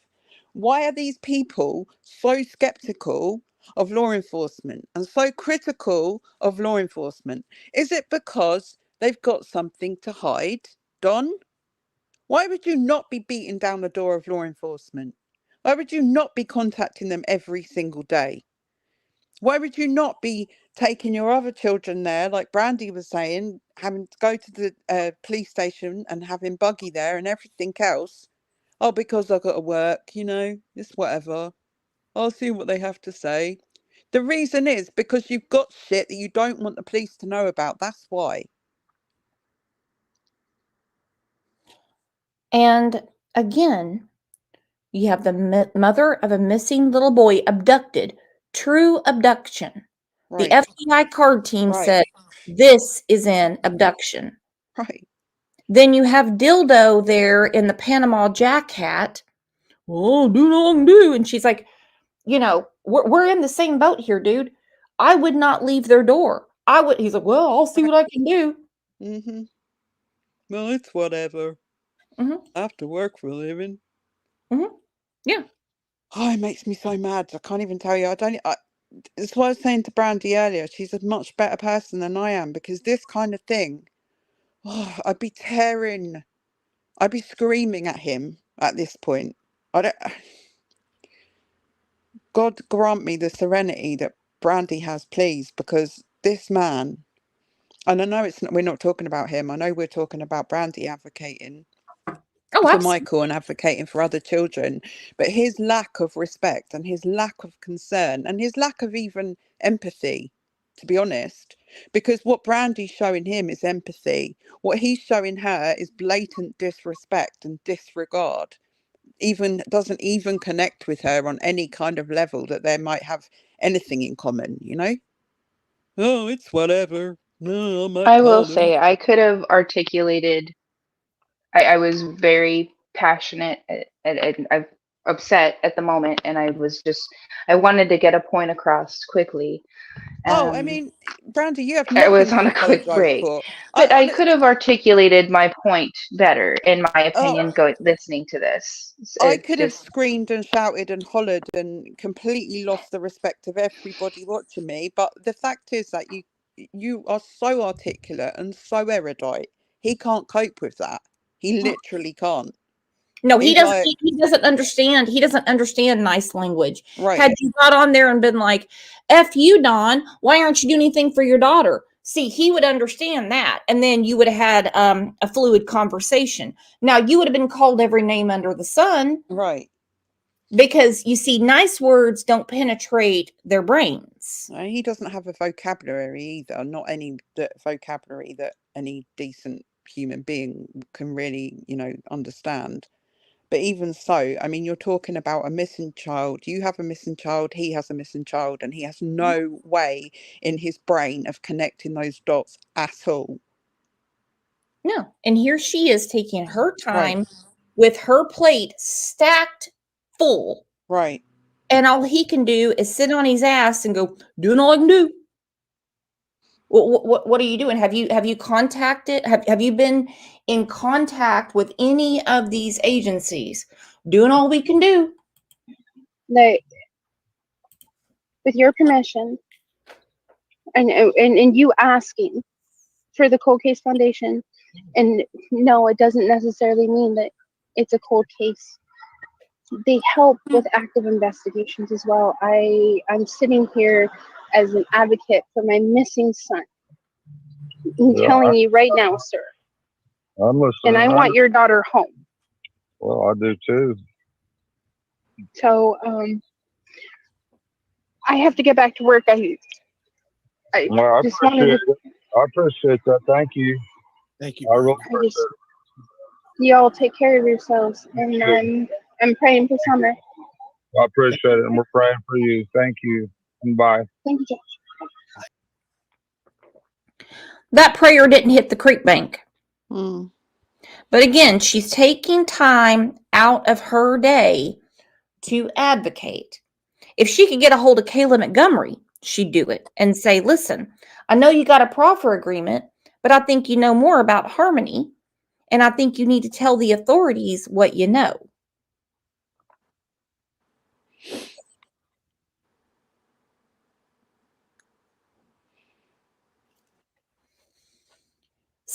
Why are these people so skeptical of law enforcement and so critical of law enforcement? Is it because they've got something to hide, Don? Why would you not be beating down the door of law enforcement? Why would you not be contacting them every single day? Why would you not be taking your other children there, like Brandy was saying, having to go to the police station and having Buggy there and everything else? Oh, because I've got to work, it's whatever. I'll see what they have to say. The reason is because you've got shit that you don't want the police to know about. That's why. And again, you have the mother of a missing little boy abducted, true abduction. The Right. FBI card team Right. said this is an abduction. Right. Then you have Dildo there in the Panama Jack hat. Oh, do long do. And she's like, we're in the same boat here, dude. I would not leave their door. He's like, well, I'll see what I can do. Mm-hmm. Well, it's whatever. Mm-hmm. I have to work for a living. Mm-hmm. Yeah. Oh, it makes me so mad. I can't even tell you. It's what I was saying to Brandy earlier. She's a much better person than I am, because this kind of thing, I'd be screaming at him at this point. God grant me the serenity that Brandy has, please, because this man, and I know we're not talking about him. I know we're talking about Brandy advocating Oh, for absolutely. Michael and advocating for other children, but his lack of respect and his lack of concern and his lack of even empathy, to be honest, because what Brandy's showing him is empathy. What he's showing her is blatant disrespect and disregard. Doesn't even connect with her on any kind of level that they might have anything in common, Oh, it's whatever. No, I might I will call them. say I could have articulated. I was very passionate and I'm upset at the moment, and I wanted to get a point across quickly. Oh, I mean, Brandy, you have I was nothing on to a quick apologise break, for. but I could have articulated my point better, in my opinion, listening to this. I It could have just screamed and shouted and hollered and completely lost the respect of everybody watching me. But the fact is that you are so articulate and so erudite. He can't cope with that. He literally can't. No, he He's doesn't. like, He doesn't understand. He doesn't understand nice language. Right. Had you got on there and been like, "F you, Don. Why aren't you doing anything for your daughter?" See, he would understand that, and then you would have had a fluid conversation. Now you would have been called every name under the sun, right? Because you see, nice words don't penetrate their brains. He doesn't have a vocabulary either. Not any vocabulary that any decent human being can really, understand. But even so, I mean, you're talking about a missing child. You have a missing child, he has a missing child, and he has no way in his brain of connecting those dots at all. No, and here she is taking her Right. time with her plate stacked full. Right. And all he can do is sit on his ass and go, doing all I can do. What are you doing? Have you contacted? Have you been in contact with any of these agencies? Doing all we can do. Like, with your permission, and you asking for the Cold Case Foundation, and no, it doesn't necessarily mean that it's a cold case. They help with active investigations as well. I'm sitting here as an advocate for my missing son. I'm telling you right now, sir. I'm listening. And I want your daughter home. Well, I do too. So, I have to get back to work. I just wanted to. I appreciate that. Thank you. Thank you. I really appreciate it. Y'all take care of yourselves, and I'm praying for Summer. I appreciate it, and we're praying for you. Thank you, and bye. Thank you, Josh. That prayer didn't hit the creek bank. Mm. But again, she's taking time out of her day to advocate. If she could get a hold of Kayla Montgomery, she'd do it and say, listen, I know you got a proffer agreement, but I think you know more about Harmony, and I think you need to tell the authorities what you know.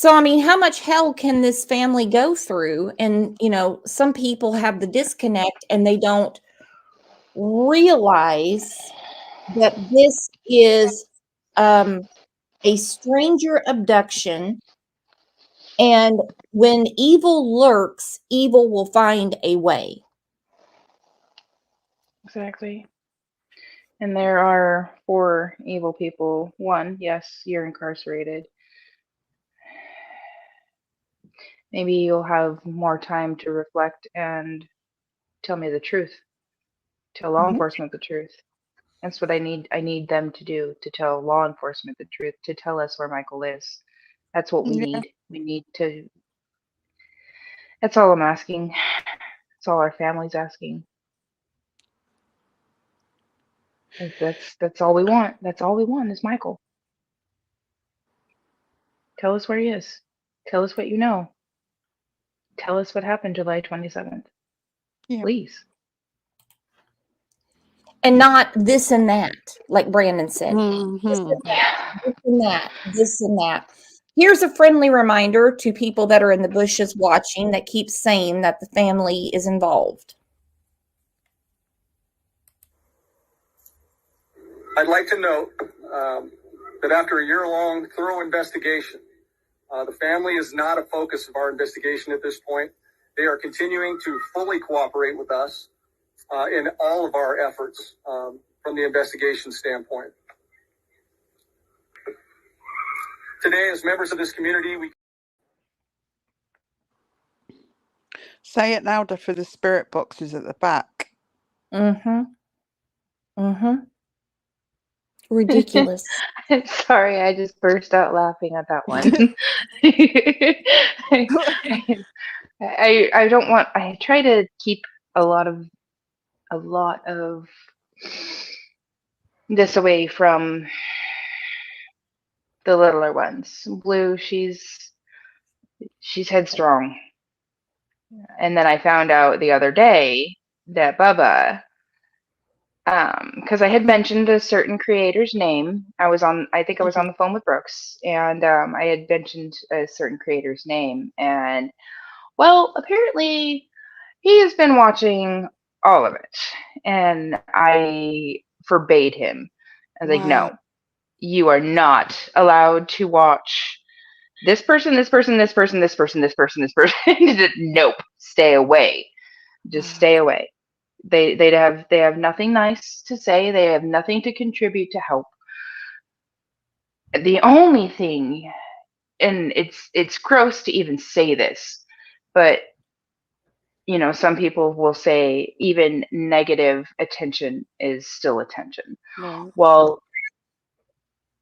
So, I mean, how much hell can this family go through? And, some people have the disconnect and they don't realize that this is a stranger abduction. And when evil lurks, evil will find a way. Exactly. And there are 4 evil people. 1, yes, you're incarcerated. Maybe you'll have more time to reflect and tell me the truth. Tell law enforcement the truth. That's what I need. I need them to do, to tell law enforcement the truth, to tell us where Michael is. That's what we Yeah. need. We need to. That's all I'm asking. That's all our family's asking. That's all we want. That's all we want is Michael. Tell us where he is. Tell us what you know. Tell us what happened July 27th. Yeah. Please. And not this and that, like Brandon said. Mm-hmm. This and that, this and that, this and that. Here's a friendly reminder to people that are in the bushes watching that keep saying that the family is involved. I'd like to note that after a year-long thorough investigation, the family is not a focus of our investigation at this point. They are continuing to fully cooperate with us in all of our efforts from the investigation standpoint. Today, as members of this community, we Say it louder for the spirit boxes at the back. Mm-hmm. Mm-hmm. Ridiculous. Sorry, I just burst out laughing at that one. I don't want. I try to keep a lot of this away from the littler ones. Blue, she's headstrong. And then I found out the other day that Bubba, because I had mentioned a certain creator's name. I think I was on the phone with Brooks, and I had mentioned a certain creator's name, and well, apparently he has been watching all of it, and I forbade him. I was like, no, you are not allowed to watch this person, this person, this person, this person, this person, this person. Nope, stay away. Just stay away. They have nothing nice to say. They have nothing to contribute to help. The only thing, and it's gross to even say this, but some people will say even negative attention is still attention. Right. Well,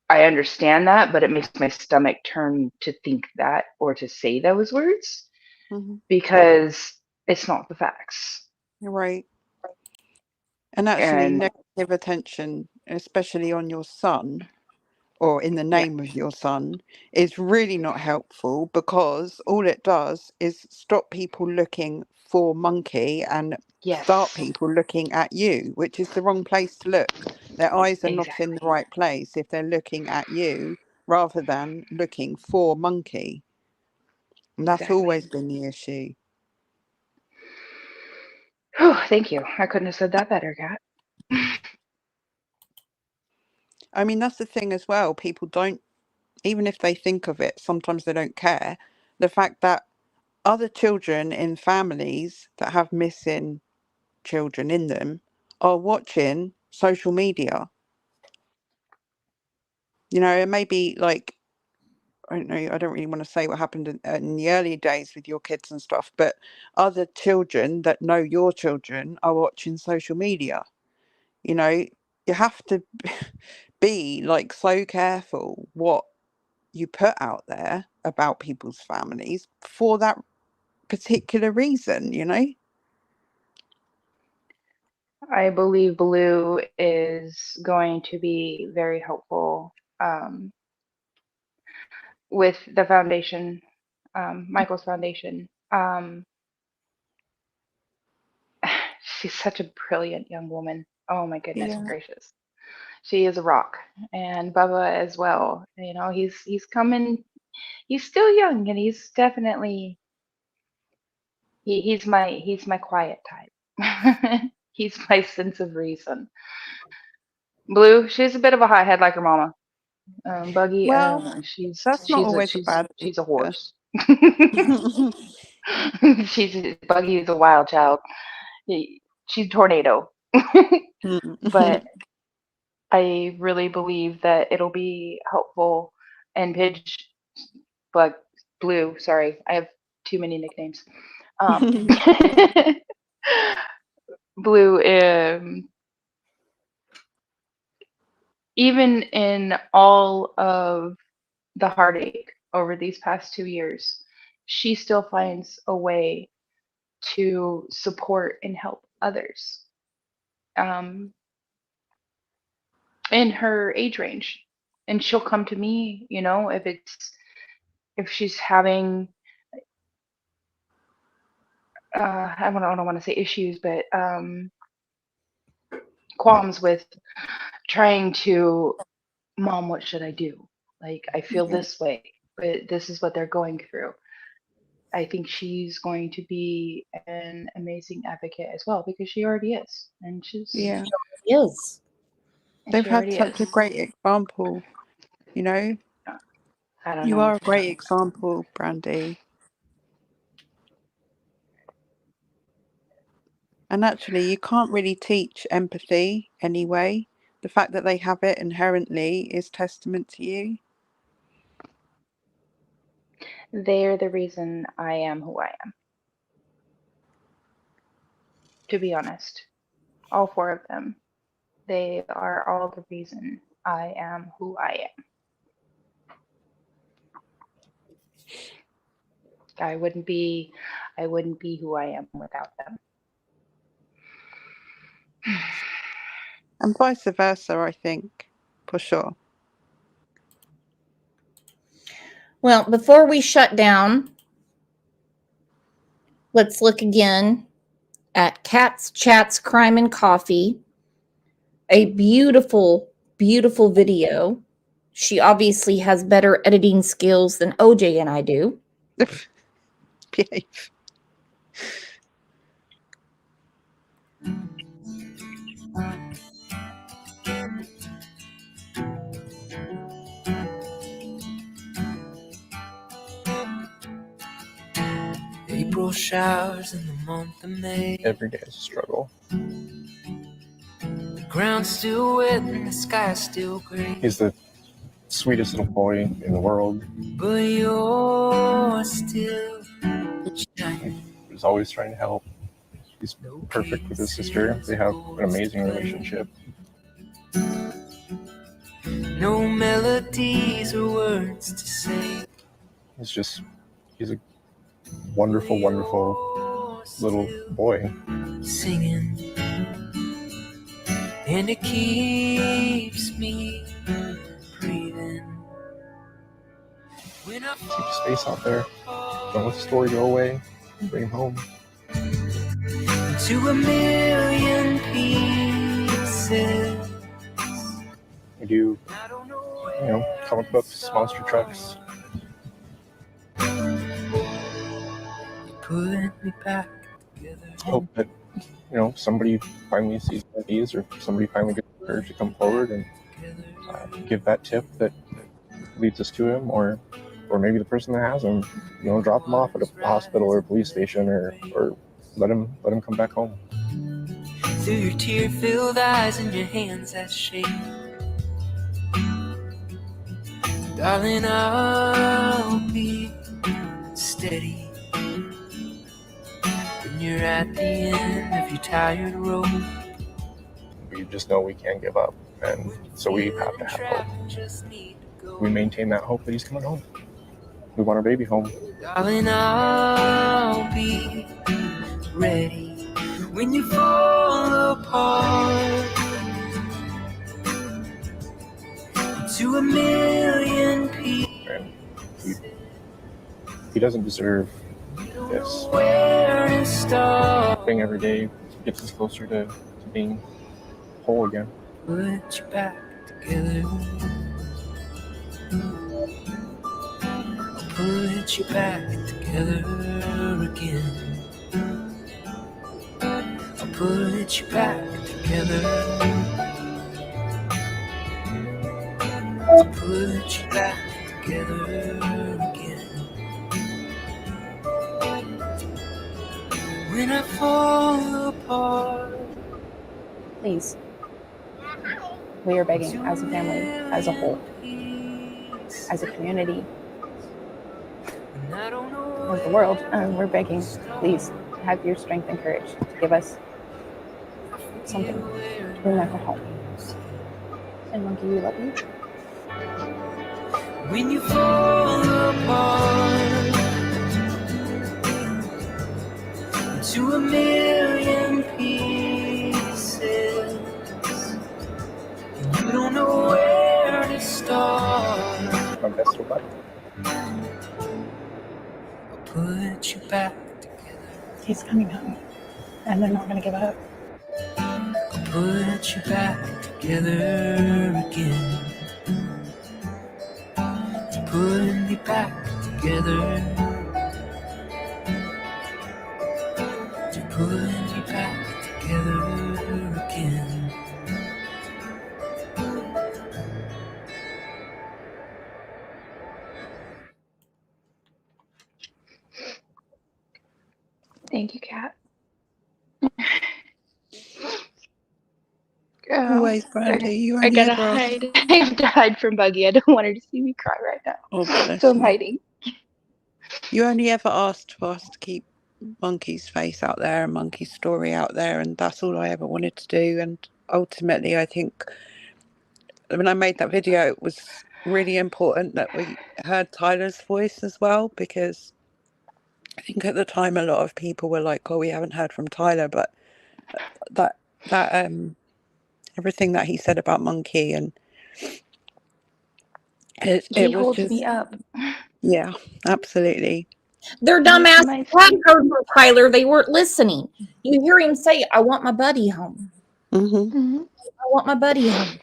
I understand that, but it makes my stomach turn to think that or to say those words because it's not the facts. You're right. And actually, negative attention, especially on your son or in the name of your son, is really not helpful because all it does is stop people looking for Monkey and start people looking at you, which is the wrong place to look. Their eyes are not in the right place if they're looking at you rather than looking for Monkey. And that's always been the issue. Oh, thank you. I couldn't have said that better, Kat. I mean, that's the thing as well. People don't, even if they think of it, sometimes they don't care. The fact that other children in families that have missing children in them are watching social media. It may be like, I don't know, I don't really want to say what happened in the early days with your kids and stuff, but other children that know your children are watching social media. You have to be like so careful what you put out there about people's families for that particular reason, I believe Blue is going to be very helpful with the foundation, Michael's foundation. She's such a brilliant young woman. Oh my goodness gracious. She is a rock, and Bubba as well. He's coming he's still young, and he's definitely he's my quiet type. He's my sense of reason. Blue, she's a bit of a hothead like her mama. Buggy, Well, that's not always a bad thing. she's a horse. Buggy is a wild child. She's a tornado. But I really believe that it'll be helpful. And Blue, sorry, I have too many nicknames. Blue, even in all of the heartache over these past 2 years, she still finds a way to support and help others in her age range. And she'll come to me, if she's having I don't want to say issues, but qualms with trying to, Mom, what should I do? Like, I feel this way, but this is what they're going through. I think she's going to be an amazing advocate as well, because she already is. And she's Yes. They've had such a great example, you know? I don't You know. are a great example, Brandy. And actually, you can't really teach empathy anyway. The fact that they have it inherently is testament to you. They're the reason I am who I am. To be honest, all 4 of them, they are all the reason I am who I am. I wouldn't be who I am without them. And vice versa, I think, for sure. Well, before we shut down, let's look again at Cats, Chats, Crime, and Coffee. A beautiful, beautiful video. She obviously has better editing skills than OJ and I do. Behave. April showers in the month of May. Every day is a struggle. The ground's still wet and the sky's still gray. He's the sweetest little boy in the world. But you're still shining. He's always trying to help. He's perfect with his sister. They have an amazing relationship. No melodies or words to say. He's a wonderful, wonderful little boy. Singing, and it keeps me breathing. When I Keep space out there. Don't let the story go away. Bring him home. To a million pieces. We do, comic books, monster trucks. Put me back together. Hope that, somebody finally sees one of these, or somebody finally gets the courage to come forward and give that tip that leads us to him, or maybe the person that has him, drop him off at a hospital or a police station, or let him come back home. Through your tear-filled eyes and your hands that shake, darling, I'll be steady when you're at the end of your tired road. We just know we can't give up, and so we have to have hope. We maintain that hope that he's coming home. We want our baby home. Darling, I'll be ready when you fall apart. To a million people. And he doesn't deserve this. Thing every day gets us closer to being whole again. Put you back together. put you back together again. I'll put you back together. I'll put you back together again. When I fall apart, Please. We are begging as a family, as a whole, as a community, as the world. We're begging, please have your strength and courage to give us something to bring back home. And Monkey, we love you. when you fall apart into a million pieces, and you don't know where to start. My best for luck. I'll put you back together. He's coming home, and they're not going to give up. I'll put you back together again. Put me back together. To put me back together again. Thank you, Kat. Always, Brandy. You I only gotta ever ask. hide. I have to hide from Buggy. I don't want her to see me cry right now. Oh, bless So I'm you. hiding. You only ever asked for us to keep Monkey's face out there and Monkey's story out there, and that's all I ever wanted to do. And ultimately, I think when I made that video, it was really important that we heard Tyler's voice as well, because I think at the time a lot of people were like, "Oh, we haven't heard from Tyler," but that everything that he said about Monkey, and He it was holds just, me up. yeah, absolutely. Their He's dumbass my had heard from Tyler. They weren't listening. You hear him say, I want my buddy home. Mm-hmm. I want my buddy home.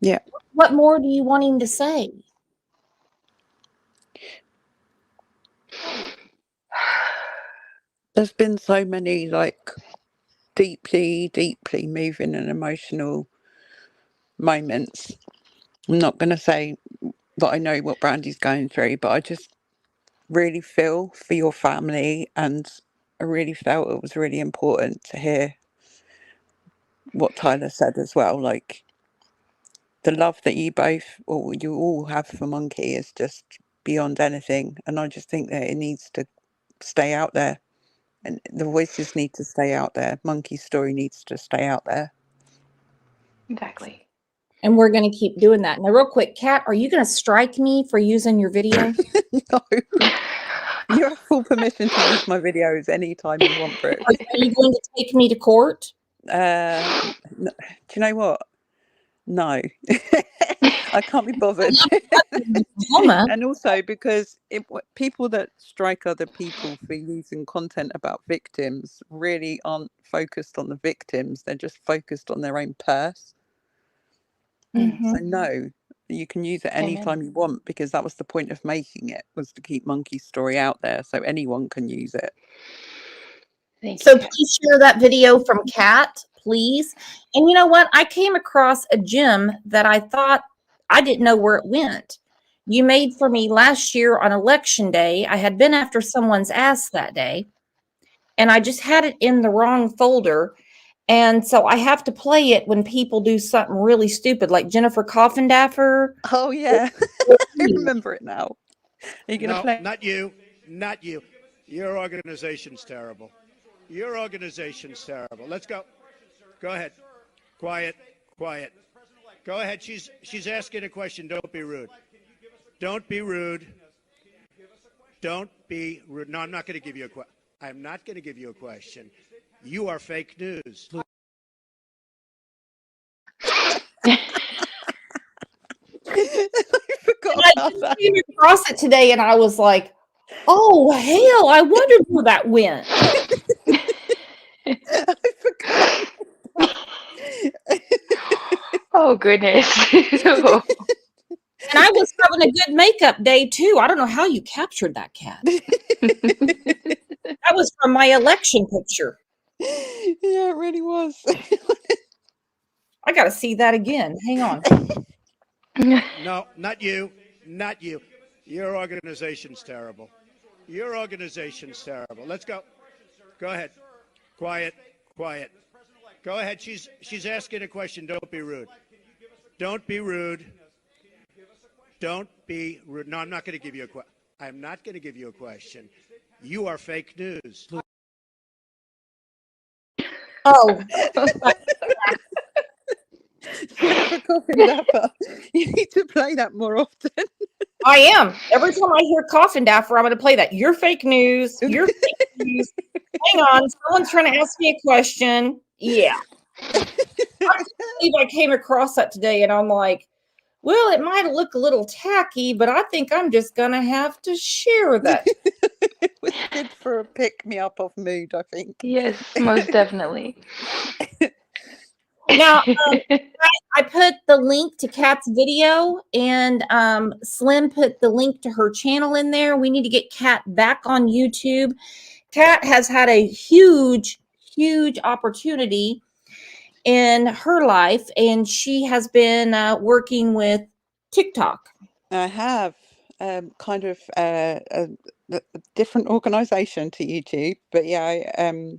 Yeah. What more do you want him to say? There's been so many like deeply moving and emotional moments. I'm not going to say that I know what Brandy's going through, but I just really feel for your family, and I really felt it was really important to hear what Tyler said as well. Like, the love that you both, or you all have for Monkey is just beyond anything, and I just think that it needs to stay out there, and the voices need to stay out there. Monkey's story needs to stay out there. Exactly. And we're going to keep doing that. Now, real quick, Kat, are you going to strike me for using your video? No. You have full permission to use my videos anytime you want, Brooke. Are you going to take me to court? Do you know what? No. I can't be bothered. And also because people that strike other people for using content about victims really aren't focused on the victims. They're just focused on their own purse. Mm-hmm. So no, you can use it anytime you want, because that was the point of making it, was to keep Monkey's story out there so anyone can use it. So please share that video from Kat, please. And you know what? I came across a gem that I thought I didn't know where it went. You made for me last year on election day. I had been after someone's ass that day, and I just had it in the wrong folder. And so I have to play it when people do something really stupid, like Jennifer Coffindaffer. Oh, yeah. I remember it now. Are you going to play? Not you. Not you. Your organization's terrible. Your organization's terrible. Let's go. Go ahead. Quiet. Quiet. Go ahead. She's asking a question. Don't be rude. Don't be rude. Don't be rude. No, I'm not going to give you a question. I'm not going to give you a question. You are fake news. I just came across it today, and I was like, "Oh hell! I wondered where that went." Oh goodness. And I was having a good makeup day too. I don't know how you captured that cat. That was from my election picture. Yeah, it really was. I got to see that again. Hang on. No, not you. Not you. Your organization's terrible. Your organization's terrible. Let's go. Go ahead. Quiet. Quiet. Go ahead. She's asking a question. Don't be rude. Don't be rude. Don't be rude. No, I'm not going to give you a question. I'm not going to give you a question. You are fake news. Oh. Coffin Dapper. You need to play that more often. I am. Every time I hear Coffin Dapper, I'm going to play that. You're fake news. You're fake news. Hang on. Someone's trying to ask me a question. Yeah. I can't believe I came across that today, and I'm like, well, it might look a little tacky, but I think I'm just going to have to share that. It was good for a pick-me-up of mood, I think. Yes, most definitely. Now, I put the link to Kat's video, and Slim put the link to her channel in there. We need to get Kat back on YouTube. Kat has had a huge, huge opportunity in her life, and she has been working with TikTok. I have kind of a different organization to YouTube, but yeah, I've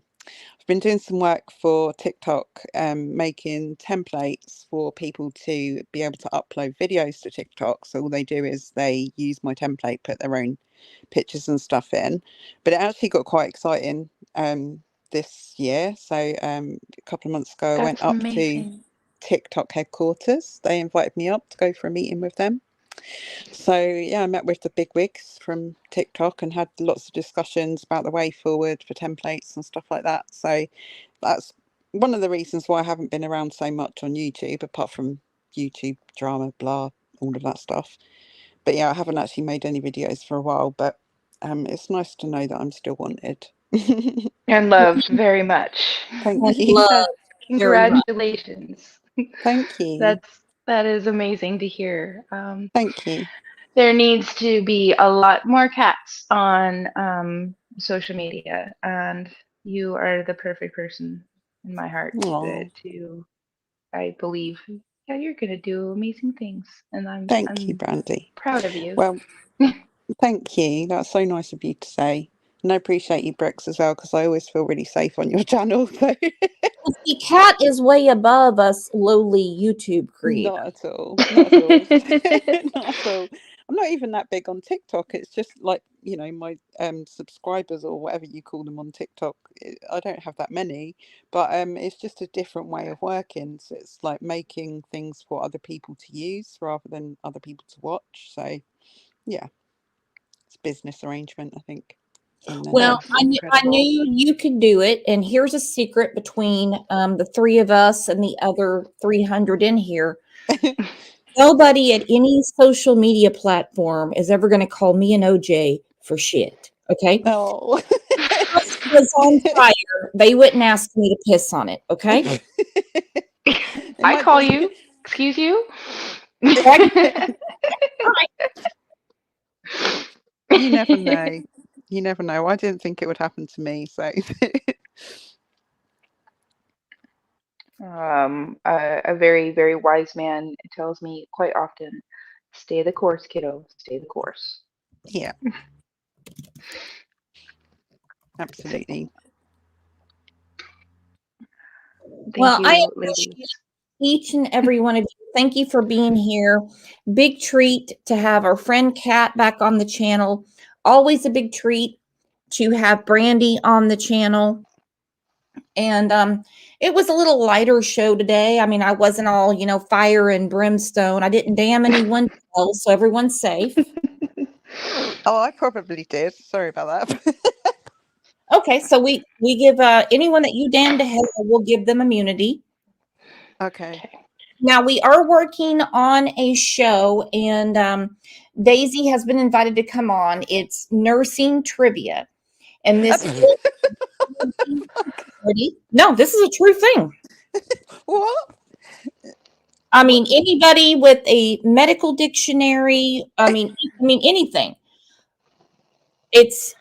been doing some work for TikTok, making templates for people to be able to upload videos to TikTok. So all they do is they use my template, put their own pictures and stuff in. But it actually got quite exciting this year. So a couple of months ago, I went up to TikTok headquarters. They invited me up to go for a meeting with them. So yeah, I met with the bigwigs from TikTok and had lots of discussions about the way forward for templates and stuff like that. So that's one of the reasons why I haven't been around so much on YouTube, apart from YouTube drama, blah, all of that stuff. But yeah, I haven't actually made any videos for a while, but it's nice to know that I'm still wanted. And loved very much. Thank you. Congratulations. Thank you. That is amazing to hear. Thank you. There needs to be a lot more cats on social media, and you are the perfect person in my heart to I believe, yeah, you're gonna do amazing things, and I'm Thank you, Brandy. proud of you. Well, thank you. That's so nice of you to say. And I appreciate you, Brooks, as well, because I always feel really safe on your channel. So. The Cat is way above us lowly YouTube creators. Not at all. Not at all. Not at all. I'm not even that big on TikTok. It's just like, you know, my subscribers or whatever you call them on TikTok. I don't have that many, but it's just a different way of working. So it's like making things for other people to use rather than other people to watch. So yeah, it's a business arrangement, I think. Well, I knew you could do it. And here's a secret between the three of us and the other 300 in here. Nobody at any social media platform is ever going to call me and OJ for shit. Okay? No. If it was on fire, they wouldn't ask me to piss on it. Okay? I call you. Excuse you? You never know. You never know. I didn't think it would happen to me. So. A very, very wise man tells me quite often, stay the course, kiddo, stay the course. Yeah. Absolutely. Well, I appreciate each and every one of you. Thank you for being here. Big treat to have our friend Kat back on the channel. Always a big treat to have Brandy on the channel. And it was a little lighter show today. I mean, I wasn't all, you know, fire and brimstone. I didn't damn anyone else, so everyone's safe. Oh, I probably did. Sorry about that. Okay, so we give anyone that you damn to hell, we'll give them immunity. Okay. Now we are working on a show, and Daisy has been invited to come on. It's nursing trivia, and this. No, this is a true thing. What? I mean, anybody with a medical dictionary, I mean anything. It's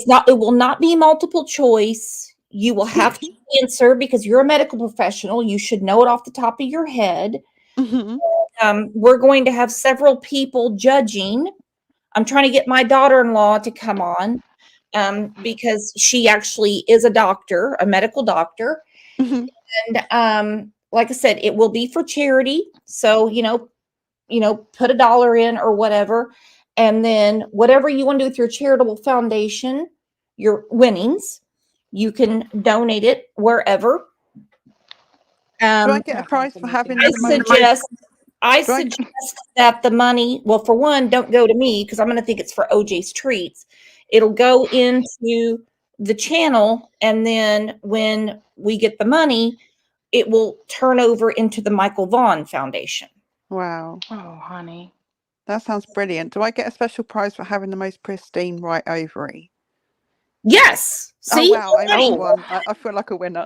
not, it will not be multiple choice. You will have to answer because you're a medical professional. You should know it off the top of your head. We're going to have several people judging. I'm trying to get my daughter-in-law to come on because she actually is a doctor, a medical doctor. And like I said, it will be for charity. So, put $1 in or whatever. And then whatever you want to do with your charitable foundation, your winnings, you can donate it wherever. Do I get a prize for having I the most? suggest that the money, well, for one, don't go to me because I'm going to think it's for OJ's Treats. It'll go into the channel, and then when we get the money, it will turn over into the Michael Vaughn Foundation. Wow. Oh, honey. That sounds brilliant. Do I get a special prize for having the most pristine right ovary? Yes. See? Oh, wow. I won. I feel like a winner.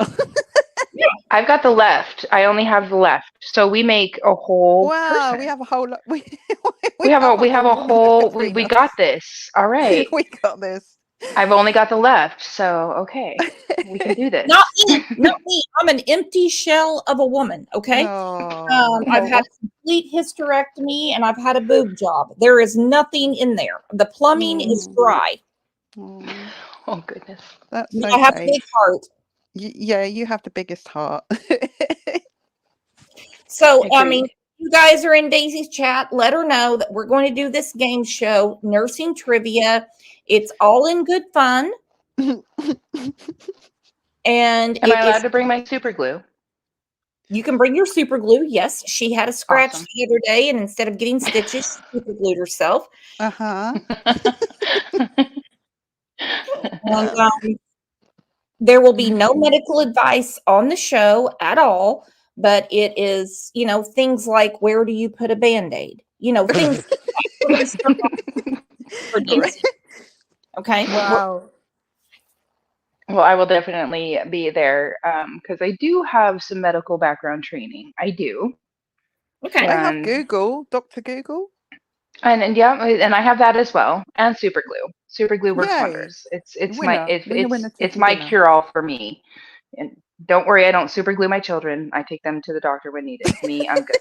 I've got the left. I only have the left. So we make a whole Wow, person. we have a whole lot. We have a woman whole between we us. got this. All right. We got this. I've only got the left, so okay. We can do this. Not me. I'm an empty shell of a woman, okay? I've had a complete hysterectomy and I've had a boob job. There is nothing in there. The plumbing is dry. Oh goodness. That's I have a big heart. Yeah, you have the biggest heart. So, I mean, you guys are in Daisy's chat. Let her know that we're going to do this game show, Nursing Trivia. It's all in good fun. And Am I allowed to bring my super glue? You can bring your super glue. Yes, she had a scratch the other day, and instead of getting stitches, she super glued herself. And there will be no medical advice on the show at all, but it is, things like where do you put a Band-Aid? Things for Daisy. Okay. Wow. Well, I will definitely be there because I do have some medical background training. I do. Okay. I have Google, Dr. Google. And yeah, and I have that as well, and super glue. Super glue works Yay. wonders. It's Winner. it's my cure all for me. And don't worry, I don't super glue my children. I take them to the doctor when needed. Me, I'm good.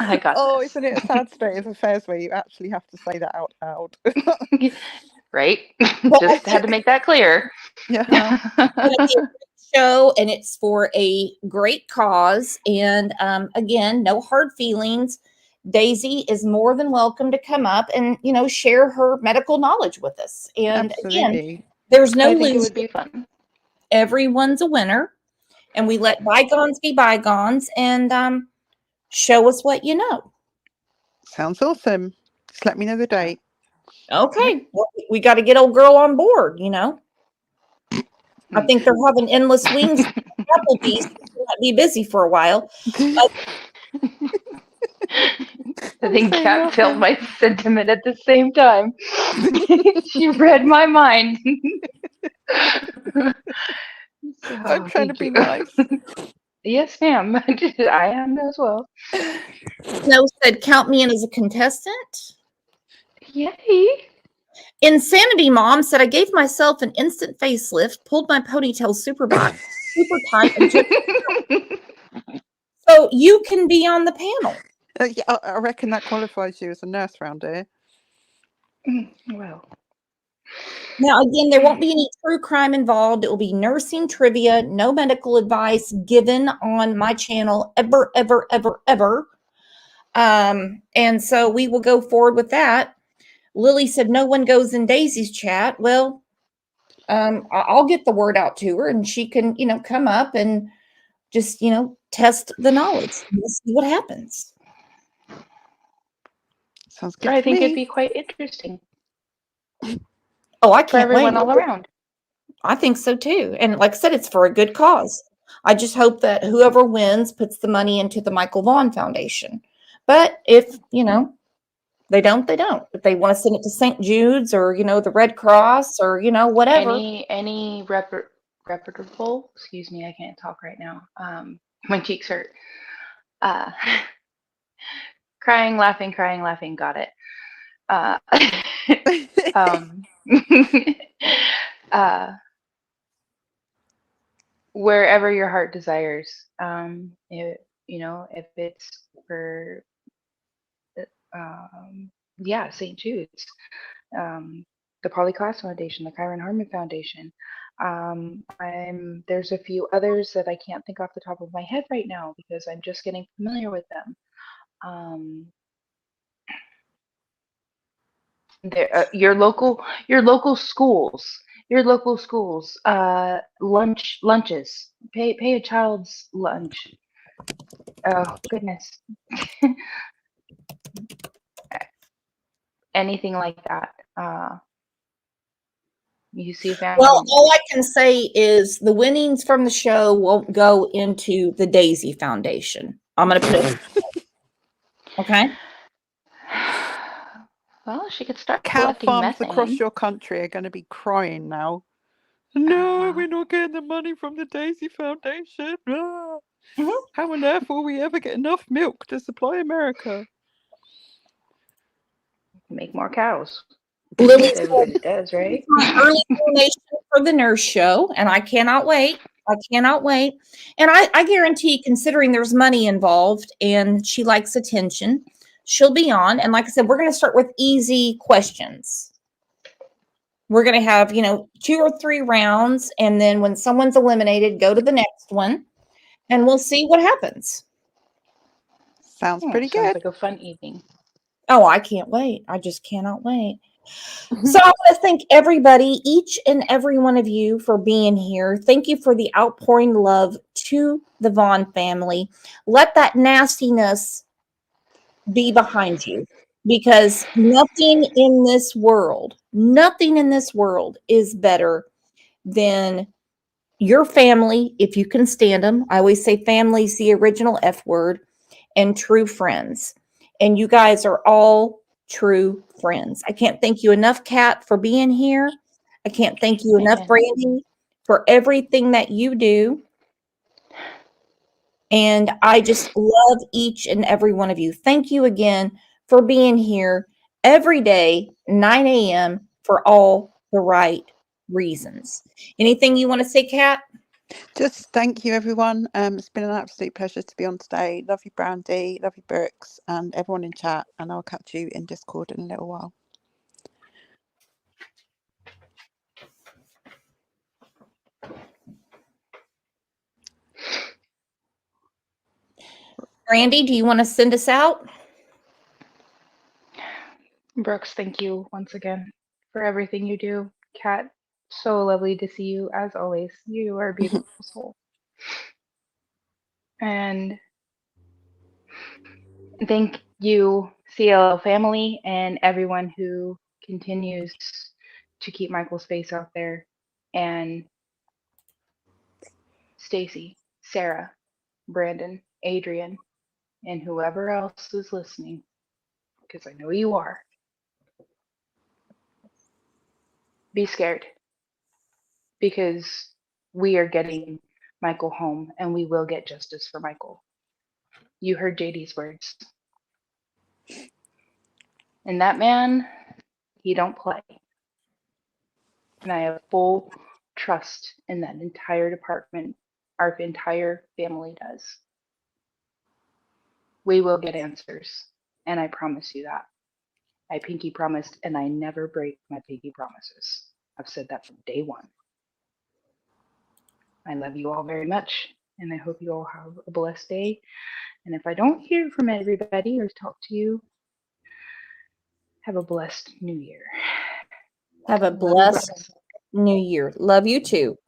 I got this. Isn't it a sad state of affairs where you actually have to say that out loud? Right? Just had to make that clear. Yeah. Show, and it's for a great cause. And again, no hard feelings. Daisy is more than welcome to come up and share her medical knowledge with us. And again, there's no I think it losing. would be fun. Everyone's a winner, and we let bygones be bygones, and show us what you know. Sounds awesome. Just let me know the date. Okay, well, we got to get old girl on board. I think they're having endless wings. Applebee's might be busy for a while. But I think Kat felt my sentiment at the same time. She read my mind. I'm trying to be nice. Yes, ma'am. I am as well. Snow said, "Count me in as a contestant." Yay. Insanity Mom said, "I gave myself an instant facelift, pulled my ponytail super tight, and took so you can be on the panel." Yeah, I reckon that qualifies you as a nurse round here. Well. Now, again, there won't be any true crime involved. It will be nursing trivia, no medical advice given on my channel ever, ever, ever, ever. And so we will go forward with that. Lily said, "No one goes in Daisy's chat." Well, I'll get the word out to her, and she can, come up and just, test the knowledge. We'll see what happens. Sounds good. I think it'd be quite interesting. Oh, I for can't everyone wait. all around. I think so too. And like I said, it's for a good cause. I just hope that whoever wins puts the money into the Michael Vaughn Foundation. But if, they don't, they don't. If they want to send it to St. Jude's or, the Red Cross or, whatever. Any reputable, excuse me, I can't talk right now. My cheeks hurt. Uh, crying, laughing, got it. Um, uh, wherever your heart desires. If it's for, yeah, St. Jude's, the Polly Klaas Foundation, the Kyron Harmon Foundation. There's a few others that I can't think off the top of my head right now because I'm just getting familiar with them. Your local schools, lunches. Pay a child's lunch. Oh goodness. Anything like that. You see family. Well, all I can say is the winnings from the show won't go into the Daisy Foundation. I'm going to put it. Okay. Well, she could start Cow collecting farms methane. across your country are going to be crying now. No, we're not getting the money from the Daisy Foundation. Ah. How on earth will we ever get enough milk to supply America? Make more cows. Lily Everybody does, right? Early donation for the nurse show, and I cannot wait. And I guarantee, considering there's money involved and she likes attention, she'll be on. And like I said, we're going to start with easy questions. We're going to have, 2 or 3 rounds. And then when someone's eliminated, go to the next one and we'll see what happens. Sounds pretty good. Sounds like a fun evening. Oh, I can't wait. I just cannot wait. So I want to thank everybody, each and every one of you, for being here. Thank you for the outpouring love to the Vaughn family. Let that nastiness be behind you, because nothing in this world is better than your family, if you can stand them. I always say family's the original F word, and true friends. And you guys are all true friends. I can't thank you enough, Kat, for being here. I can't thank you enough, Brandy, for everything that you do. And I just love each and every one of you. Thank you again for being here every day, 9 a.m. for all the right reasons. Anything you want to say, Kat? Just thank you, everyone. It's been an absolute pleasure to be on today. Love you, Brandy. Love you, Brooks, and everyone in chat. And I'll catch you in Discord in a little while. Brandy, do you want to send us out? Brooks, thank you once again for everything you do. Kat, so lovely to see you as always. You are a beautiful soul. And thank you, CLL family, and everyone who continues to keep Michael's face out there. And Stacy, Sarah, Brandon, Adrian, and whoever else is listening, because I know you are. Be scared, because we are getting Michael home, and we will get justice for Michael. You heard JD's words. And that man, he don't play. And I have full trust in that entire department. Our entire family does. We will get answers, and I promise you that. I pinky promised, and I never break my pinky promises. I've said that from day one. I love you all very much, and I hope you all have a blessed day. And if I don't hear from everybody or talk to you, have a blessed new year. Have a blessed new year. Love you too.